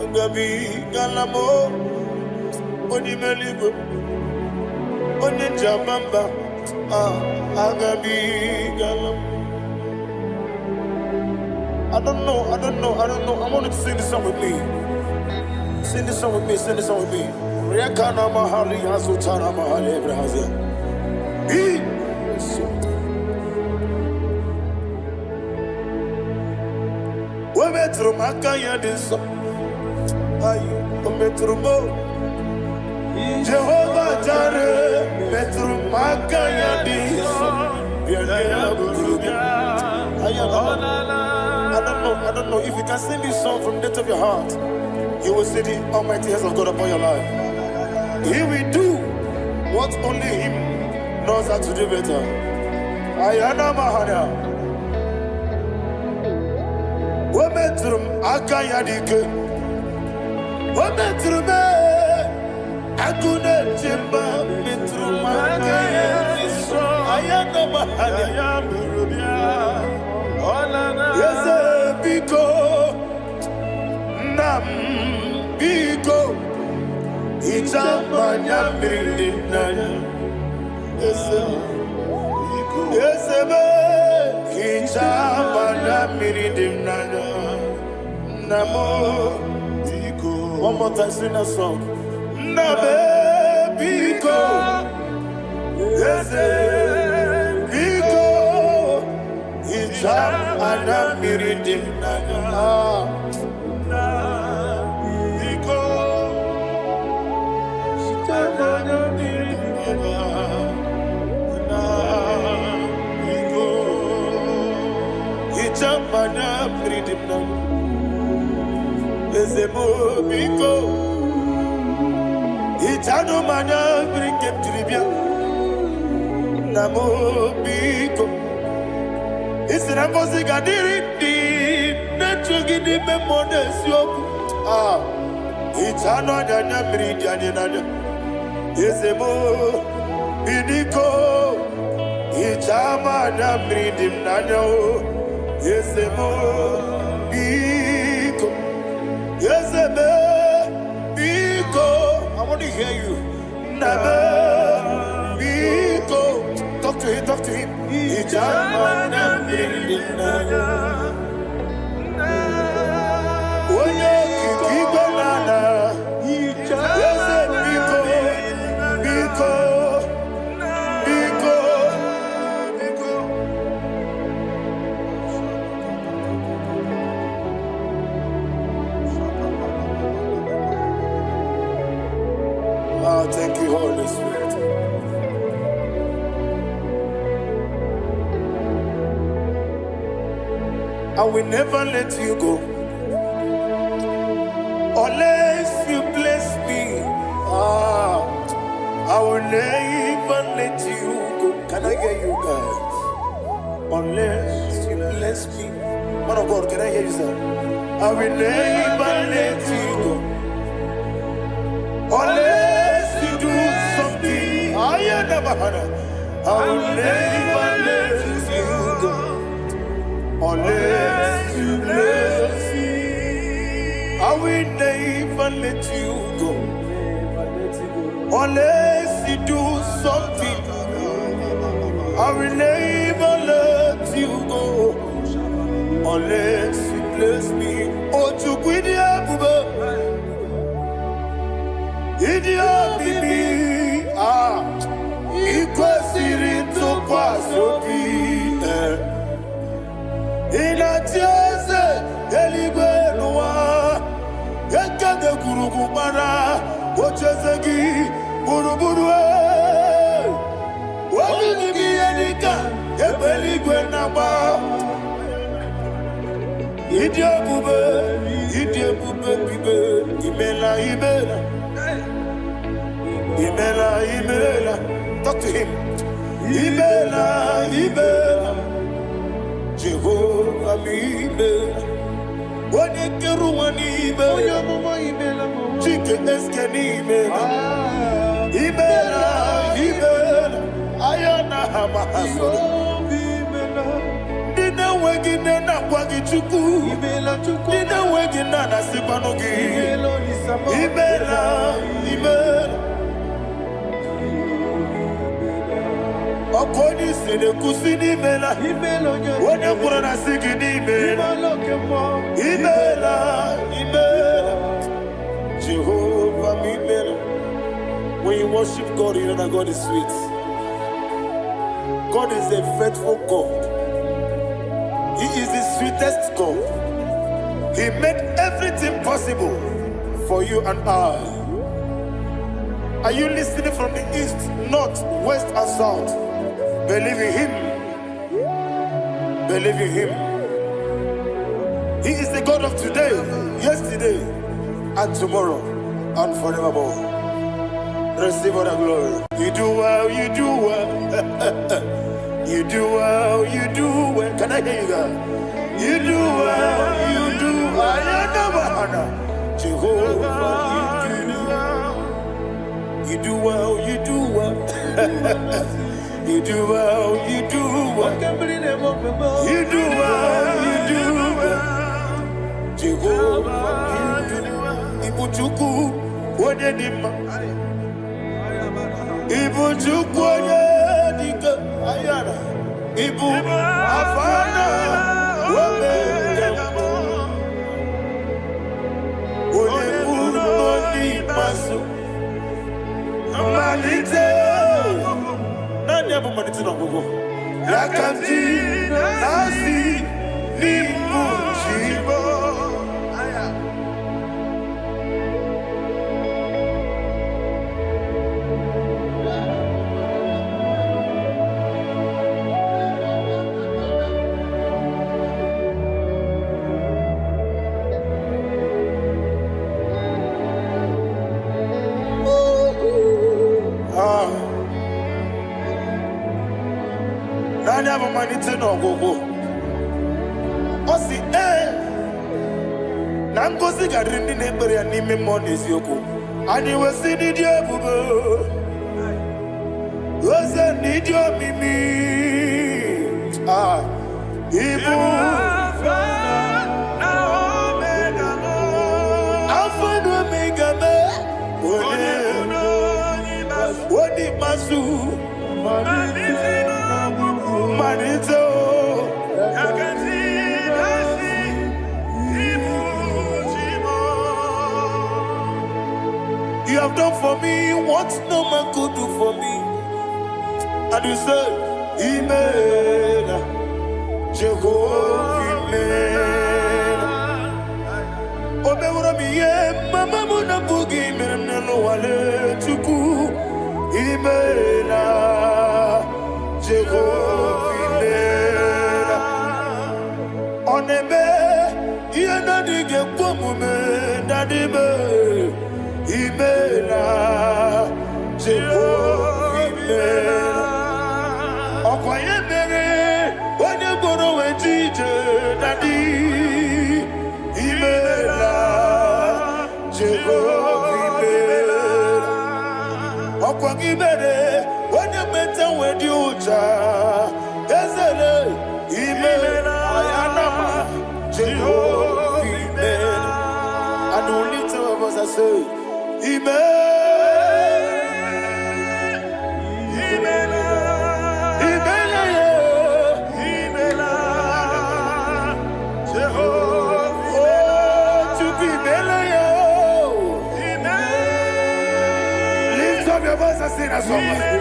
[SPEAKER 5] Agabi galamo, oni meligo, oni jabamba. Agabi galamo. I don't know. I want you to sing this song with me. Sing this song with me. Sing this song with me. Rekana mahali azutana mahali brazia. We metro makaya diso. Ayo, we metro mo. Jehovah Jireh, metro makaya diso. I don't know if you can sing this song from the depth of your heart. You will see the almighty hands of God upon your life. He will do what only Him knows how to do better. Ayana Mahana. Wometrum Akayadike. Wometrum Akune Jimba Metrum Akayadike. Ayana Mahana. Yes, Biko Nam Biko. Ichamanya mirinaya, esebe. Ichamanya mirinaya, namo. One more time, sing that song. Nabe biko, ese biko. Ichamanya mirinaya. Ichamana Bridimna Ezemo Biko Itano Mana Brikem Tribia Namo Biko Isinamosi Gadiri Netrugi di Memones Yoku Itano Dana Bridianina Ezemo Bidiko Ichamana Bridimna Ezemo Biko Ezemo Biko I want to hear you. Nabe Biko Talk to him. Ichamana Bridimna Oye Kikibanana Ezemo Biko Thank you, Holy Spirit. I will never let you go unless you bless me. I will never let you go. Can I hear you guys? Unless you bless me. Man of God, can I hear you, sir? I will never let you go unless you do something. I will never let you go unless you bless me. I will never let you go unless you do something. I will never let you go unless you bless me. Oh, to quit Idia bibi ikwesiri ntụkwasị inatieze eluigwe n'ụwa ekede kwuru gbara ocheze gị gburugburu obibi gị ihe dịka ebe eluigwe na-agba ịdị ebube bibe imela Imela, talk to him. Imela, Jehovah Imela. Wanekeru Imela, Chicken Escanimela. Imela, Ayana Hamahaso. Dina wegina na kwagi chuku. Dina wegina na sipanogi. Imela. Okoni sene kusini mela Wone kurana sikini mela Imela Jehovah Imela. When you worship God, you know that God is sweet. God is a faithful God. He is the sweetest God. He made everything possible for you and I. Are you listening from the east, north, west, and south? Believe in Him. Believe in Him. He is the God of today, yesterday, and tomorrow, and forevermore. Receive all the glory. You do well, you do well. You do well, you do well. Can I hear you guys? You do well, you do well. Jehovah, you do well, you do well. You do well, you do well. You do well, you do well. Jehovah, you do well. Ibuchuku, Wadedima. Ibuchuku, Wadedika. Ayana. Ibu, Afana. Wabedama. Onebu, Noni, Masu. Malite. Yakanti nasi nimujibo. never managed no go. Osi Nangozi gadrini nebere anime mones yoko. Ani wasi ni dia bugo. Wasi ni dia mimi. Ibu. Alpha and Omega me. Wodi masu. Manito. You have done for me what no man could do for me. And you say, Amen. Jehovah, Amen. Obewura mi ye, mama muna bugi mirna no wale chuku. Amen. Jehovah, Amen. Onebe, ye na dige kumume, nadime. Imela, Jehovah, Imela. Okoye mere, wanye boro wejije nadi. Imela, Jehovah, Imela. Okoye mere, wanye meta wedi uja. Ezele, Imela, ayanama, Jehovah, Imela. And only two of us are saved. Lift up your voice and sing a song.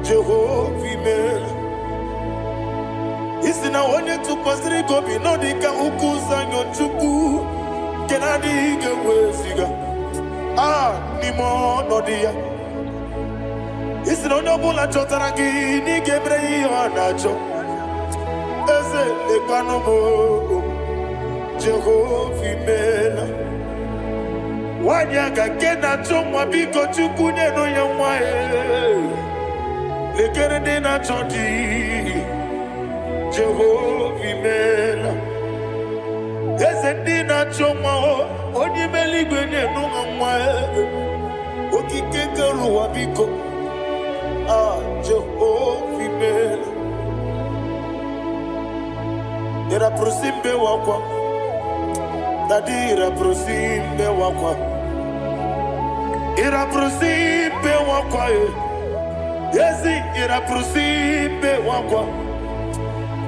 [SPEAKER 5] Jehovah, Amen. Isina onye tukpasiri gobi no dika ukuza nyochuku kenadi gewesiga nimo no dia. Isina onye bula chotara gi ni gebre iyo nacho eze lekano mo Jehovah, Amen. Wanyaga kena chomwa biko chuku neno ya mwae lekere dina choti Jehovah, Amen. Eze dina chomwa onye meligwe neno ya mwae okike keruwa biko Jehovah, Amen. Ira prosimbe wakwa Dadira prosimbe wakwa Ira prosimbe wakwa Yesi ira prosimbe wakwa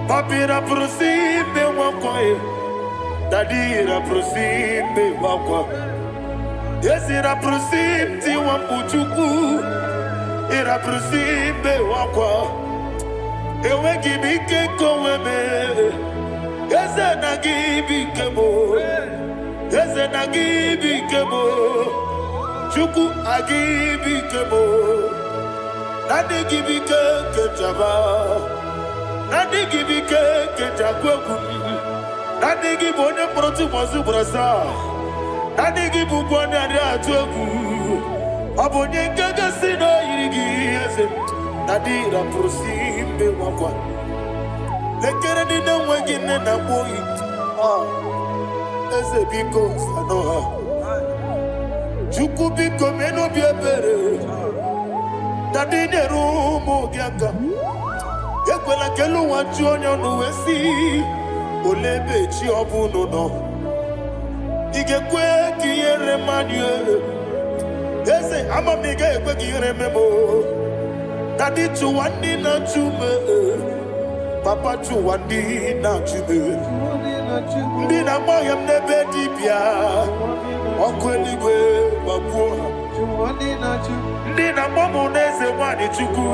[SPEAKER 5] Papi ira prosimbe wakwa Dadira prosimbe wakwa Yesi ira prosimti wapuchuku Ira prosimbe wakwa Ewe gibike koweme Yese na gibike mo Yese na gibike mo Chuku agibike mo Nadi gibike kechaba Nadi gibike kechakwegu Nadi gibone proti mwazu brasa Nadi gibukwane adi atwegu Abonye kege sino irigi yese Nadi raprosimbe wakwa Lekere dine wegine na boyi Eze biko sanoha Chuku biko meno biebere Dadi nerumu gyaka Ekwela kelu wachu onyo nuwesi olebe chi obuno no igekwe kiyere manye ese amamiga ekwe kiyere memo dadi chuwandi na chume papa chuwandi na chume ndi na moyam nebe dibia okweligwe babuo ndi na momo neze wani chuku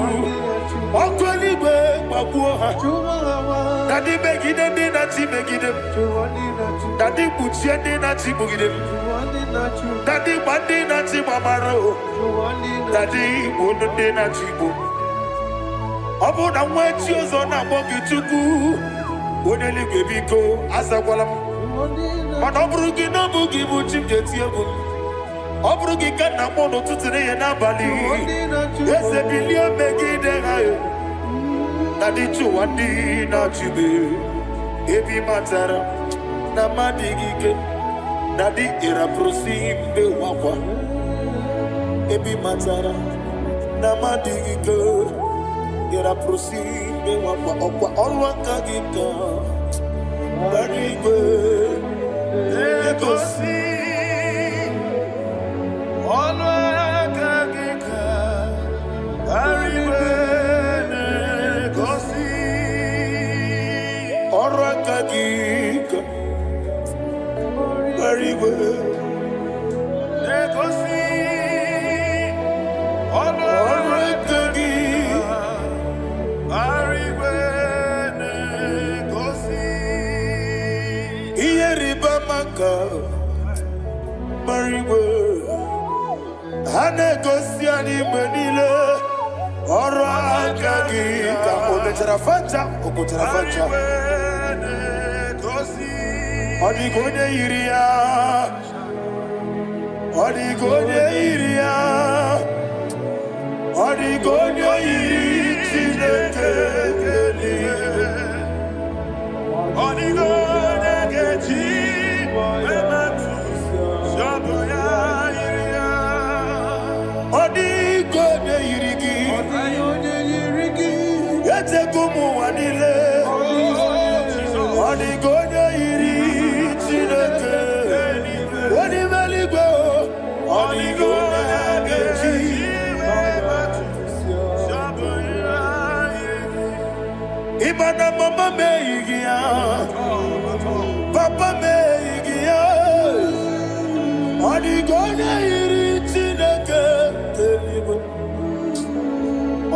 [SPEAKER 5] okweligwe babuo dadi begide ndi na chi begide dadi kuchie ndi na chi bugide dadi bandi na chi mamaro dadi bunu ndi na chi bu obu na mwechi ozo na bogi chuku oneligwe biko asakwala mana oburu gị n'ọbụ gị bụ chi m ga-eti egwu ọ bụrụ gị ka nna mụ n'ụtụtụ n'ihe n'abalị eze bilie megide ha na dị chụwa ndị na-achịbe ebe matara na mmadụ gị ike na dị ịrapụrụsi mbe wakwa ebe matara na mmadụ gị ike ịrapụrụsi mbe wakwa ọkwa ọrụ aka gị ka Barigwe Negosi Olwakagika Barigwe Negosi Orakagika Barigwe Negosi Olwakagika Barigwe Ribamaka Mariwe Hanegosi animenile Ora agagi Ka ometarafacha Okotarafacha Odigonye iria Odigonye iria Odigonye iri Chineke Odigonye geji Odigonye irigi Yetekumu wanile Odigonye iri Chineke Odimeligwe Odigonye geji Ibana mama meigia Papa meigia Odigonye iri Chineke telibe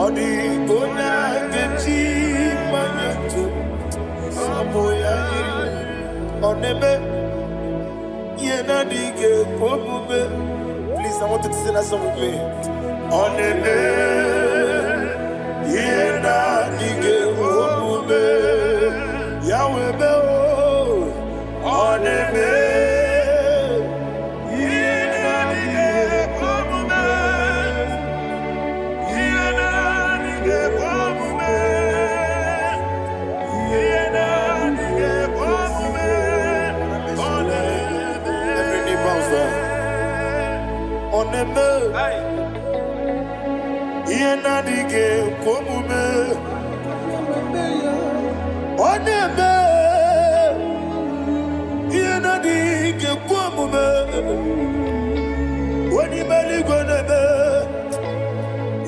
[SPEAKER 5] Odigonye geji manyetu Saboya iri Onebe Yena dige pomube Please, I want you to sing that song with me. Onebe Yena dige pomube Yahweh be o Onebe Oneme Yena dige komume Oneme Yena dige komume Wani meligwe nebe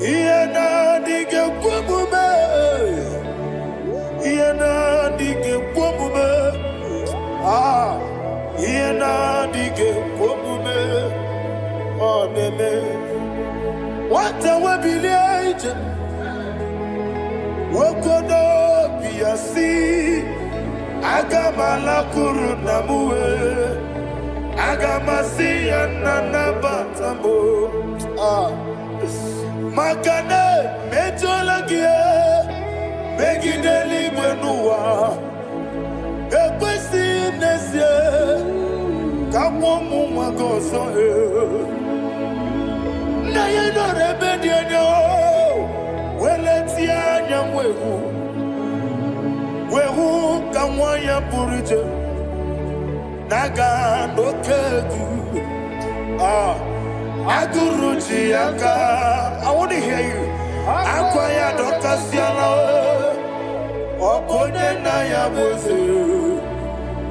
[SPEAKER 5] Yena dige komume Yena dige komume Ah Yena dige komume Oneme Wata wabilieje Wokodo biasi Agamala kuru namuwe Agamasi yanana batambo Makane metolagie Megideli mwenuwa Ekwesi nesie Kamwomu mwagoso Na yeno rebedienyo Weletia nyamwehu Wehu kamwaya purije Naga nokegu Aguruji aka I want to hear you Akwaya dokasiana Okonye na ya boze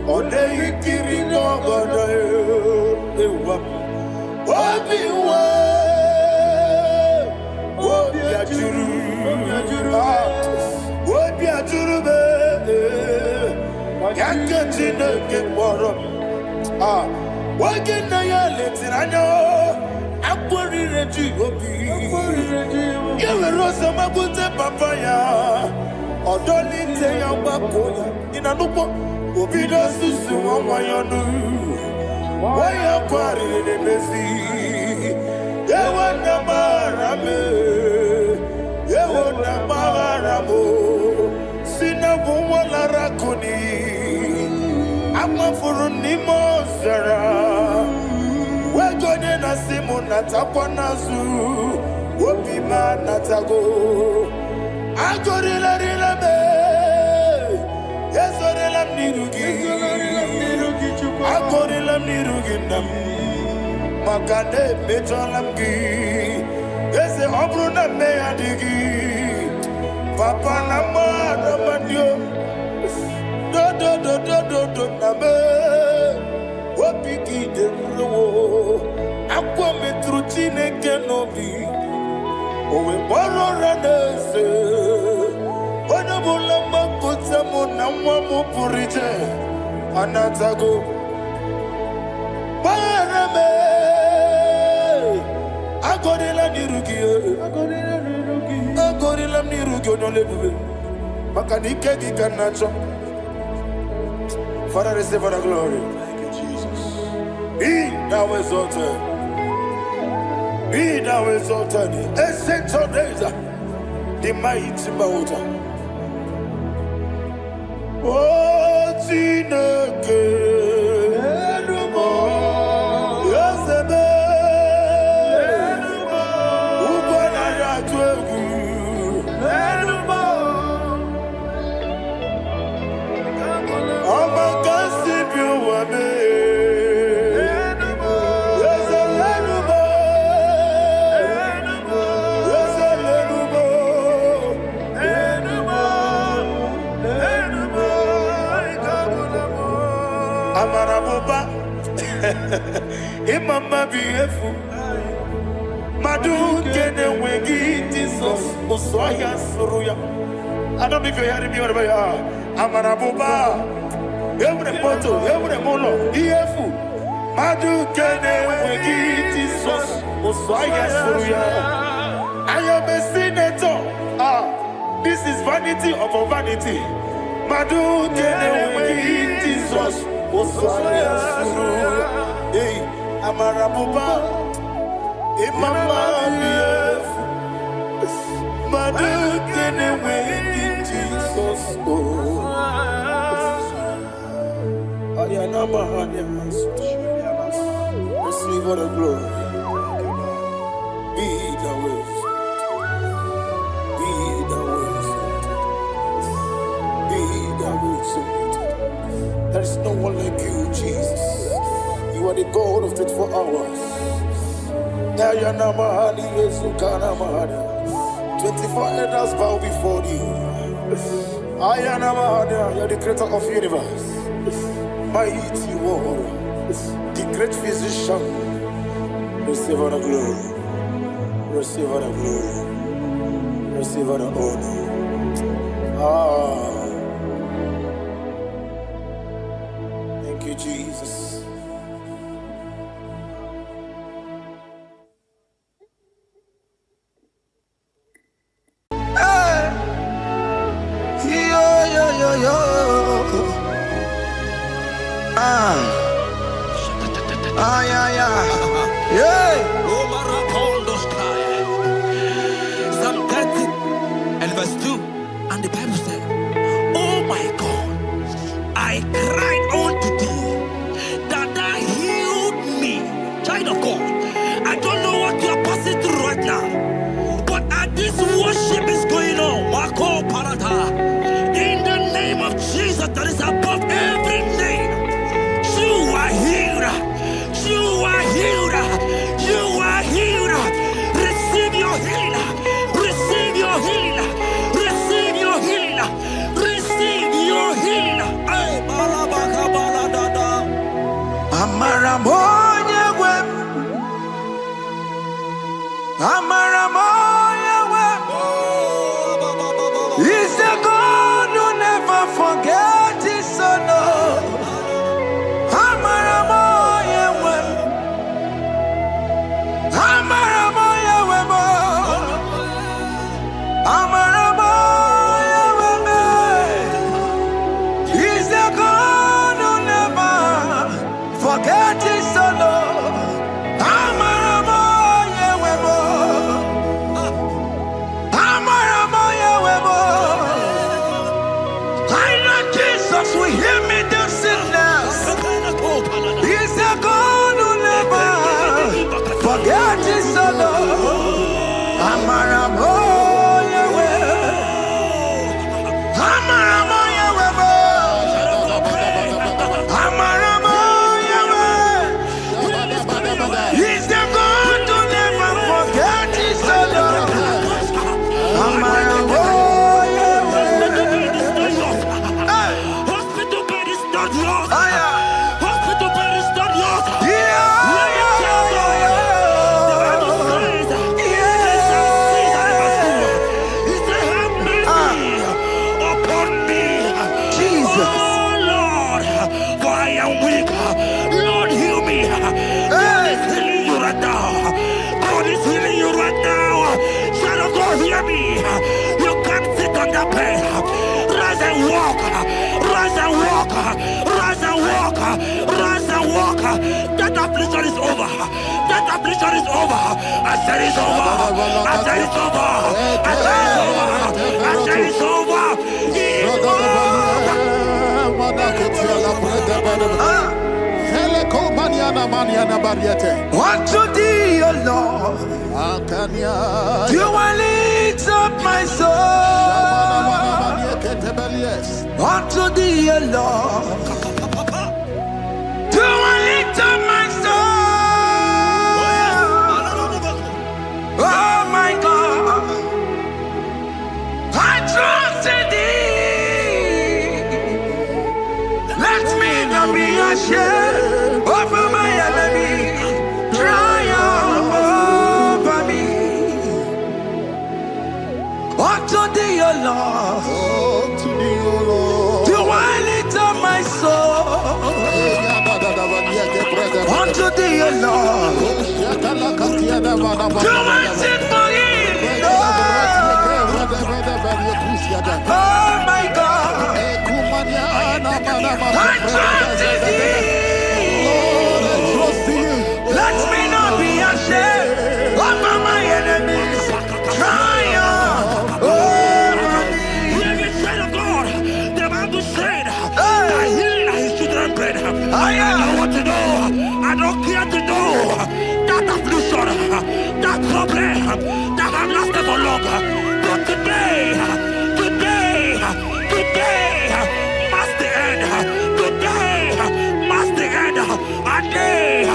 [SPEAKER 5] Ode ikiri ngogodo ewa. Obi wa. Obi ajuru. Obi ajuru be. Yakati ne kemoro. Wagina ya letiranya. Akwari reji obi. Yewe rosa mabute papaya. Odoli te ya wakoya. Inanupo. Obi do susu wamayonu. Waya kwari ne mezi. Yewe na marame. Yewe na maramo. Sina wala rakuni. Ama furuni mozara. Wegone na simu natakwa nazu. Wopima natago. Agorila rila me. Yesorila mnirugi. Agorila mnirugi nam. Makane mejolamgi. Yese obru na me adigi. Papa na mwana mandio. Do na me. Wopiki de mlo. Akwa metruchine kenobi. Owe boro ranese. Wana bula makuta muna mwamu purije. Anatago. Barame. Agorila nirugi. Agorila nirugi onolebube. Makanike gikanacho. Father, receive the glory.
[SPEAKER 3] Thank you, Jesus.
[SPEAKER 5] Be thou exalted. Be thou exalted. Ancient of days, the mighty mountain. Oh, Tineke. Yasebe. Ubanaya twegu. Amarabuba, Imama beautiful. Madu kene wengi Jesus, Usoya Suruya. I don't know if you're hearing me wherever you are. Amarabuba, every photo, every molo, EFU. Madu kene wengi Jesus, Usoya Suruya. I am a senator. This is vanity of a vanity. Madu kene wengi Jesus. Hey, Amarabuba, Imama, Madu kene wengi Jesus. Receive all the glory. Be the ways. Be the ways. Be the ways. There is no one like you, Jesus. You are the God of 24 hours. 24 elders bow before you. You are the creator of the universe. Mighty warrior, the great physician. Receive all the glory. Receive all the glory. Receive all the honor. Thank you, Jesus.
[SPEAKER 4] Psalm 30 and verse 2, and the Bible said, oh my God, I cried unto thee, that thou healed me. Child of God, I don't know what you are passing through right now, but as this worship is going on, Marco Parata, in the name of Jesus that is above every name, you are healed. You are healed. You are healed. Receive your healing. Receive your healing. Receive your healing. Receive your healing.
[SPEAKER 2] Amaramoya web. Amaramoya web. He's the God who never forgets his son. Amaramoya web. Amaramoya web. Amaramoya web. He's the God who never forgets his son. Amaramoya web. Amaramoya web. I know Jesus will hear me the sickness. He's the God who never forgets his son. Amaramoya web. Amaramoya web. Amaramoya web. He's the God who never forgets his son. Amaramoya web.
[SPEAKER 4] Hospital bed is not yours.
[SPEAKER 2] Ah, yeah.
[SPEAKER 4] Hospital bed is not yours.
[SPEAKER 2] Yeah,
[SPEAKER 4] Let me tell you, the Bible says, He said, have mercy upon me.
[SPEAKER 2] Jesus.
[SPEAKER 4] Oh Lord, for I am weak. Lord, heal me. God is healing you right now. God is healing you right now. Child of God, hear me. You can't sit on that bed. Rise and walk. Rise and walk. Rise and walk. Rise and walk. That affliction is over. That affliction is over. I said it's over. I said it's over. I said it's over. I said it's over. It's over.
[SPEAKER 2] Unto thee, O Lord, do I lift up my soul. Unto thee, O Lord, do I lift up my soul. Oh my God, I trust in thee. Let me not be ashamed over my enemy. Triumph over me. Unto thee, O Lord, do I lift up my soul. Unto thee, O Lord, do I sing for him. Oh my God, I trust in thee. Let me not be ashamed over my enemies. Triumph over me.
[SPEAKER 4] Hear me, child of God. The Bible said, I heal his children bread. I don't want to know. I don't care to know. That affliction, that problem, that have lasted for long. But today, must the end. Today, must the end. And day, I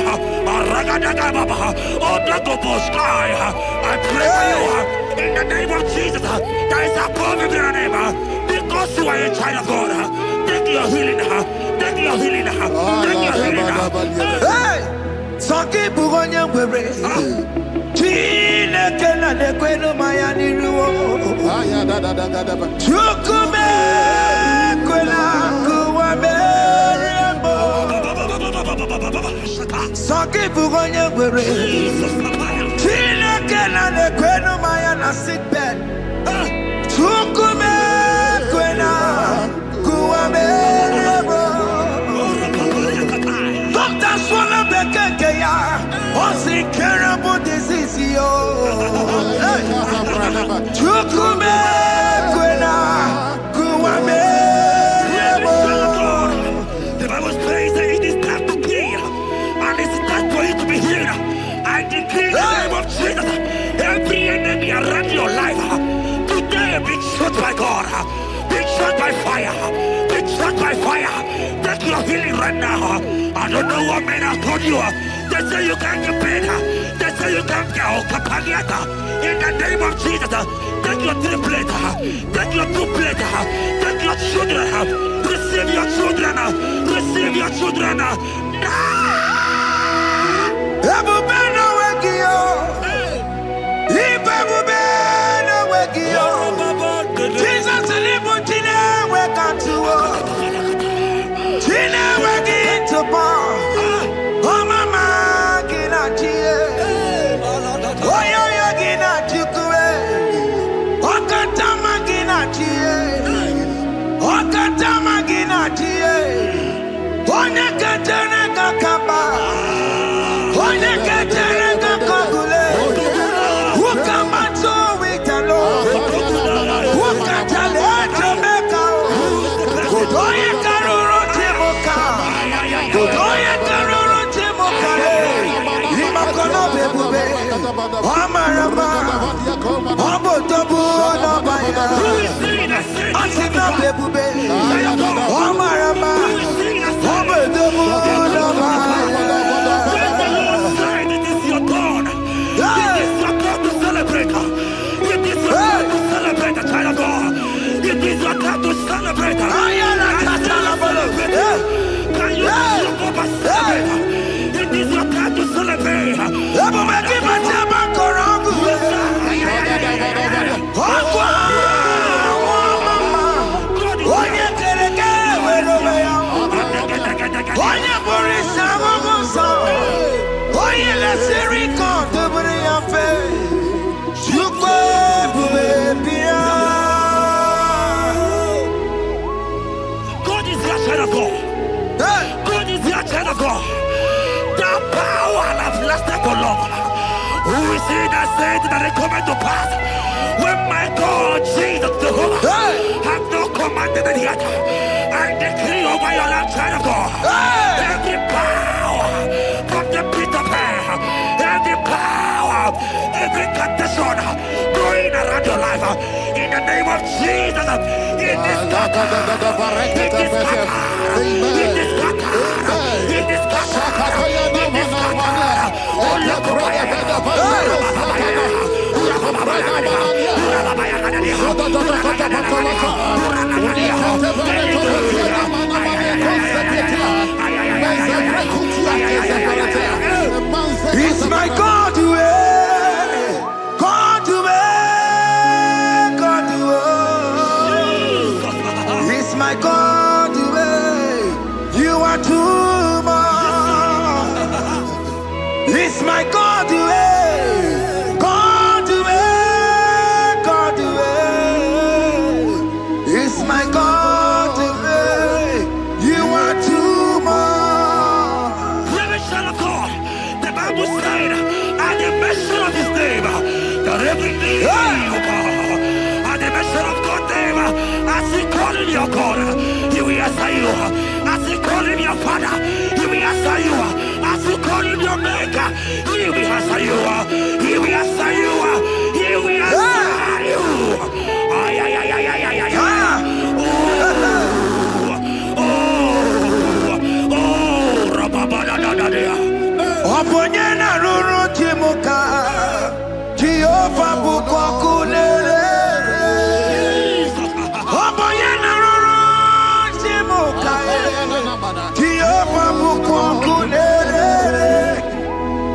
[SPEAKER 4] pray for you in the name of Jesus. There is a problem in your name. Because you are a child of God. Take your healing. Take your healing. Take your healing.
[SPEAKER 2] Hey! Sanki bugonya wewe. Chine kena de kwenu mayani ruo. Chukume kwena kuwa merembo. Sanki bugonya wewe. Chine kena de kwenu mayana sick bed. Chukume kwena kuwa merembo. Doctor swallow bekeke ya. Onsi terrible disease yo. Chukume kwena kuwa merembo.
[SPEAKER 4] The Bible says that it is time to kill, and it is time for you to be healed. I decree in the name of Jesus, every enemy around your life, today be shot by God, be shot by fire, be shot by fire. Take your healing right now. I don't know what men have told you. They say you can't get paid. They say you can't get kapaniata. In the name of Jesus, take your triplet, take your two-plate, take your children, receive your children now. Who is he that said that it coming to pass? When my God, Jesus Jehovah, have not commanded it yet, I decree over your life, child of God, every power from the pit of hell, every power, every condition going around your life, in the name of Jesus, it is scattered, it is scattered, it is scattered, it is scattered, it is scattered. Oh, look
[SPEAKER 2] It's my God to God to God to It's my God to you are too much. It's my God to God to God to It's my God to you are too much.
[SPEAKER 4] Revelation of God. The Bible said, at the mention of his name, that every knee will bow. At the mention of God's name, as he called him your God, he will answer you. As he called him your Father, he will answer you. As he called him your Maker, he will answer you. He will answer you. He will answer you. Ay, ay, ay, ay, ay, ay, ay, ay. Oh, rababadadadadea.
[SPEAKER 2] Oponyena ruru timuka Jehova bukwa kulele Oponyena ruru timuka Jehova bukwa kulele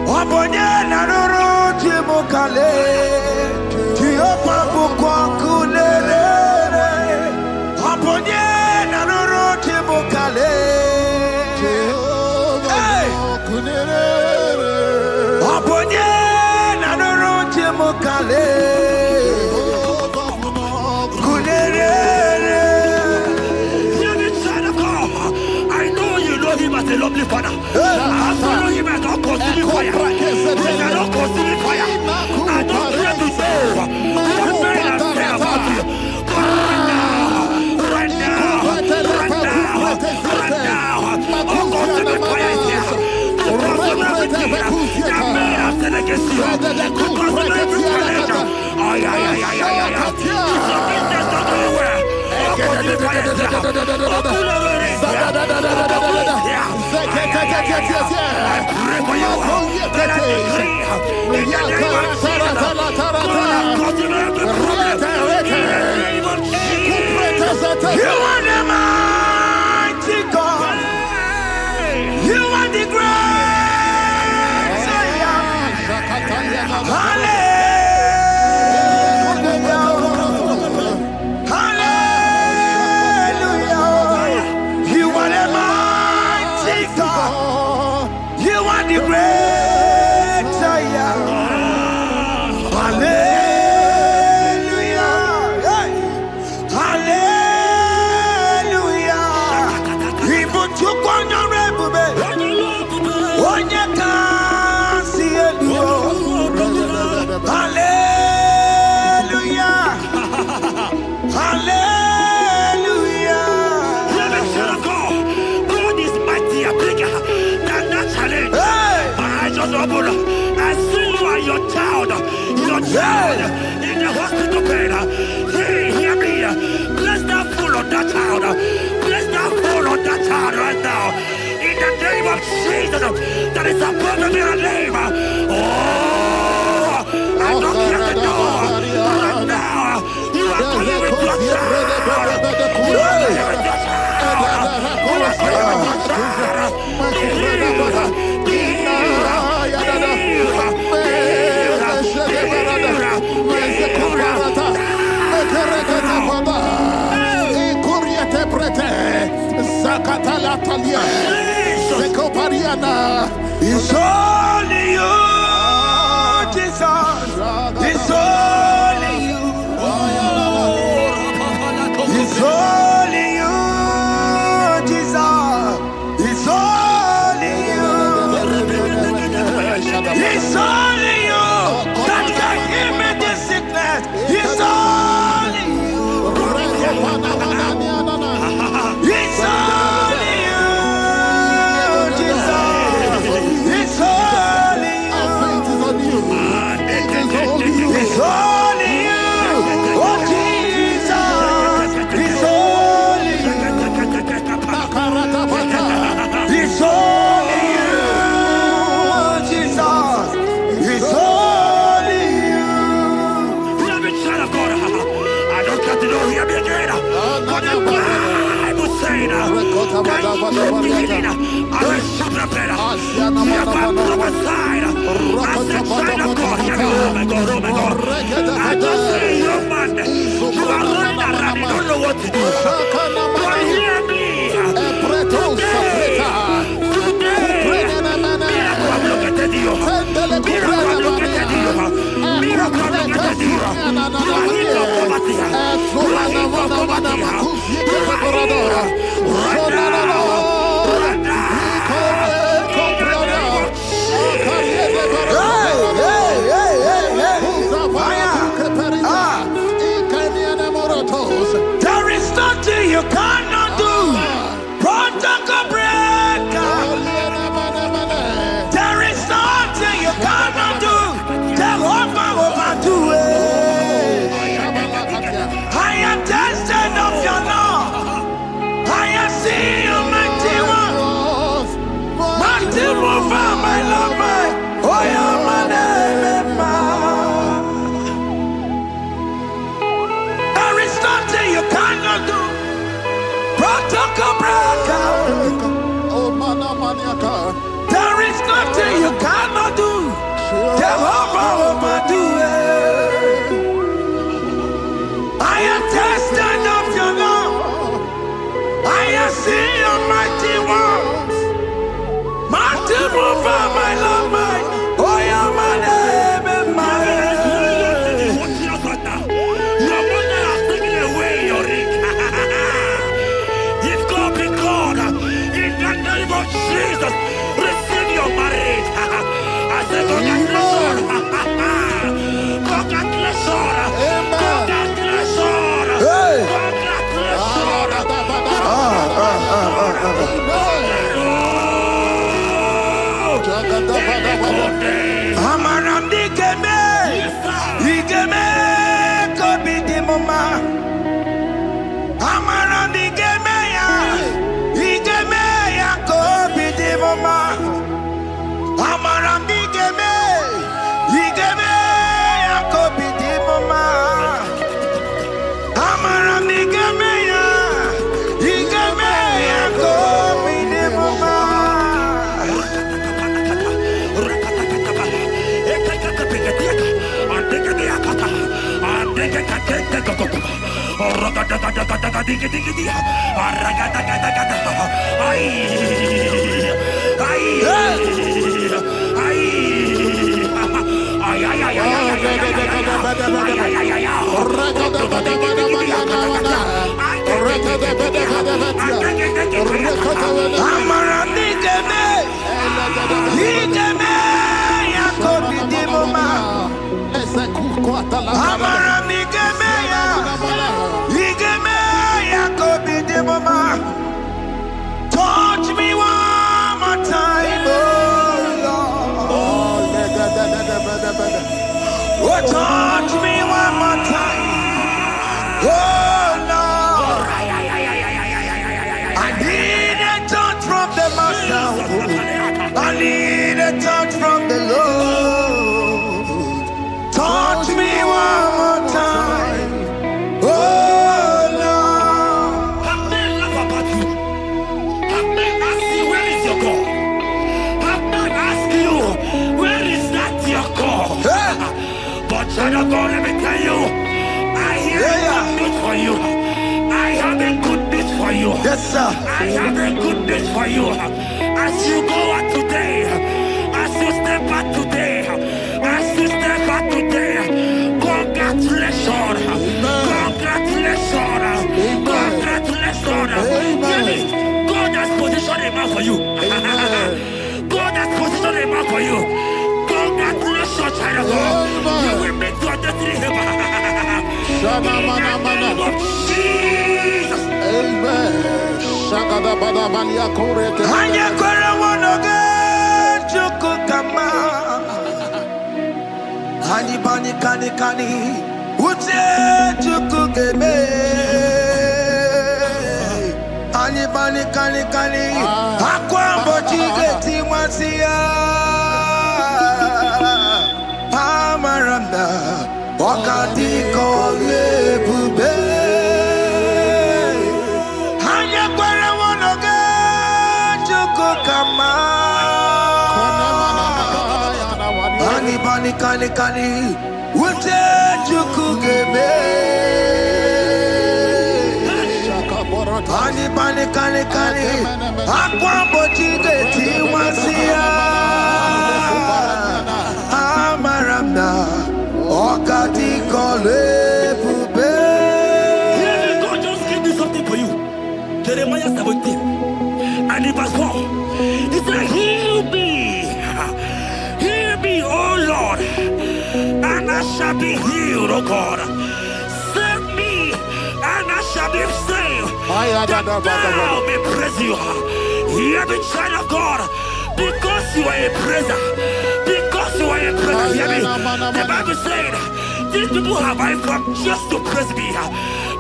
[SPEAKER 2] Oponyena ruru timuka le Jehova bukwa kulele Oponyena ruru timuka le
[SPEAKER 4] I know you know him as a lovely father. I follow him as not consuming fire. He are not consuming fire. I don't care to know what men are saying about you. But right now, oh, consuming fire is here. To consume everything that men have said against you. To consume every challenge. Ay, ay, ay, ay, ay, ay. It's your business not going well. Oh, consuming fire is here. Oh, pull over it. I pray for you that I decree in the name of Jesus, God, consume every problem in the name of Jesus.
[SPEAKER 2] You are the mighty God. You are the great Zion. Hallelujah.
[SPEAKER 4] trouble. I see you and your child in the hospital bed. Hear me. Bless that fool on that child. Bless that fool on that child right now. In the name of Jesus, that is above the mirror name. Oh, I don't hear the door right now. You are going with your child. You are going with your child. You are going with your child.
[SPEAKER 2] It's only you, Jesus. It's only you. It's only you, Jesus. It's only you. It's only you that can give me this sickness. It's only you. It's only you, Jesus. It's only you. It's only you. Oh, Jesus. It's only you. It's only you, Jesus. It's only you.
[SPEAKER 4] Let me child of God. I don't got to know hear me again. What the Bible saying. I will shoot the better. You have my prophesied. I said, child of God, hear me. Oh my God, oh my God. I just say, young man, you are running around, you don't know what to do. But hear me.
[SPEAKER 2] There is nothing you cannot do. Protocol breaker. There is nothing you cannot do. Jehovah overdo it. I am tested of your law. I am seeing you, mighty one. Mighty mover, my love, my. Oh, yeah, my name, there is nothing you cannot do. Protocol breaker. There is nothing you cannot do. Jehovah overdo it. I am tested of your love. I am seeing your mighty ones. Mighty mover, my love, my. Oh, yeah, my name and my.
[SPEAKER 4] Your mother has taken away your ring. If God be God, in the name of Jesus, receive your marriage. I say congratulations. Congratulations. Congratulations. Congratulations.
[SPEAKER 2] Amaram digeme, digeme, kobi di mama. Amaram digeme ya, digeme ya kobi di mama. Amaram digeme, digeme ya kobi di mama. Amaram digeme ya, digeme ya kobi di mama. Touch me one more time, oh Lord. touch me one more time. Oh Lord, I need a touch from the Master. I need a touch from the Lord. Touch me one more time. Oh Lord.
[SPEAKER 4] Have men laugh about you. Have men ask you, where is your God? Have men ask you, where is that your God? But child of God, let me tell you, I hear a good news for you. I have a good news for you.
[SPEAKER 2] Yes, sir.
[SPEAKER 4] I have a good news for you. As you go out today, as you step out today, as you step out today, congratulations. Congratulations. Congratulations. Hear me. God has positioned a man for you. God has positioned a man for you. Congratulations, child of God. You will make your destiny helper. In the name of Jesus.
[SPEAKER 3] Amen.
[SPEAKER 2] Hanya kora wonoge chukukama. Hani bani kani kani uche chukugeme. Hani bani kani kani akwambo chigeti mwasiya. Amaranda wakati kole bube. Kani kani kani ute chukugeme. Kani kani kani kani akwambo chigeti wasia. Amaramna okati kole bube.
[SPEAKER 4] God just gave me something for you. Jeremiah 17 and in verse 4. He said, heal me, oh Lord, and I shall be healed, oh God. Save me, and I shall be saved. That thou may praise you. Hear me, child of God, because you are a praiser. Because you are a praiser, hear me. The Bible said, these people have I come just to praise me.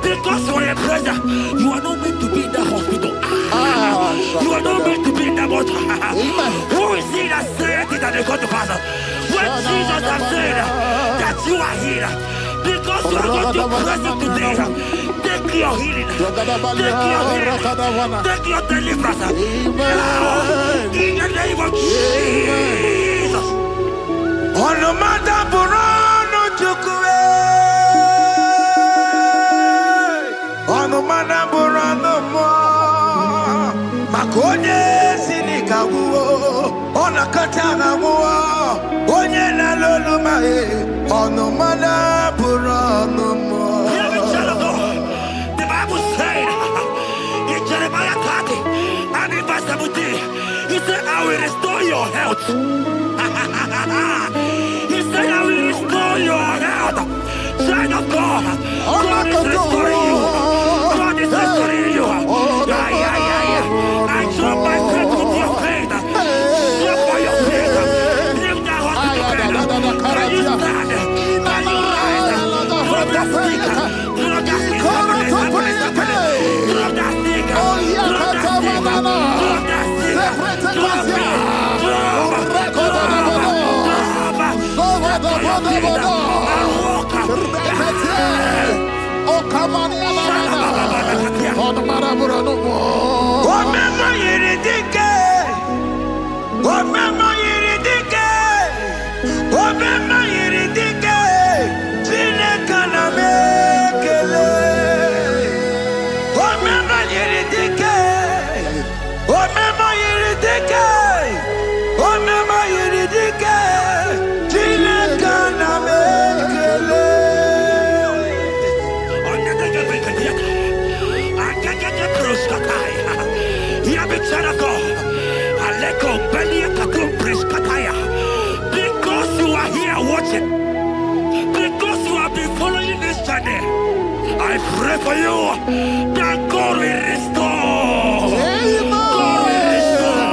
[SPEAKER 4] Because you are a praiser, you are not meant to be in that hospital. You are not meant to be in that water. Who is it that said it and they got to pass? When Jesus has said that you are healed, because you are going to praise him today, take your healing, take your deliverance. Now, in the name of Jesus.
[SPEAKER 2] On no matter Burano Chukwe. On no matter Burano Mo. Makonye Sinikawu. On a Katana Mo. Onye na Loluma. On no matter Burano Mo.
[SPEAKER 4] The Bible said in Jeremiah 30 and in verse 17, he said, I will restore your health. He said, I will restore your health. Child of God, God is restoring you. God is restoring you. I draw my faith with your faith. Draw for your faith. Leave that hospital bed. Can you stand? Can you rise? Drop that stick. Drop that stick. Drop that stick. Because you are here watching, because you have been following this channel, I pray for you that God will restore. God will restore.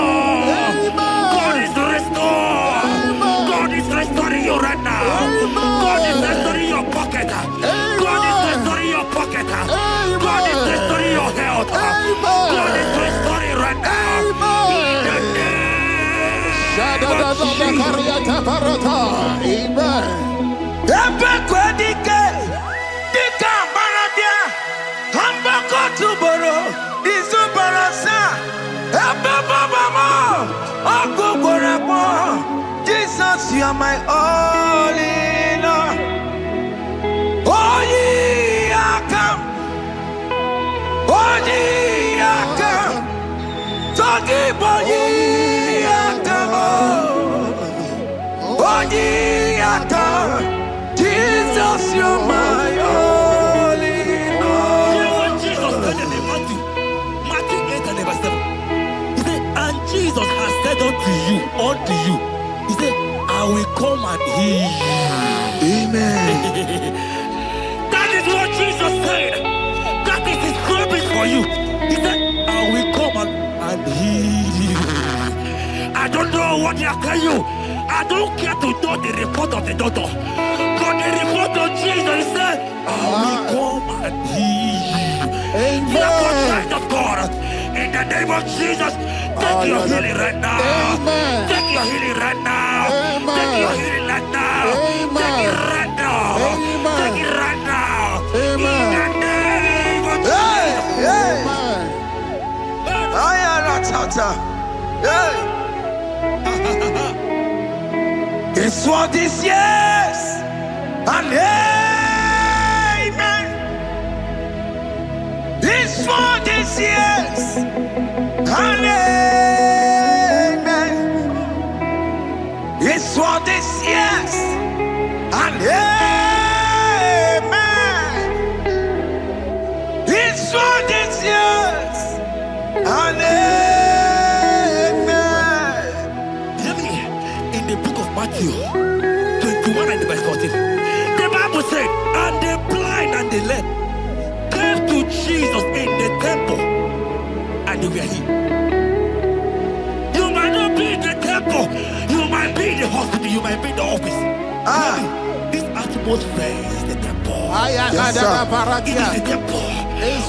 [SPEAKER 4] God is restoring you right now. God is
[SPEAKER 2] Jesus, you are my all in all. Oh, ye are come. Oh, ye are come. Talking about ye are come. Oh, ye are come. Jesus, you are my all in all.
[SPEAKER 4] You know what Jesus said in Matthew 8 and verse 7? He said, and Jesus has said unto you, he said, I will come and heal you.
[SPEAKER 2] Amen.
[SPEAKER 4] That is what Jesus said. That is his promise for you. He said, I will come and heal you. I don't know what they are telling you. I don't care to know the report of the doctor. But the report of Jesus, he said, I will come and heal you. Therefore, child of God, in the name of Jesus, take your healing right now.
[SPEAKER 1] Amen.
[SPEAKER 4] Take your healing right now.
[SPEAKER 1] Amen.
[SPEAKER 4] Take your healing right now.
[SPEAKER 1] Amen.
[SPEAKER 4] Take it right now.
[SPEAKER 1] Amen.
[SPEAKER 4] Take it right now.
[SPEAKER 1] Amen.
[SPEAKER 4] In the name of
[SPEAKER 2] Hey, hey.
[SPEAKER 1] Amen.
[SPEAKER 2] Hey. It's what this yes and amen. It's for this yes and amen. It's for this yes and amen. It's for this yes and amen.
[SPEAKER 4] Hear me. In the book of Matthew 21 and verse 14, the Bible said, and the blind and the lame came to Jesus in the temple, and they were healed. You might not be in the temple, you might be in the hospital, you might be in the office. Hear me. This atmosphere is the temple.
[SPEAKER 2] Yes, sir.
[SPEAKER 4] It is the temple.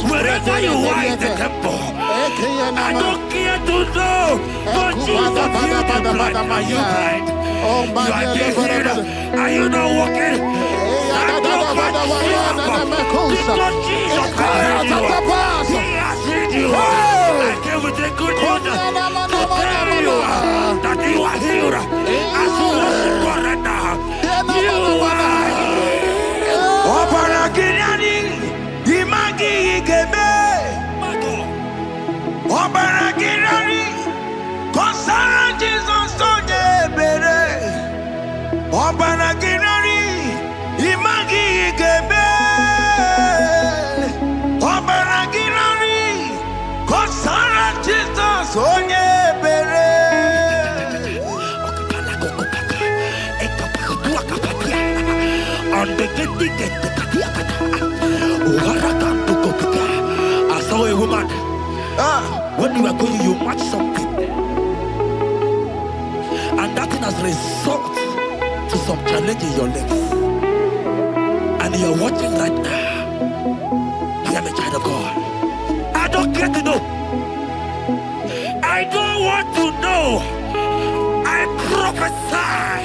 [SPEAKER 4] Wherever you are in the temple, I don't care to know, but Jesus healed the blind. Are you blind? You are being healed. Are you not walking? Stand up and stand up. Because Jesus has healed you. He has healed you. I came with the good news to tell you that you are healed. As you worship God right now, you are healed.
[SPEAKER 2] Obaragirani, Imagi Igebe.
[SPEAKER 4] My God.
[SPEAKER 2] Obaragirani, Kosara Jesus Tonebere. Obaragirani, Imagi Igebe. Obaragirani, Kosara Jesus Tonebere.
[SPEAKER 4] I saw a woman. When you are going, you match something, and that thing has resulted to some challenge in your legs. And you are watching right now. I am a child of God. I don't care to know. I don't want to know. I prophesy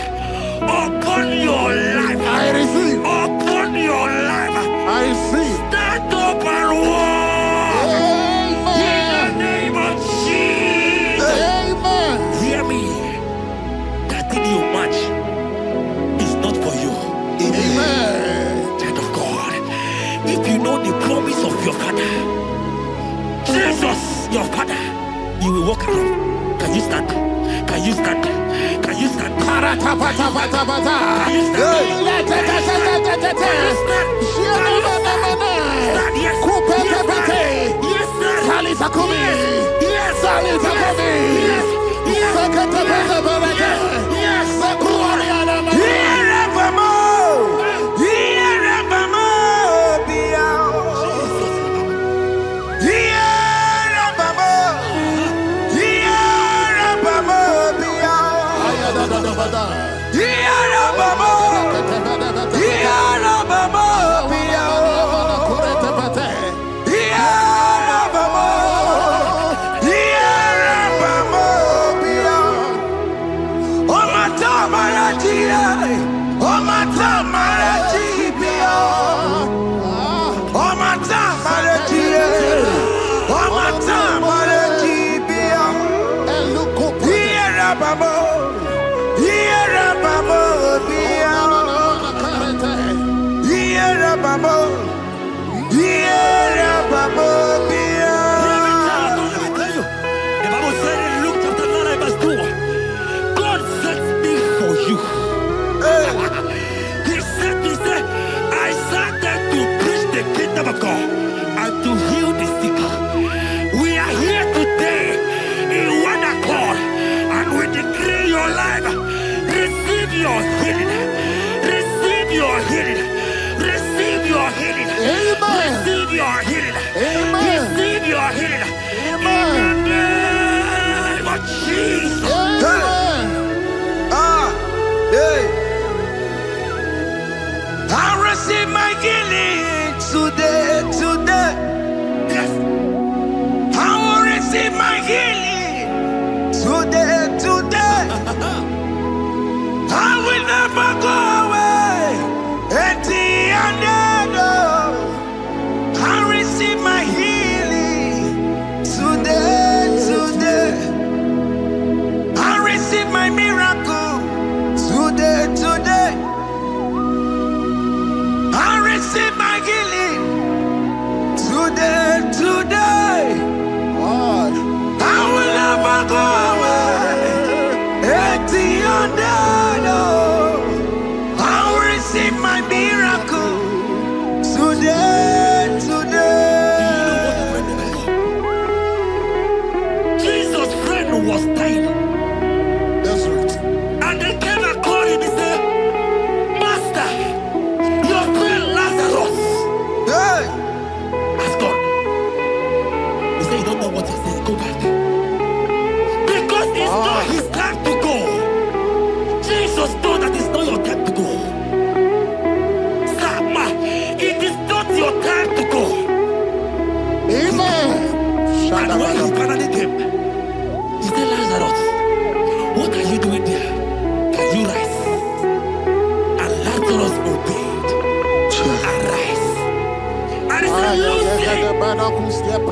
[SPEAKER 4] upon your life.
[SPEAKER 1] I receive.
[SPEAKER 4] Upon your life.
[SPEAKER 1] I receive.
[SPEAKER 4] Stand up and walk. In the name of Jesus.
[SPEAKER 1] Amen.
[SPEAKER 4] Hear me. That thing you match is not for you.
[SPEAKER 1] Amen.
[SPEAKER 4] Child of God. If you know the promise of your father, Jesus, your father, you will walk around. Can you stand? Can you stand? Can you stand? Can you stand?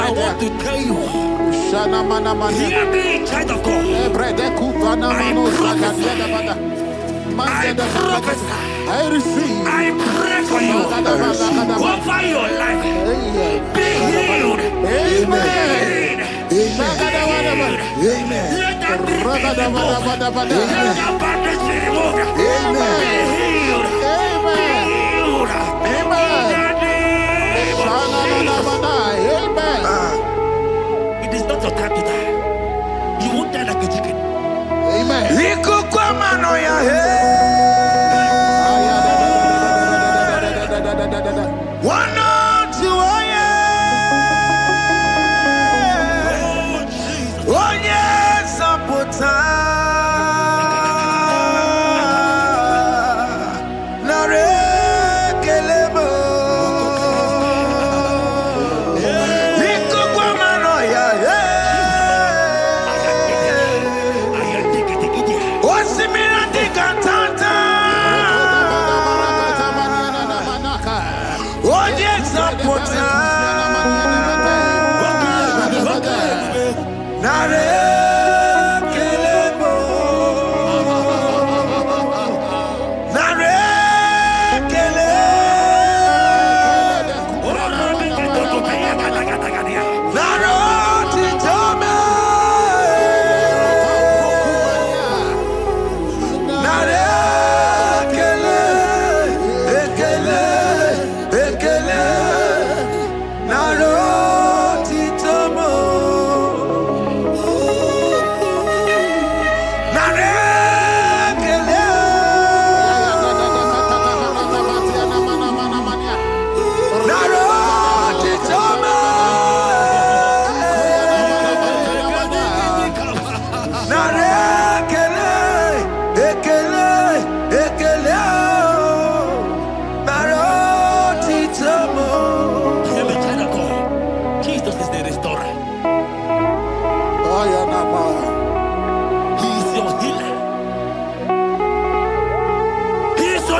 [SPEAKER 6] I want to tell you, hear me, child of God. I prophesy, I receive, I pray for you, over your life, be healed, amen. Let that be removed, let that bandage be removed, be healed, it is not your time to die. You won't die like a chicken. Amen.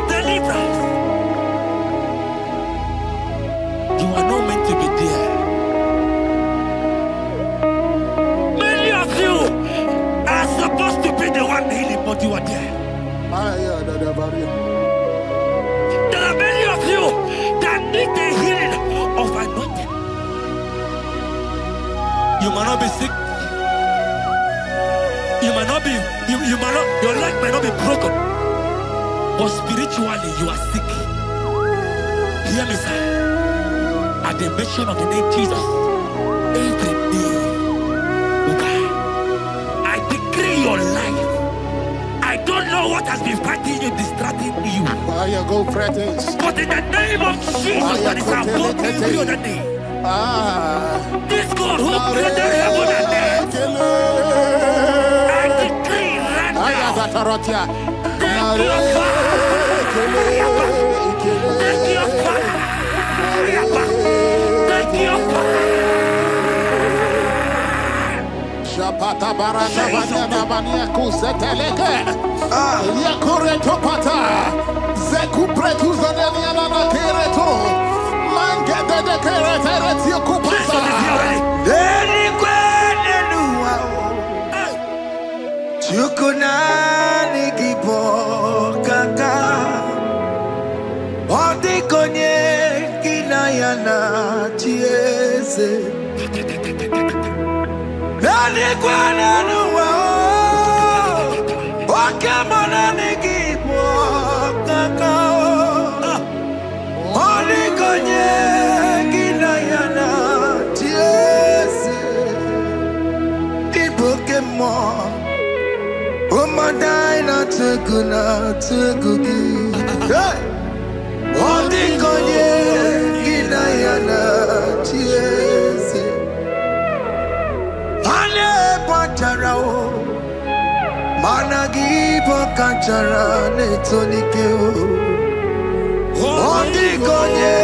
[SPEAKER 4] deliverance. You are not meant to be there. Many of you are supposed to be the one healing, but you are there. There are many of you that need the healing of anointing. You might not be sick. You might not be, you might not, your leg might not be broken. But spiritually you are sick. Hear me, sir. At the mention of the name Jesus, every day will die. I decree your life. I don't know what has been fighting you, distracting you. But in the name of Jesus, that is above every other name. This God who created heaven and earth, I decree right now, take your fire, take your fire, take your fire.
[SPEAKER 6] Shapata barata banyana bania kuseteleke. Yakure topata. Zeku pretu zaneliana na kereto. Mangete de keretere tio kupasa.
[SPEAKER 2] Deni kwene nuwa. Chukunani gibo kaka. Odi konye kinayana chiese. Deni kwene nuwa. Wakemana ni gibo kaka. Odi konye kinayana chiese. Ibokemo. Umadai na tegugi. Hey! Odi konye kinayana chiese. Ane patarao. Managi pokachara netonikeo. Odi konye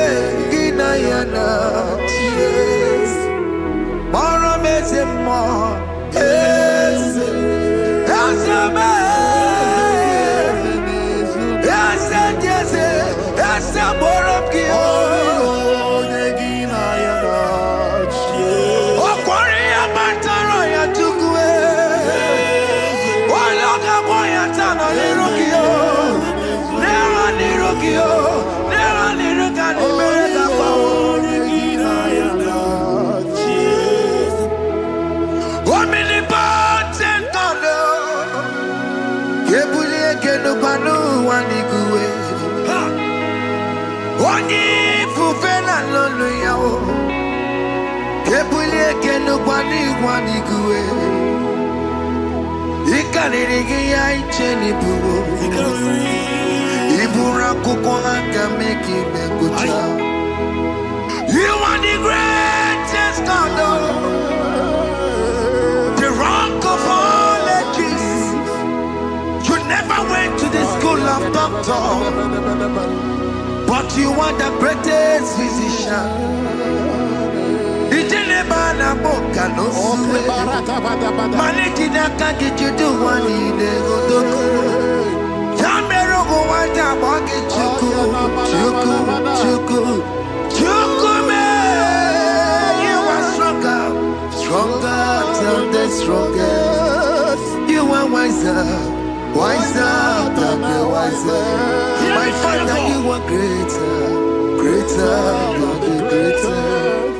[SPEAKER 2] kinayana chiese. Mara mezemo. Yes. Onye fufena lolo yao. Kebulie kenu kwani guwe. Ikanirigi ya icheni buwo. Ibura kuko hanga meki mekuta. You are the greatest God. The rock of all ages. You never went to the school of doctor. But you are the greatest physician. Ijelebana boka no suwe. Maniki na kaki judu wani negodoko. Yamero go wanda wagi chuku. Chuku me. You are stronger than the strongest. You are wiser than the wiser. My Father, you are greater than the greater.